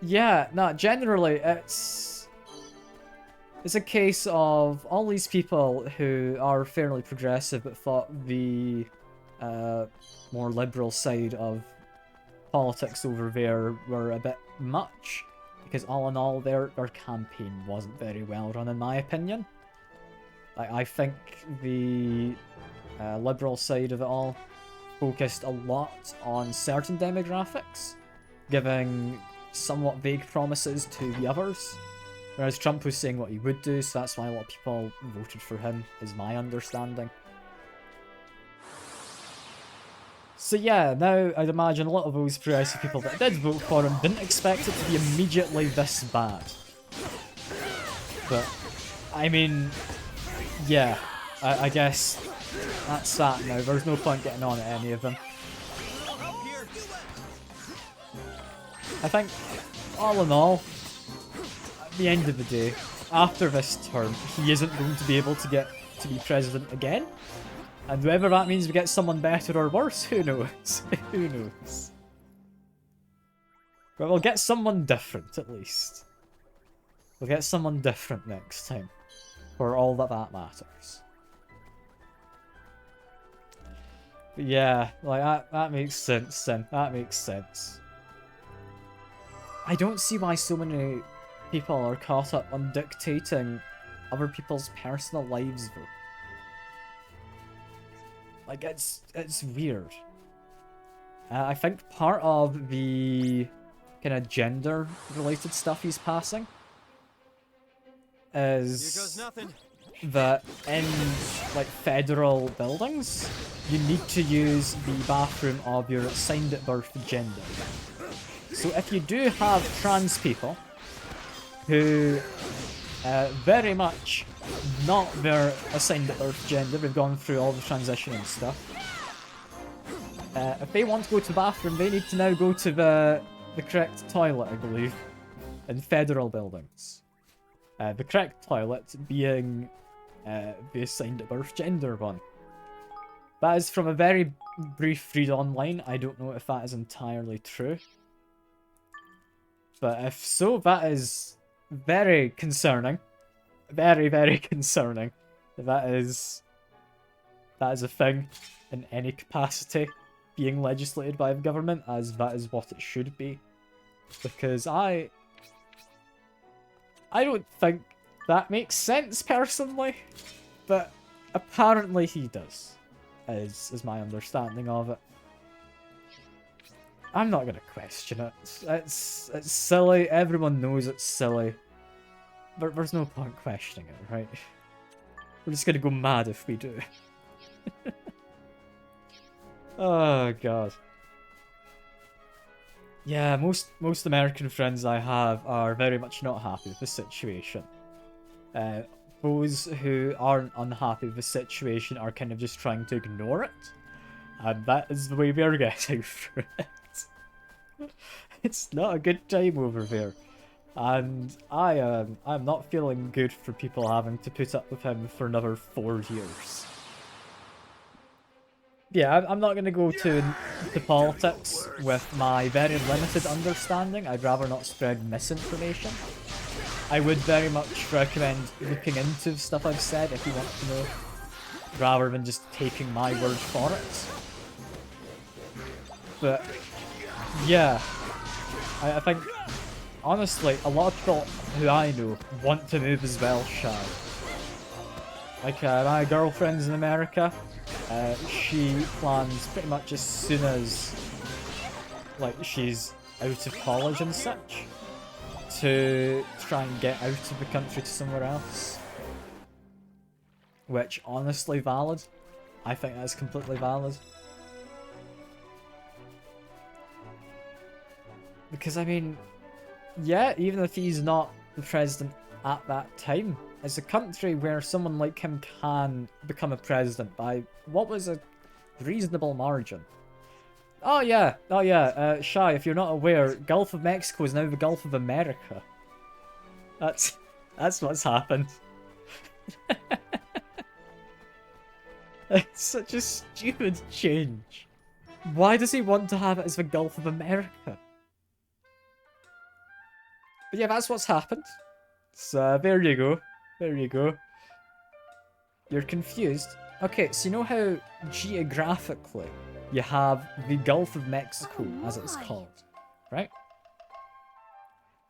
S1: Yeah, no, generally, it's a case of all these people who are fairly progressive but thought the more liberal side of politics over there were a bit much. Because all in all, their campaign wasn't very well run, in my opinion. I think the liberal side of it all focused a lot on certain demographics, giving somewhat vague promises to the others. Whereas Trump was saying what he would do, so that's why a lot of people voted for him, is my understanding. So yeah, now I'd imagine a lot of those progressive people that did vote for him didn't expect it to be immediately this bad. But, I mean, yeah, I guess that's that now. There's no point getting on at any of them. I think, all in all, at the end of the day, after this term, he isn't going to be able to get to be president again. And whether that means we get someone better or worse, who knows? Who knows? But we'll get someone different, at least. We'll get someone different next time. For all that matters. But yeah, like, that makes sense then. That makes sense. I don't see why so many people are caught up on dictating other people's personal lives, though. Like, it's weird. I think part of the kind of gender-related stuff he's passing is that in, like, federal buildings, you need to use the bathroom of your assigned at birth gender. So if you do have trans people who very much not their assigned at birth gender, they've gone through all the transition and stuff. If they want to go to the bathroom, they need to now go to the correct toilet, I believe, in federal buildings. The correct toilet being the assigned at birth gender one. That is from a very brief read online. I don't know if that is entirely true. But if so, that is very concerning. Very, very concerning. That is a thing in any capacity being legislated by the government, as that is what it should be. Because I don't think that makes sense, personally. But apparently he does, is my understanding of it. I'm not gonna question it. It's silly. Everyone knows it's silly. there's no point questioning it, right? We're just gonna go mad if we do. Oh god. Yeah, most American friends I have are very much not happy with the situation. Those who aren't unhappy with the situation are kind of just trying to ignore it. And that is the way we're getting through it. It's not a good time over there. And I'm not feeling good for people having to put up with him for another 4 years. Yeah, I'm not going to go to politics with my very limited understanding. I'd rather not spread misinformation. I would very much recommend looking into stuff I've said if you want to know, rather than just taking my word for it. But, yeah, I think, honestly, a lot of people who I know want to move as well, Shy. Like, my girlfriend's in America. She plans pretty much as soon as, like, she's out of college and such, to try and get out of the country to somewhere else. Which, honestly, valid. I think that's completely valid. Because, I mean, yeah, even if he's not the president at that time, it's a country where someone like him can become a president by what was a reasonable margin. Oh yeah, Shy, if you're not aware, Gulf of Mexico is now the Gulf of America. That's what's happened. It's such a stupid change. Why does he want to have it as the Gulf of America? But yeah, that's what's happened. So there you go. There you go. You're confused? Okay, so you know how geographically you have the Gulf of Mexico, as it's called, right?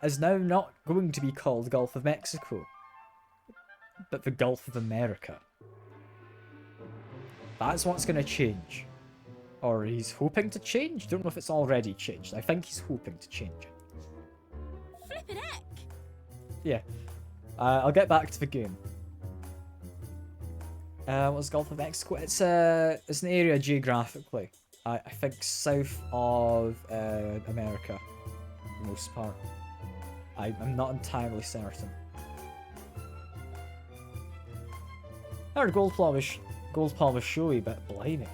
S1: Is now not going to be called Gulf of Mexico, but the Gulf of America. That's what's going to change. Or he's hoping to change? Don't know if it's already changed. I think he's hoping to change it.
S3: Flippin' heck!
S1: Yeah. I'll get back to the game. What's Gulf of Mexico? It's an area geographically. I think south of America, for the most part. I'm not entirely certain. Our gold paw was showy, but blimey.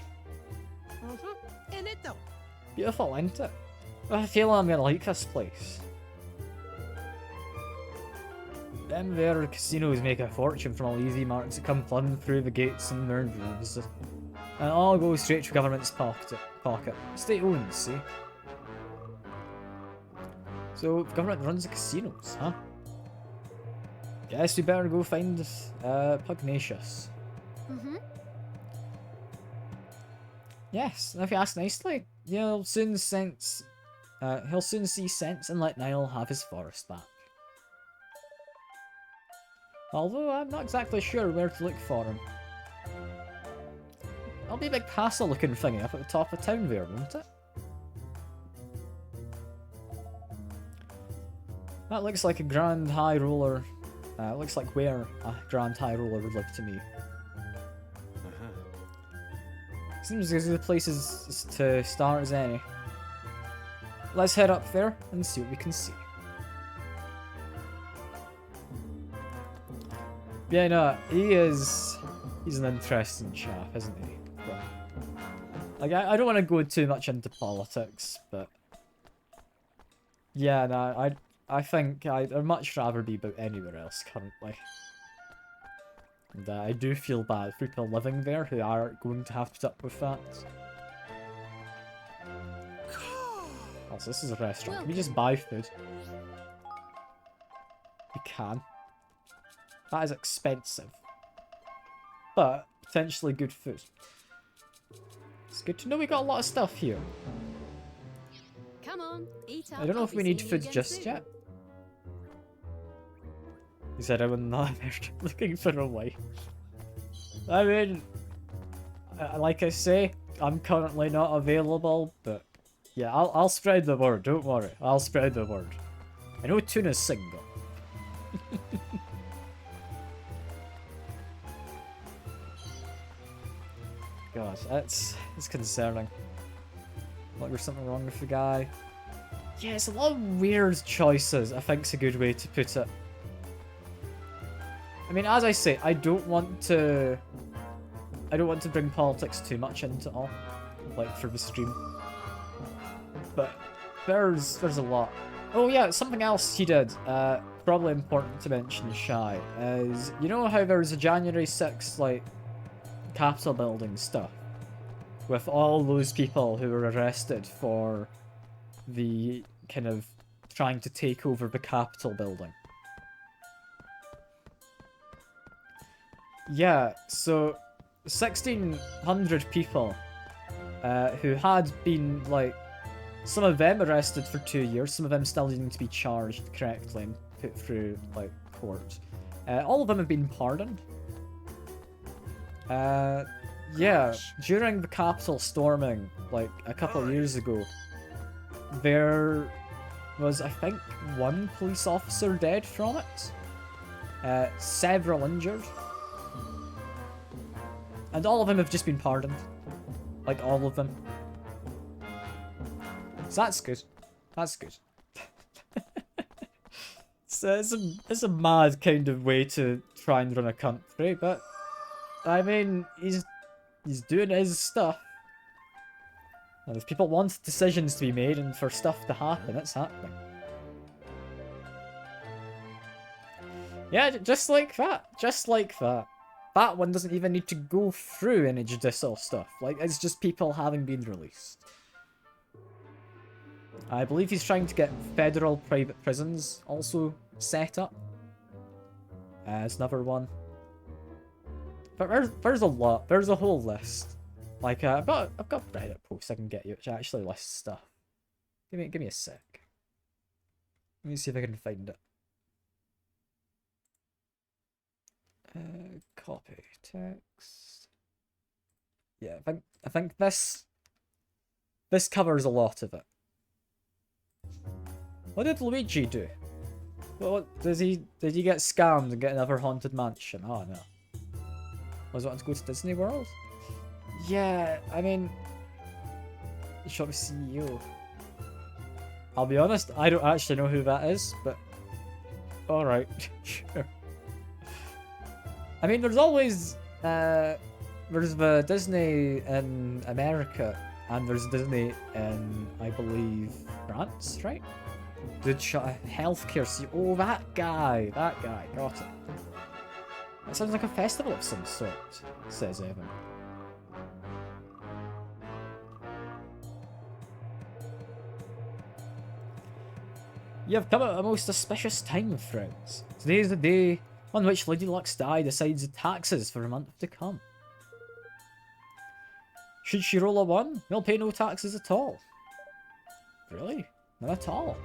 S8: In it though.
S1: Beautiful, isn't it? I feel I'm gonna like this place. Them there casinos make a fortune from all easy marks that come flooding through the gates in their droves. And it all goes straight to government's pocket. State-owned, see? So, the government runs the casinos, huh? Guess we better go find Pugnacious.
S3: Mm-hmm.
S1: Yes, and if you ask nicely, he'll soon see sense and let Niall have his forest back. Although I'm not exactly sure where to look for him. That'll be a big castle looking thingy up at the top of town there, won't it? That looks like a Grand High Roller. It looks like where a Grand High Roller would live to me. Seems as good a place to start as any. Let's head up there and see what we can see. Yeah, no, he's an interesting chap, isn't he? But, like, I don't want to go too much into politics, but yeah, no, I think I'd much rather be about anywhere else currently. And I do feel bad for people living there who are going to have to put up with that. Oh, so this is a restaurant. Can we just buy food? We can. That is expensive. But potentially good food. It's good to know we got a lot of stuff here.
S8: Come on, eat up.
S1: I don't know if we need food just yet. He said I was not looking for a wife. I mean, like I say, I'm currently not available, but yeah, I'll spread the word, don't worry. I'll spread the word. I know Tuna's single. God, it's concerning. Like there's something wrong with the guy. Yeah, it's a lot of weird choices, I think's a good way to put it. I mean, as I say, I don't want to bring politics too much into it all, like for the stream. But there's a lot. Oh yeah, something else he did, probably important to mention, Shy, is, you know how there was a January 6th, like, Capitol building stuff? With all those people who were arrested for the kind of trying to take over the Capitol building. Yeah, so 1,600 people who had been, like, some of them arrested for 2 years, some of them still needing to be charged correctly and put through, like, court. All of them have been pardoned. Yeah, during the Capitol storming, like, a couple of years ago, there was, I think, 1 police officer dead from it. Several injured. And all of them have just been pardoned. Like, all of them. So that's good. That's good. So it's a mad kind of way to try and run a country, but I mean, he's doing his stuff. And if people want decisions to be made and for stuff to happen, it's happening. Yeah, just like that. Just like that. That one doesn't even need to go through any judicial stuff. Like, it's just people having been released. I believe he's trying to get federal private prisons also set up. As another one. But there's a lot. There's a whole list. Like, I've got Reddit posts I can get you, which actually lists stuff. Give me a sec. Let me see if I can find it. Copy text. Yeah, I think this covers a lot of it. What did Luigi do? What did he get scammed and get another haunted mansion? Oh no. Was it wanting to go to Disney World? Yeah, I mean, shop CEO. I'll be honest, I don't actually know who that is, but alright, sure. I mean, there's always, there's the Disney in America, and there's Disney in, I believe, France, right? Did shut a healthcare CEO. Oh, that guy, got it. That sounds like a festival of some sort, says Evan. You have come at a most auspicious time, friends. Today is the day on which Lady Luck's Di decides the taxes for a month to come. Should she roll a 1, you'll pay no taxes at all. Really? Not at all.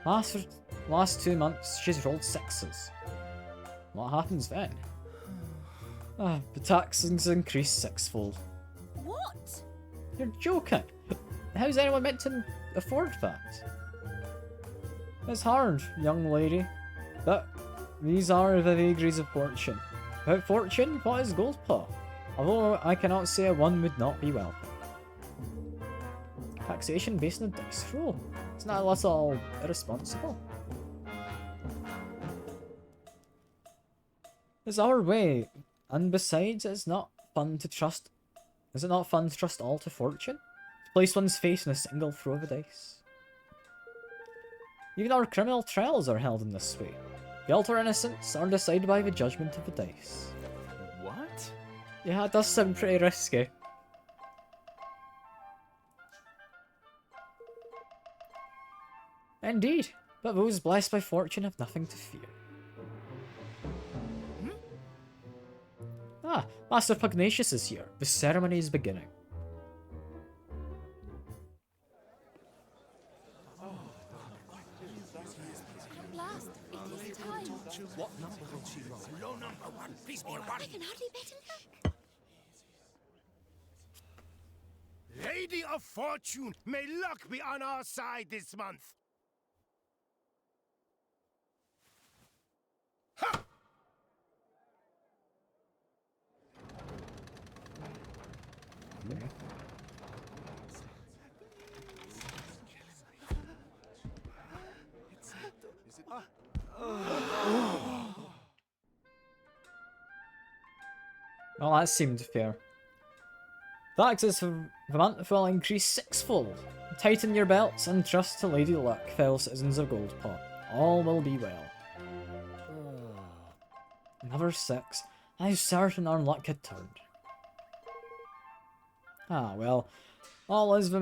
S1: Last 2 months, she's rolled 6s. What happens then? The taxes increase 6-fold.
S3: What?
S1: You're joking. How's anyone meant to afford that? It's hard, young lady. But these are the vagaries of fortune. Without fortune, what is Goldpaw? Although I cannot say a 1 would not be welcome. Taxation based on a dice roll. Isn't that a little irresponsible? It's our way, and besides, it's not fun to trust. Is it not fun to trust all to fortune? To place one's face in a single throw of a dice. Even our criminal trials are held in this way. Guilt or innocence are decided by the judgment of the dice.
S5: What?
S1: Yeah, it does sound pretty risky. Indeed, but those blessed by fortune have nothing to fear. Ah, Master Pugnacious is here. The ceremony is beginning.
S2: What number will she roll? Low number 1. Please be a 1.
S3: I can hardly bear to look.
S2: Lady of Fortune, may luck be on our side this month. Ha!
S1: Well, that seemed fair. The access for Revenant will increase sixfold. Tighten your belts and trust to Lady Luck, fellow citizens of Goldpot. All will be well. Another 6. I was certain our luck had turned. Ah, well. All is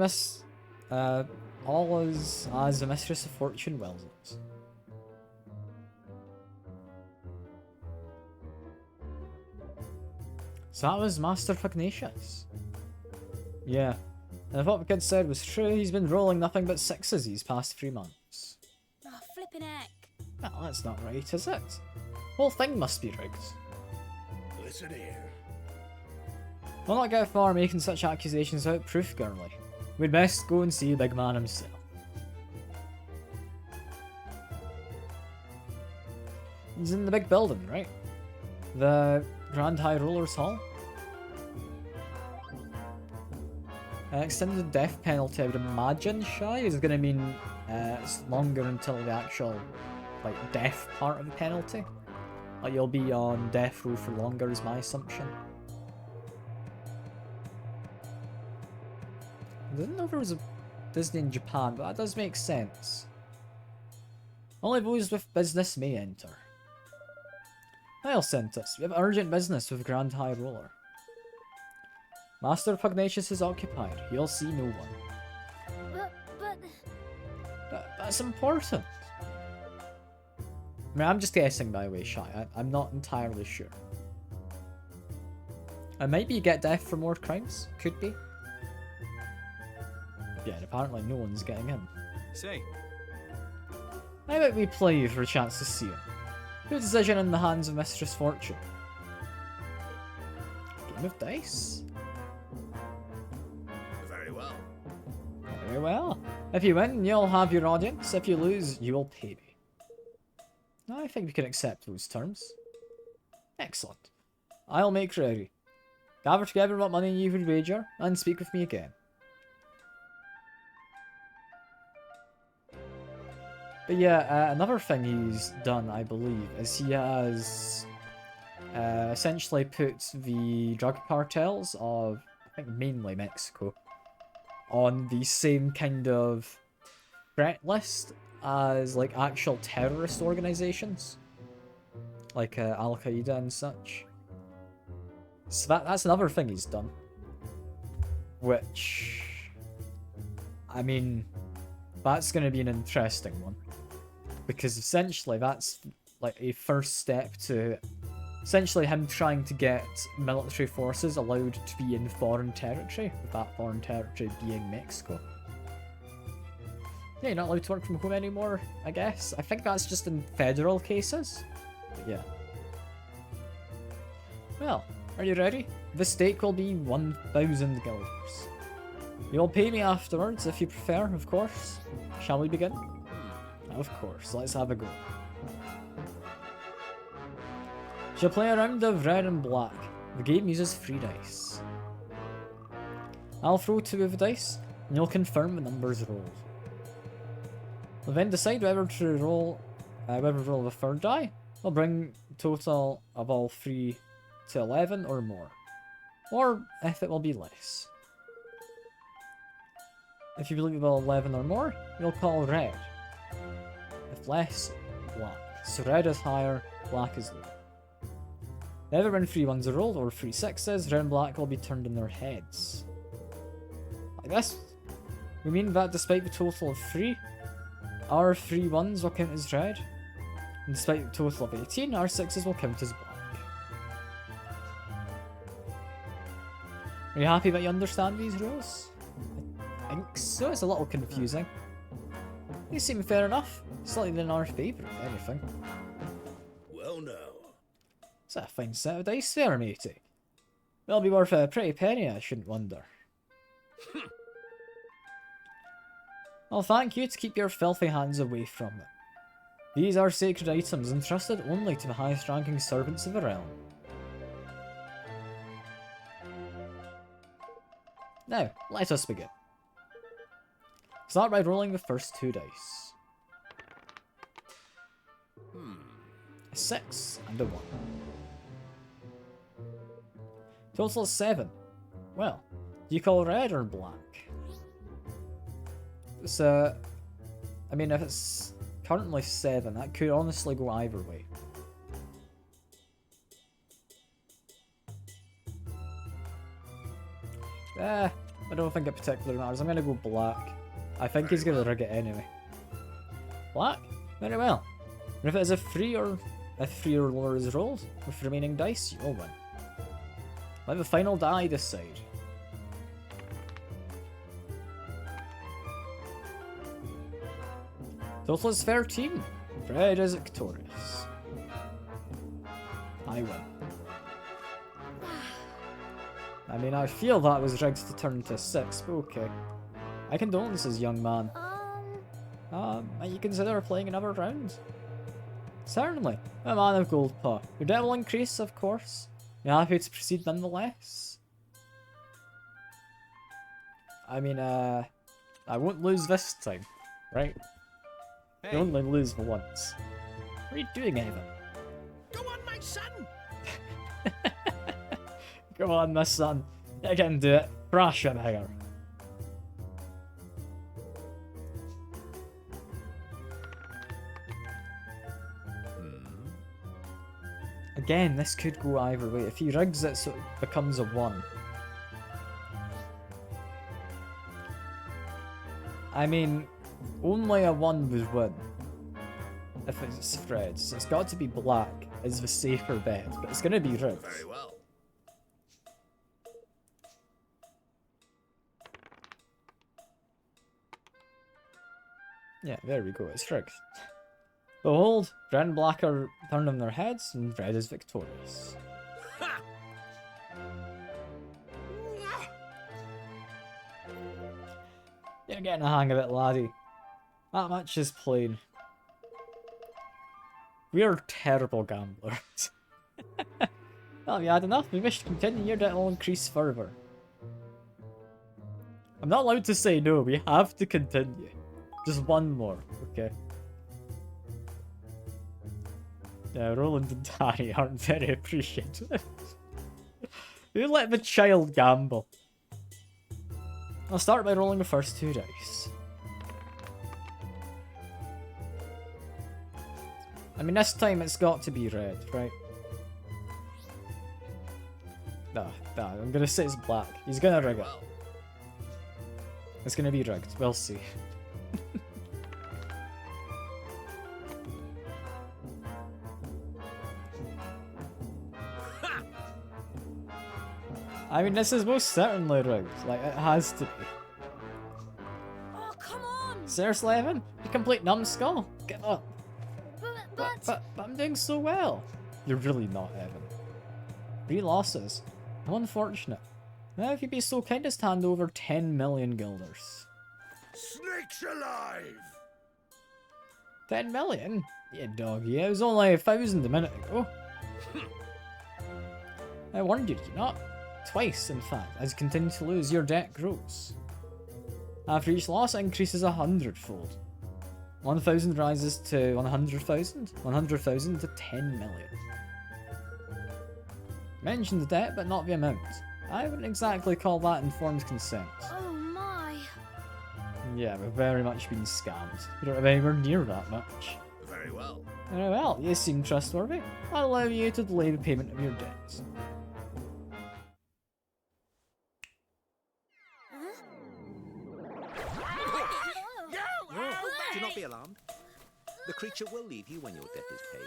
S1: as the Mistress of Fortune wills it. So that was Master Pugnacious. Yeah. And if what the kid said was true, he's been rolling nothing but 6s these past 3 months.
S3: Oh, flippin' heck.
S1: Well, that's not right, is it? Whole thing must be rigged.
S6: Listen here.
S1: We'll not get far making such accusations without proof, girlie. We'd best go and see the big man himself. He's in the big building, right? The Grand High Roller's Hall? Extended death penalty, I would imagine, Shy, is going to mean it's longer until the actual, like, death part of the penalty. Like, you'll be on death row for longer, is my assumption. I didn't know there was a Disney in Japan, but that does make sense. Only those with business may enter. I'll send us. We have urgent business with Grand High Roller. Master Pugnacious is occupied. You'll see no one. But that's important. I mean, I'm just guessing, by the way, Shy. I'm not entirely sure. And maybe you get death for more crimes. Could be. Yeah, and apparently no one's getting in.
S4: Say,
S1: How about we play for a chance to see him? Good decision in the hands of Mistress Fortune. Game of dice.
S6: Very well.
S1: Very well. If you win, you'll have your audience. If you lose, you will pay me. I think we can accept those terms. Excellent. I'll make ready. Gather together what money you would wager, and speak with me again. But yeah, another thing he's done, I believe, is he has essentially put the drug cartels of, I think, mainly Mexico, on the same kind of threat list as, like, actual terrorist organizations, like Al-Qaeda and such. So that's another thing he's done, which, I mean, that's going to be an interesting one. Because essentially that's like a first step to essentially him trying to get military forces allowed to be in foreign territory, with that foreign territory being Mexico. Yeah, you're not allowed to work from home anymore, I guess. I think that's just in federal cases. But yeah. Well, are you ready? The stake will be 1,000 guilders. You'll pay me afterwards if you prefer, of course. Shall we begin? Of course, let's have a go. She'll play a round of red and black. The game uses 3 dice. I'll throw 2 of the dice, and you'll confirm the numbers rolled. We'll then decide whether to roll the 3rd die. We'll bring total of all 3 to 11 or more. Or if it will be less. If you believe it will 11 or more, you'll call red. If less, black. So red is higher, black is lower. Never when 3 1s are rolled or 3 6s, red and black will be turned on their heads. Like this. We mean that despite the total of 3, our 3 1s will count as red, and despite the total of 18, our 6s will count as black. Are you happy that you understand these rules? I think so. It's a little confusing. They seem fair enough. Slightly in our favour, if anything.
S6: Well, now.
S1: It's a fine set of dice there, matey. They'll be worth a pretty penny, I shouldn't wonder. I'll thank you to keep your filthy hands away from them. These are sacred items entrusted only to the highest ranking servants of the realm. Now, let us begin. Start by rolling the first 2 dice. A 6 and a 1. Total is 7. Well, do you call red or black? So, I mean, if it's currently 7, that could honestly go either way. I don't think it particularly matters. I'm gonna go black. I think he's gonna rig it anyway. Black? Very well. And if it is a 3 or lower is rolled, with remaining dice, you'll win. Let the final die decide. Total is 13. Fred is victorious. I win. I mean, I feel that was rigged to turn to 6, but okay. My condolences, young man. Might you consider playing another round? Certainly. A man of gold paw. Your debt will increase, of course. You're happy to proceed nonetheless? I mean, I won't lose this time, right? You only lose once. What are you doing, Ava?
S6: Go on, my son!
S1: Come on, my son. You can do it. Brush him here. Again, this could go either way. If he rigs it so it becomes a 1. I mean, only a 1 would win. If it's Fred, so it's got to be black is the safer bet, but it's gonna be rigged.
S5: Very well.
S1: Yeah, there we go, it's rigged. Behold, red and black are turned on their heads, and red is victorious. You're getting a hang of it, laddie. That much is plain. We are terrible gamblers. Well, have you had enough? We wish to continue, your debt will increase further. I'm not allowed to say no, we have to continue. Just one more, okay. Yeah, Roland and Danny aren't very appreciative. You let the child gamble. I'll start by rolling the first 2 dice. I mean, this time it's got to be red, right? Nah, I'm gonna say it's black. He's gonna rig it. It's gonna be rigged, we'll see. I mean, this is most certainly rigged. Like, it has to be.
S3: Oh, come on!
S1: Seriously, Evan? You complete numbskull? Give up.
S3: But...
S1: But I'm doing so well. You're really not, Evan. 3 losses. How unfortunate. Now, if you'd be so kind as to hand over 10 million guilders.
S6: Snakes alive!
S1: 10 million? Yeah, doggy. It was only 1,000 a minute ago. I warned you, did you not? Twice, in fact. As you continue to lose, your debt grows. After each loss, it increases 100-fold. 1,000 rises to 100,000. 100,000 to 10 million. Mention the debt, but not the amount. I wouldn't exactly call that informed consent.
S3: Oh my.
S1: Yeah, we've very much been scammed. We don't have anywhere near that much.
S5: Very well.
S1: Very well, you seem trustworthy. I'll allow you to delay the payment of your debts.
S9: Do not be alarmed. The creature will leave you when your debt is paid.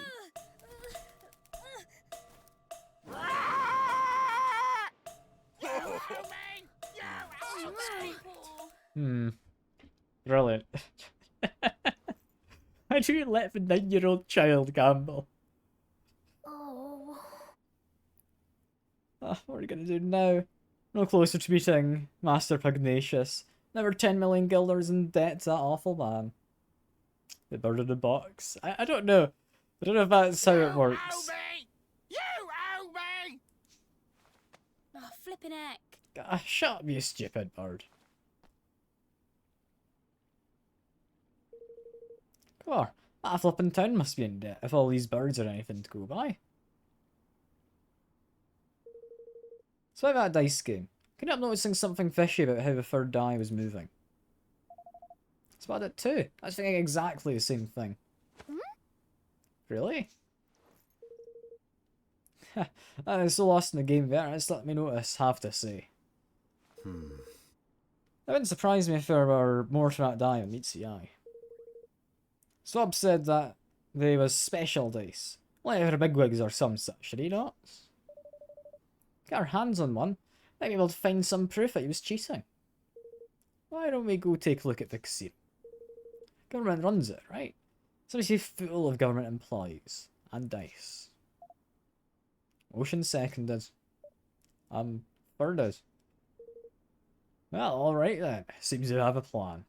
S1: Brilliant. How do you let the 9-year-old child gamble?
S3: Oh.
S1: What are you gonna do now? No closer to beating Master Pugnacious. Never 10 million guilders in debt to that awful man. The bird in the box. I don't know. I don't know if that's how it works.
S6: You owe me!
S3: Oh, flippin' heck.
S1: Shut up, you stupid bird. Come on, that flippin' town must be in debt if all these birds are anything to go by. So about that dice game. Couldn't help noticing something fishy about how the third die was moving. That's about it too. I was thinking exactly the same thing. Really? I was so lost in the game there, it's let me notice, have to say. That wouldn't surprise me if there were more to that die on meets the eye. Swab said that they was special dice, like for bigwigs or some such, should he not? Get our hands on one, might be able to find some proof that he was cheating. Why don't we go take a look at the casino? Government runs it, right? So we see full of government employees and dice. Ocean seconded. Thirded. Well, alright then. Seems to have a plan.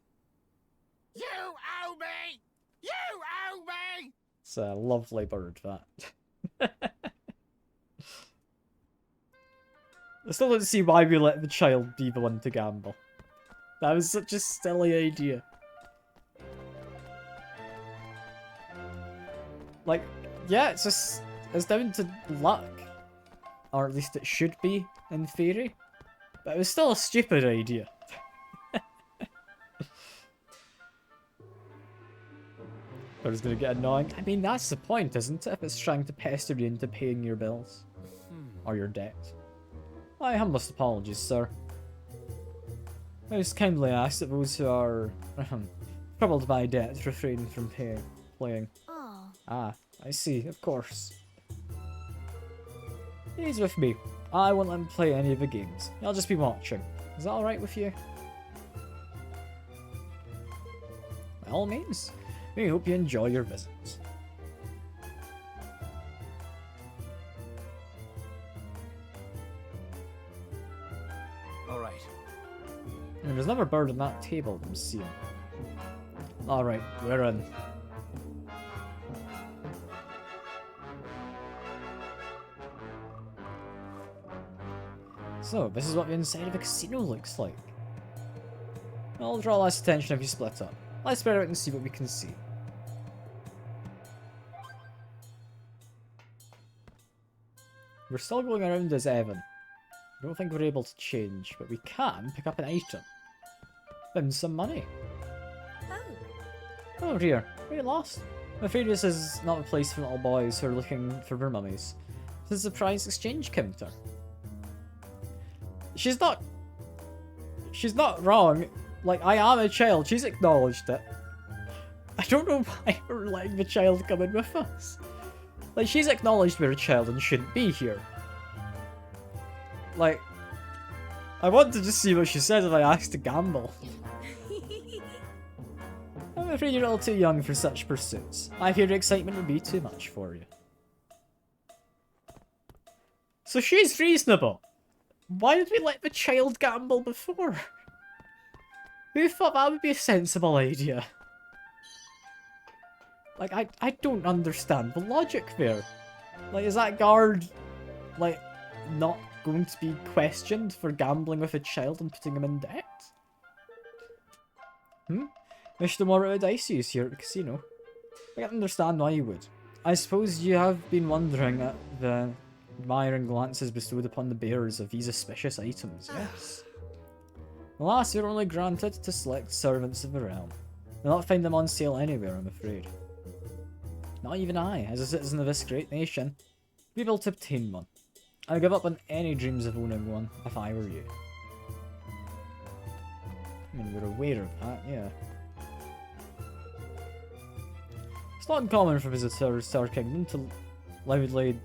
S10: You owe me! You owe me!
S1: It's a lovely bird, that. I still don't see why we let the child be the one to gamble. That was such a silly idea. Like, yeah, it's down to luck. Or at least it should be, in theory. But it was still a stupid idea. But it's gonna get annoying. I mean, that's the point, isn't it? If it's trying to pester you into paying your bills. Or your debt. My humblest apologies, sir. I was kindly asked that those who are troubled by debt refrain from playing.
S3: Oh.
S1: Ah, I see, of course. He's with me. I won't let him play any of the games. I'll just be watching. Is that alright with you? By all means. We hope you enjoy your visit.
S5: Alright.
S1: And there's another bird on that table I'm seeing. Alright, we're in. So, this is what the inside of a casino looks like. I'll draw less attention if you split up. Let's spread out and see what we can see. We're still going around as Evan. I don't think we're able to change, but we can pick up an item. Win some money. Oh dear, are you lost? I'm afraid this is not a place for little boys who are looking for their mummies. This is a prize exchange counter. She's not wrong. Like, I am a child. She's acknowledged it. I don't know why we're letting the child come in with us. Like, she's acknowledged we're a child and shouldn't be here. Like, I want to just see what she says if I ask to gamble. I'm afraid you're a little too young for such pursuits. I fear your excitement would be too much for you. So she's reasonable. Why did we let the child gamble before? Who thought that would be a sensible idea? Like, I don't understand the logic there. Like, is that guard, like, not going to be questioned for gambling with a child and putting him in debt? Wish them more out of dice use here at the casino. I can't understand why you would. I suppose you have been wondering at the admiring glances bestowed upon the bearers of these auspicious items, yes? Alas, you're only granted to select servants of the realm. You'll not find them on sale anywhere, I'm afraid. Not even I, as a citizen of this great nation, be able to obtain one. I'd give up on any dreams of owning one if I were you. I mean, we're aware of that, yeah. It's not uncommon for visitors to our kingdom to loudly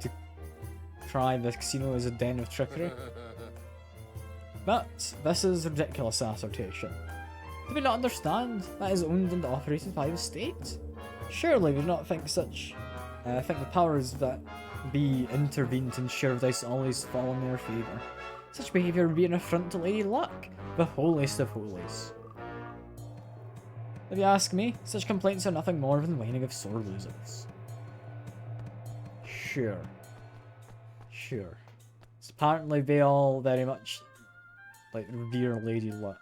S1: decry the casino as a den of trickery. But this is ridiculous assertion. Do we not understand that it is owned and operated by the state? Surely we do not think think the powers that be intervene to ensure dice always fall in their favour. Such behaviour would be an affront to Lady Luck, the holiest of holies. If you ask me, such complaints are nothing more than whining of sore losers. Sure. So apparently they all very much like revere Lady Luck.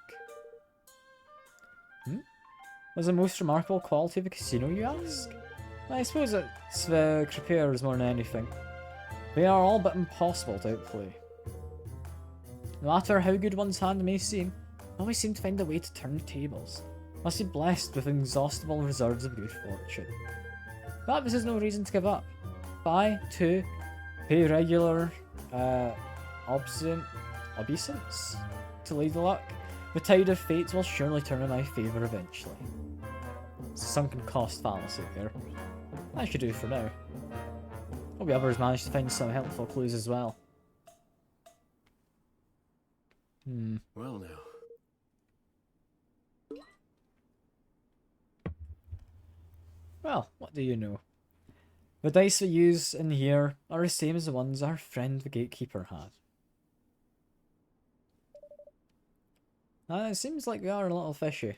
S1: What's the most remarkable quality of a casino, you ask? I suppose it's the croupiers more than anything. They are all but impossible to outplay. No matter how good one's hand may seem, they always seem to find a way to turn the tables. Must be blessed with inexhaustible reserves of good fortune. But this is no reason to give up. Buy, 2, pay regular, obeisance to Lady Luck. The tide of fate will surely turn in my favour eventually. It's a sunken cost fallacy there. That should do for now. Hope the others managed to find some helpful clues as well.
S6: Well now.
S1: Well, what do you know? The dice we use in here are the same as the ones our friend the gatekeeper had. It seems like we are a little fishy.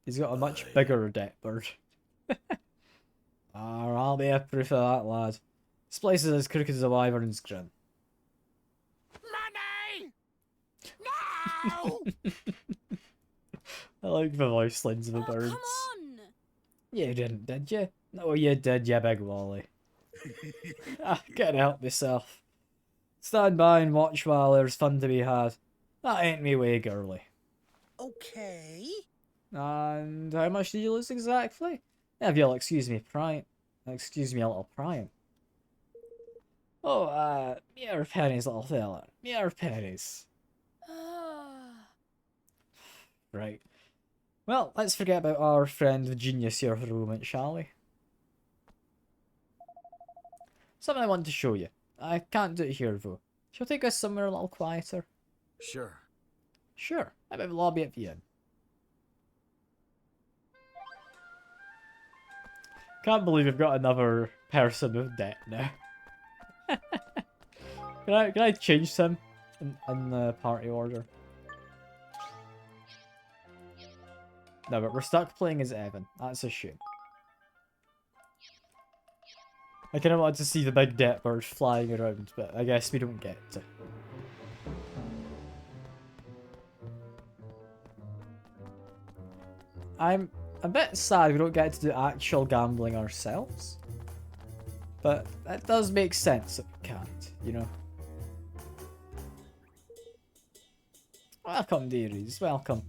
S1: He's got a much bigger deck bird. I'll be a proof of that, lad. This place is as crooked as a wyvern's grin.
S10: Money! No!
S1: I like the voice lines of the birds.
S3: Come on!
S1: You didn't, did you? No, you did, you big wally. Can't help myself. Stand by and watch while there's fun to be had. That ain't me way, girly.
S10: Okay.
S1: And how much did you lose exactly? If you'll excuse me a little prying. Oh, mere pennies, little fella. Mere pennies. Right. Well, let's forget about our friend the genius here for a moment, shall we? Something I want to show you. I can't do it here, though. Shall we take us somewhere a little quieter?
S6: Sure.
S1: Sure. How about the lobby at the inn? Can't believe we've got another person with debt now. Can I change him in the party order? No, but we're stuck playing as Evan. That's a shame. I kind of wanted to see the big debt bird flying around, but I guess we don't get to. I'm a bit sad we don't get to do actual gambling ourselves. But that does make sense that we can't, you know. Welcome, dearies. Welcome.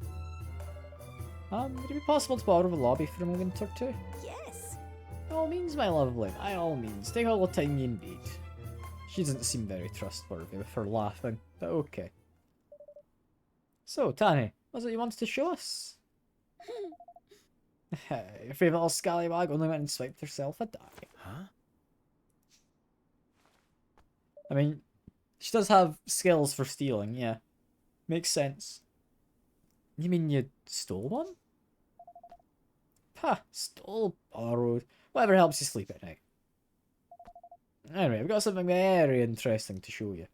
S1: Would it be possible to borrow the lobby for a moment or two?
S8: Yes.
S1: By all means, my lovely. By all means. Take all the time you need. She doesn't seem very trustworthy with her laughing, but okay. So, Tani, what's it you wanted to show us? Your favourite little scallywag only went and swiped herself a die.
S6: Huh?
S1: I mean, she does have skills for stealing, yeah. Makes sense. You mean you stole one? Ha! Stole, borrowed. Whatever helps you sleep at night. Anyway, I've got something very interesting to show you.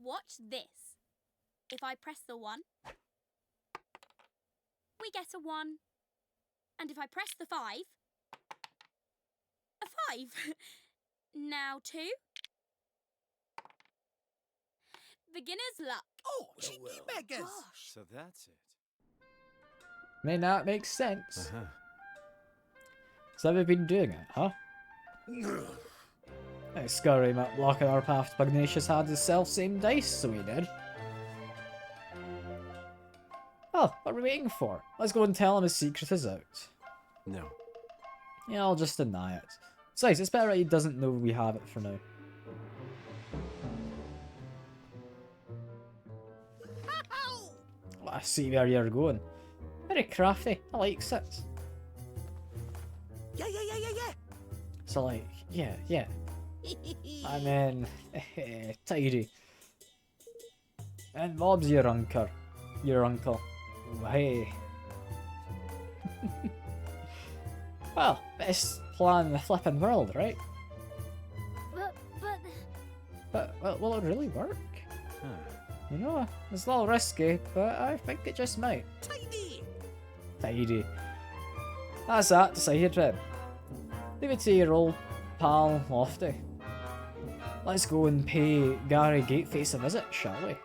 S3: Watch this. If I press the 1, we get a 1. And if I press the 5, a 5. Now 2. Beginner's luck.
S10: Oh, cheeky beggars.
S8: Gosh.
S6: So that's it.
S1: May not make sense. So we've been doing it, huh? Hey, scurry might block our path. Pugnacious had the self-same dice, so we did. Well, what are we waiting for? Let's go and tell him his secret is out.
S6: No.
S1: Yeah, I'll just deny it. Besides, it's better he doesn't know we have it for now. Well, I see where you're going. Very crafty. I likes it.
S10: Yeah.
S1: So like, yeah. I mean, tidy. And Bob's your uncle. Hey. Well, best plan in the flippin' world, right? But will it really work?
S6: Huh.
S1: You know, it's a little risky, but I think it just might. Tidy. That's that decided, then. Leave it to your old pal, Lofty. Let's go and pay Gary Gateface a visit, shall we?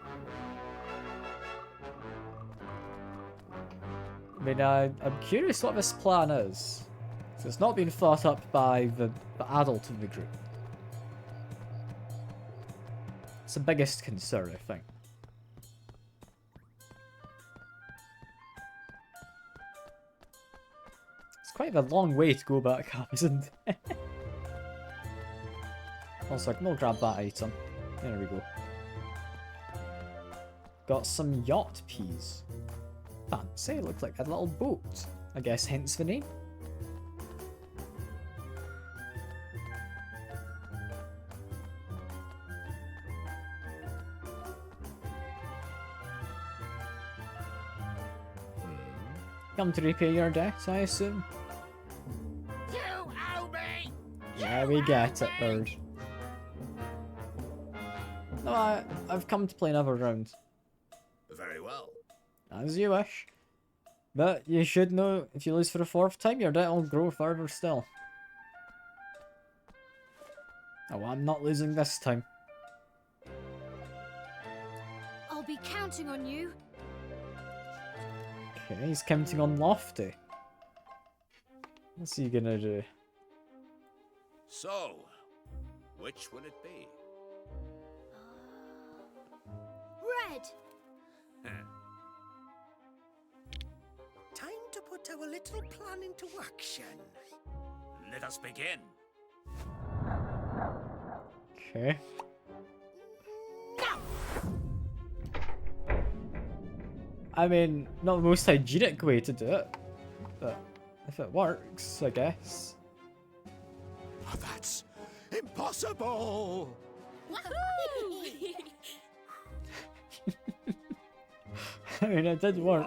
S1: I mean, I'm curious what this plan is. So it's not been thought up by the adult in the group. It's the biggest concern, I think. It's quite a long way to go back up, isn't it? Also, I can all grab that item. There we go. Got some yacht peas. Fancy, looks like a little boat. I guess hence the name. Come to repay your debts, I assume.
S10: You owe me!
S1: Yeah, we get it, bird. No, I've come to play another round.
S6: Very well.
S1: As you wish. But you should know, if you lose for the 4th time, your debt will grow further still. Oh, well, I'm not losing this time.
S3: I'll be counting on you.
S1: Okay, he's counting on Lofty. What's he gonna do?
S6: So, which will it be?
S3: Red.
S10: Time to put our little plan into action.
S6: Let us begin.
S1: Okay. I mean, not the most hygienic way to do it, but if it works, I guess.
S6: Oh, that's impossible!
S1: I mean, it did work.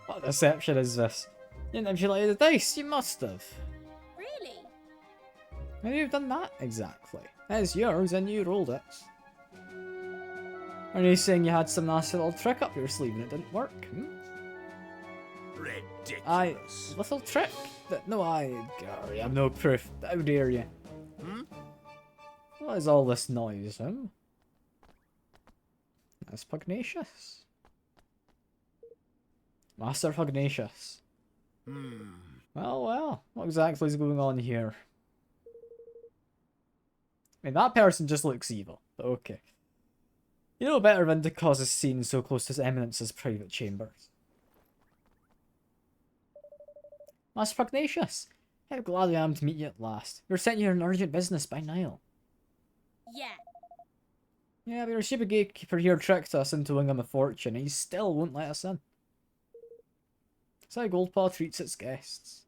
S1: What deception is this? You didn't manipulate the dice, you must have.
S3: Really?
S1: Maybe you've done that exactly. That is yours and you rolled it. Are you saying you had some nasty little trick up your sleeve and it didn't work?
S6: Ridiculous.
S1: Little trick? No, Gary, I'm no proof. How dare you? What is all this noise, That's pugnacious. Master Pugnacious. Well, what exactly is going on here? I mean, that person just looks evil, but okay. You know better than to cause a scene so close to his eminence's private chambers. Master Pugnacious, how glad I am to meet you at last. You're sent here on urgent business by Niall.
S3: Yeah.
S1: Yeah, but your stupid gatekeeper here tricked us into winning him a fortune, and he still won't let us in. That's how Goldpaw treats its guests.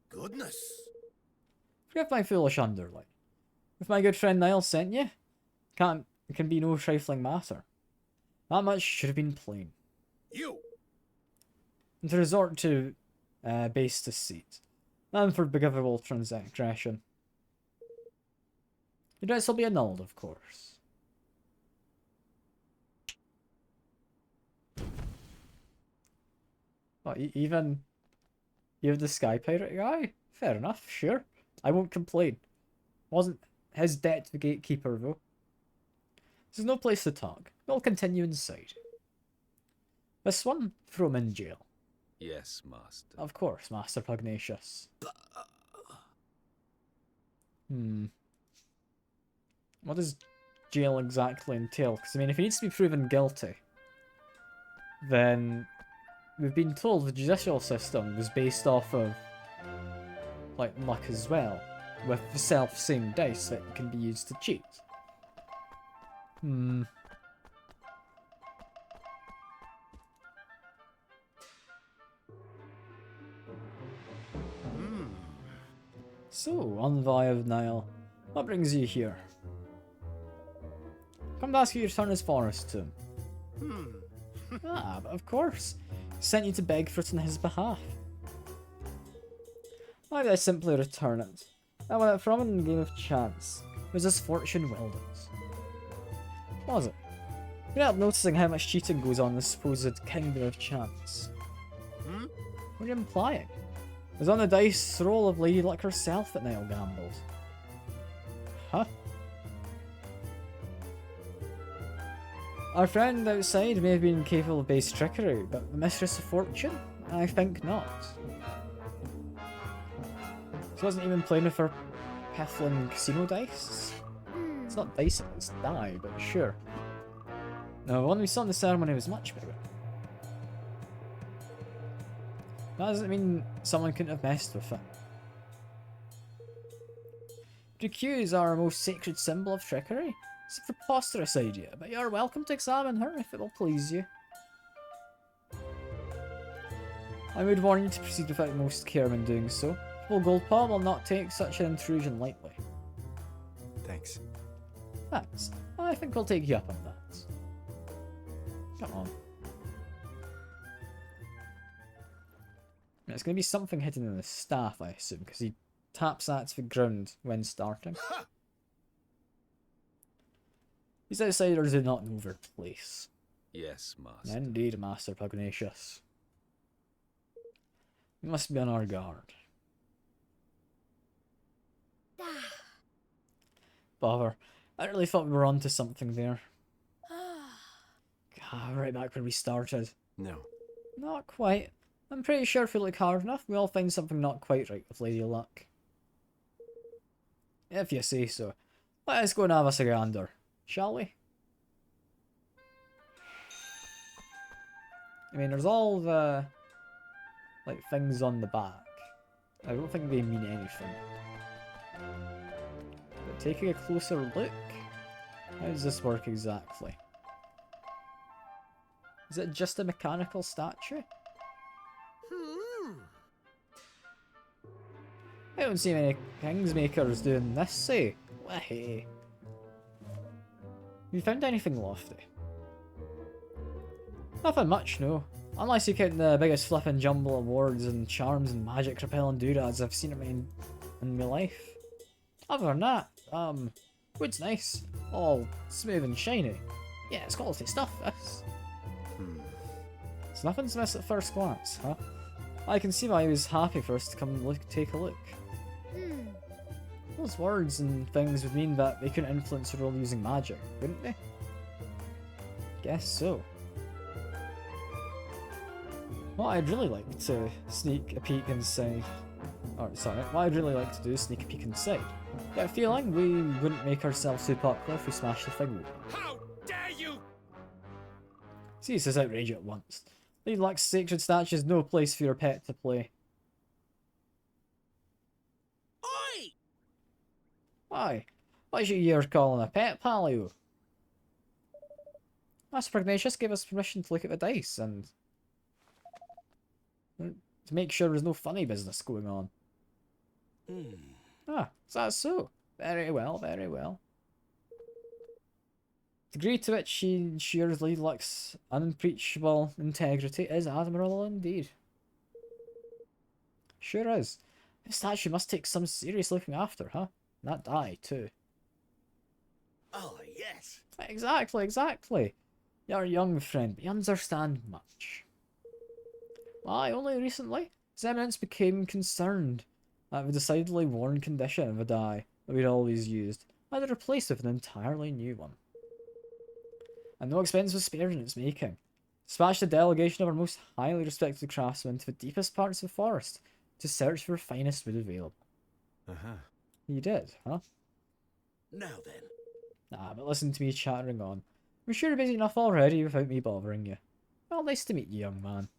S6: Goodness.
S1: Forgive my foolish underling. If my good friend Niall sent you, it can be no trifling matter. That much should have been plain.
S6: You!
S1: And to resort to base deceit, and forgivable transgression. Your debts will be annulled, of course. What, even you're the Sky Pirate guy? Fair enough, sure. I won't complain. Wasn't his debt to the gatekeeper, though. This is no place to talk. We'll continue inside. This one, throw him in jail.
S5: Yes, Master.
S1: Of course, Master Pugnacious. What does jail exactly entail? Because, I mean, if he needs to be proven guilty, then we've been told the judicial system was based off of, like, luck as well, with the self-same dice that can be used to cheat. So, Envoy of Niall, what brings you here? Come to ask you to return his forest to him. But of course. Sent you to beg for it on his behalf. Why did I simply return it? I won it from him in a game of chance. It was his fortune willed it. Was it? You end up noticing how much cheating goes on in the supposed kingdom of chance. What are you implying? It was on the dice roll of Lady Luck herself that Niall gambled. Huh? Our friend outside may have been capable of base trickery, but the Mistress of Fortune? I think not. She wasn't even playing with her Piffling casino dice? It's not dice, it's die, but sure. No, the one we saw in the ceremony was much bigger. That doesn't mean someone couldn't have messed with it. Q is our most sacred symbol of trickery. It's a preposterous idea, but you're welcome to examine her if it will please you. I would warn you to proceed without most care when doing so. Well, Goldpaw will not take such an intrusion lightly.
S4: Thanks.
S1: Thanks. I think we'll take you up on that. Come on. It's going to be something hidden in the staff, I assume, because he taps that to the ground when starting. These outsiders do not know their place.
S5: Yes, Master.
S1: Indeed, Master Pugnacious. We must be on our guard. Bother. I really thought we were onto something there. God, right back when we started.
S4: No.
S1: Not quite. I'm pretty sure if we look hard enough, we'll find something not quite right with Lady Luck. If you say so. Let us go and have us a gander, shall we? I mean, there's all the like things on the back. I don't think they mean anything. But taking a closer look, how does this work exactly? Is it just a mechanical statue? I don't see many Kingsmakers doing this, say. Wahey. Have you found anything lofty? Nothing much, no. Unless you count the biggest flippin' jumble of wards and charms and magic repellent doodads I've seen in my life. Other than that, wood's nice. All smooth and shiny. Yeah, it's quality stuff, this. It's nothing to miss at first glance, huh? I can see why he was happy for us to come and take a look. Those words and things would mean that they couldn't influence the role using magic, wouldn't they? Guess so. What I'd really like to sneak a peek inside. Or, sorry, what I'd really like to do is sneak a peek inside. Get a feeling we wouldn't make ourselves too popular if we smashed the thing.
S2: How dare you!
S1: See, this is outrage at once. Lady Luck's sacred statue is no place for your pet to play.
S10: Oi!
S1: Why? What's you're calling a pet, Palio? Master Pugnacious gave us permission to look at the dice and to make sure there's no funny business going on. Ah, is that so? Very well, very well. The degree to which she ensures Lady Luck's unimpeachable integrity is admirable indeed. Sure is. This statue must take some serious looking after, huh? And that die, too.
S10: Oh, yes.
S1: Exactly, exactly. You're a young friend, but you understand much. Why, only recently, His Eminence became concerned that the decidedly worn condition of a die that we'd always used had to replace with an entirely new one. And no expense was spared in its making. Dispatched a delegation of our most highly respected craftsmen to the deepest parts of the forest to search for the finest wood available. You did, huh?
S10: Now then.
S1: Nah, but listen to me chattering on. I'm sure you're busy enough already without me bothering you. Well, nice to meet you, young man.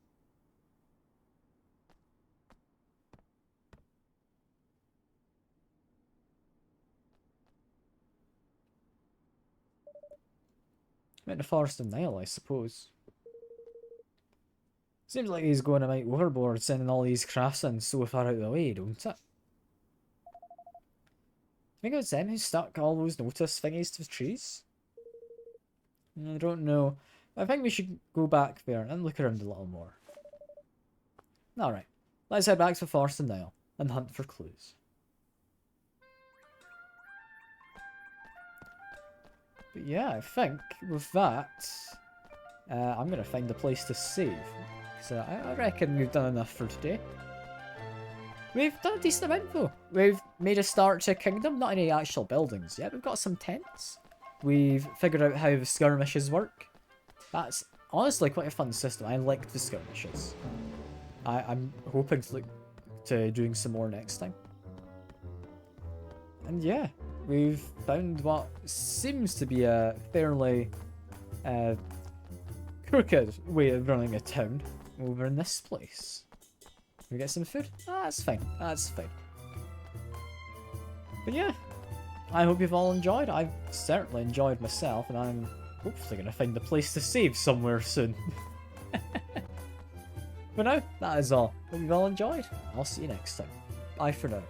S1: I'm in the Forest of Nile, I suppose. Seems like he's going a mite overboard sending all these craftsmen so far out of the way, don't it? I think it was them who stuck all those notice thingies to the trees? I don't know. I think we should go back there and look around a little more. Alright, let's head back to the Forest of Nile and hunt for clues. But yeah, I think with that, I'm going to find a place to save. So I reckon we've done enough for today. We've done a decent amount though. We've made a start to a kingdom, not any actual buildings yet. We've got some tents. We've figured out how the skirmishes work. That's honestly quite a fun system. I like the skirmishes. I'm hoping to look to doing some more next time. And yeah, we've found what seems to be a fairly crooked way of running a town over in this place. Can we get some food? Ah, that's fine. That's fine. But yeah, I hope you've all enjoyed. I've certainly enjoyed myself, and I'm hopefully going to find a place to save somewhere soon. For now, that is all. Hope you've all enjoyed. I'll see you next time. Bye for now.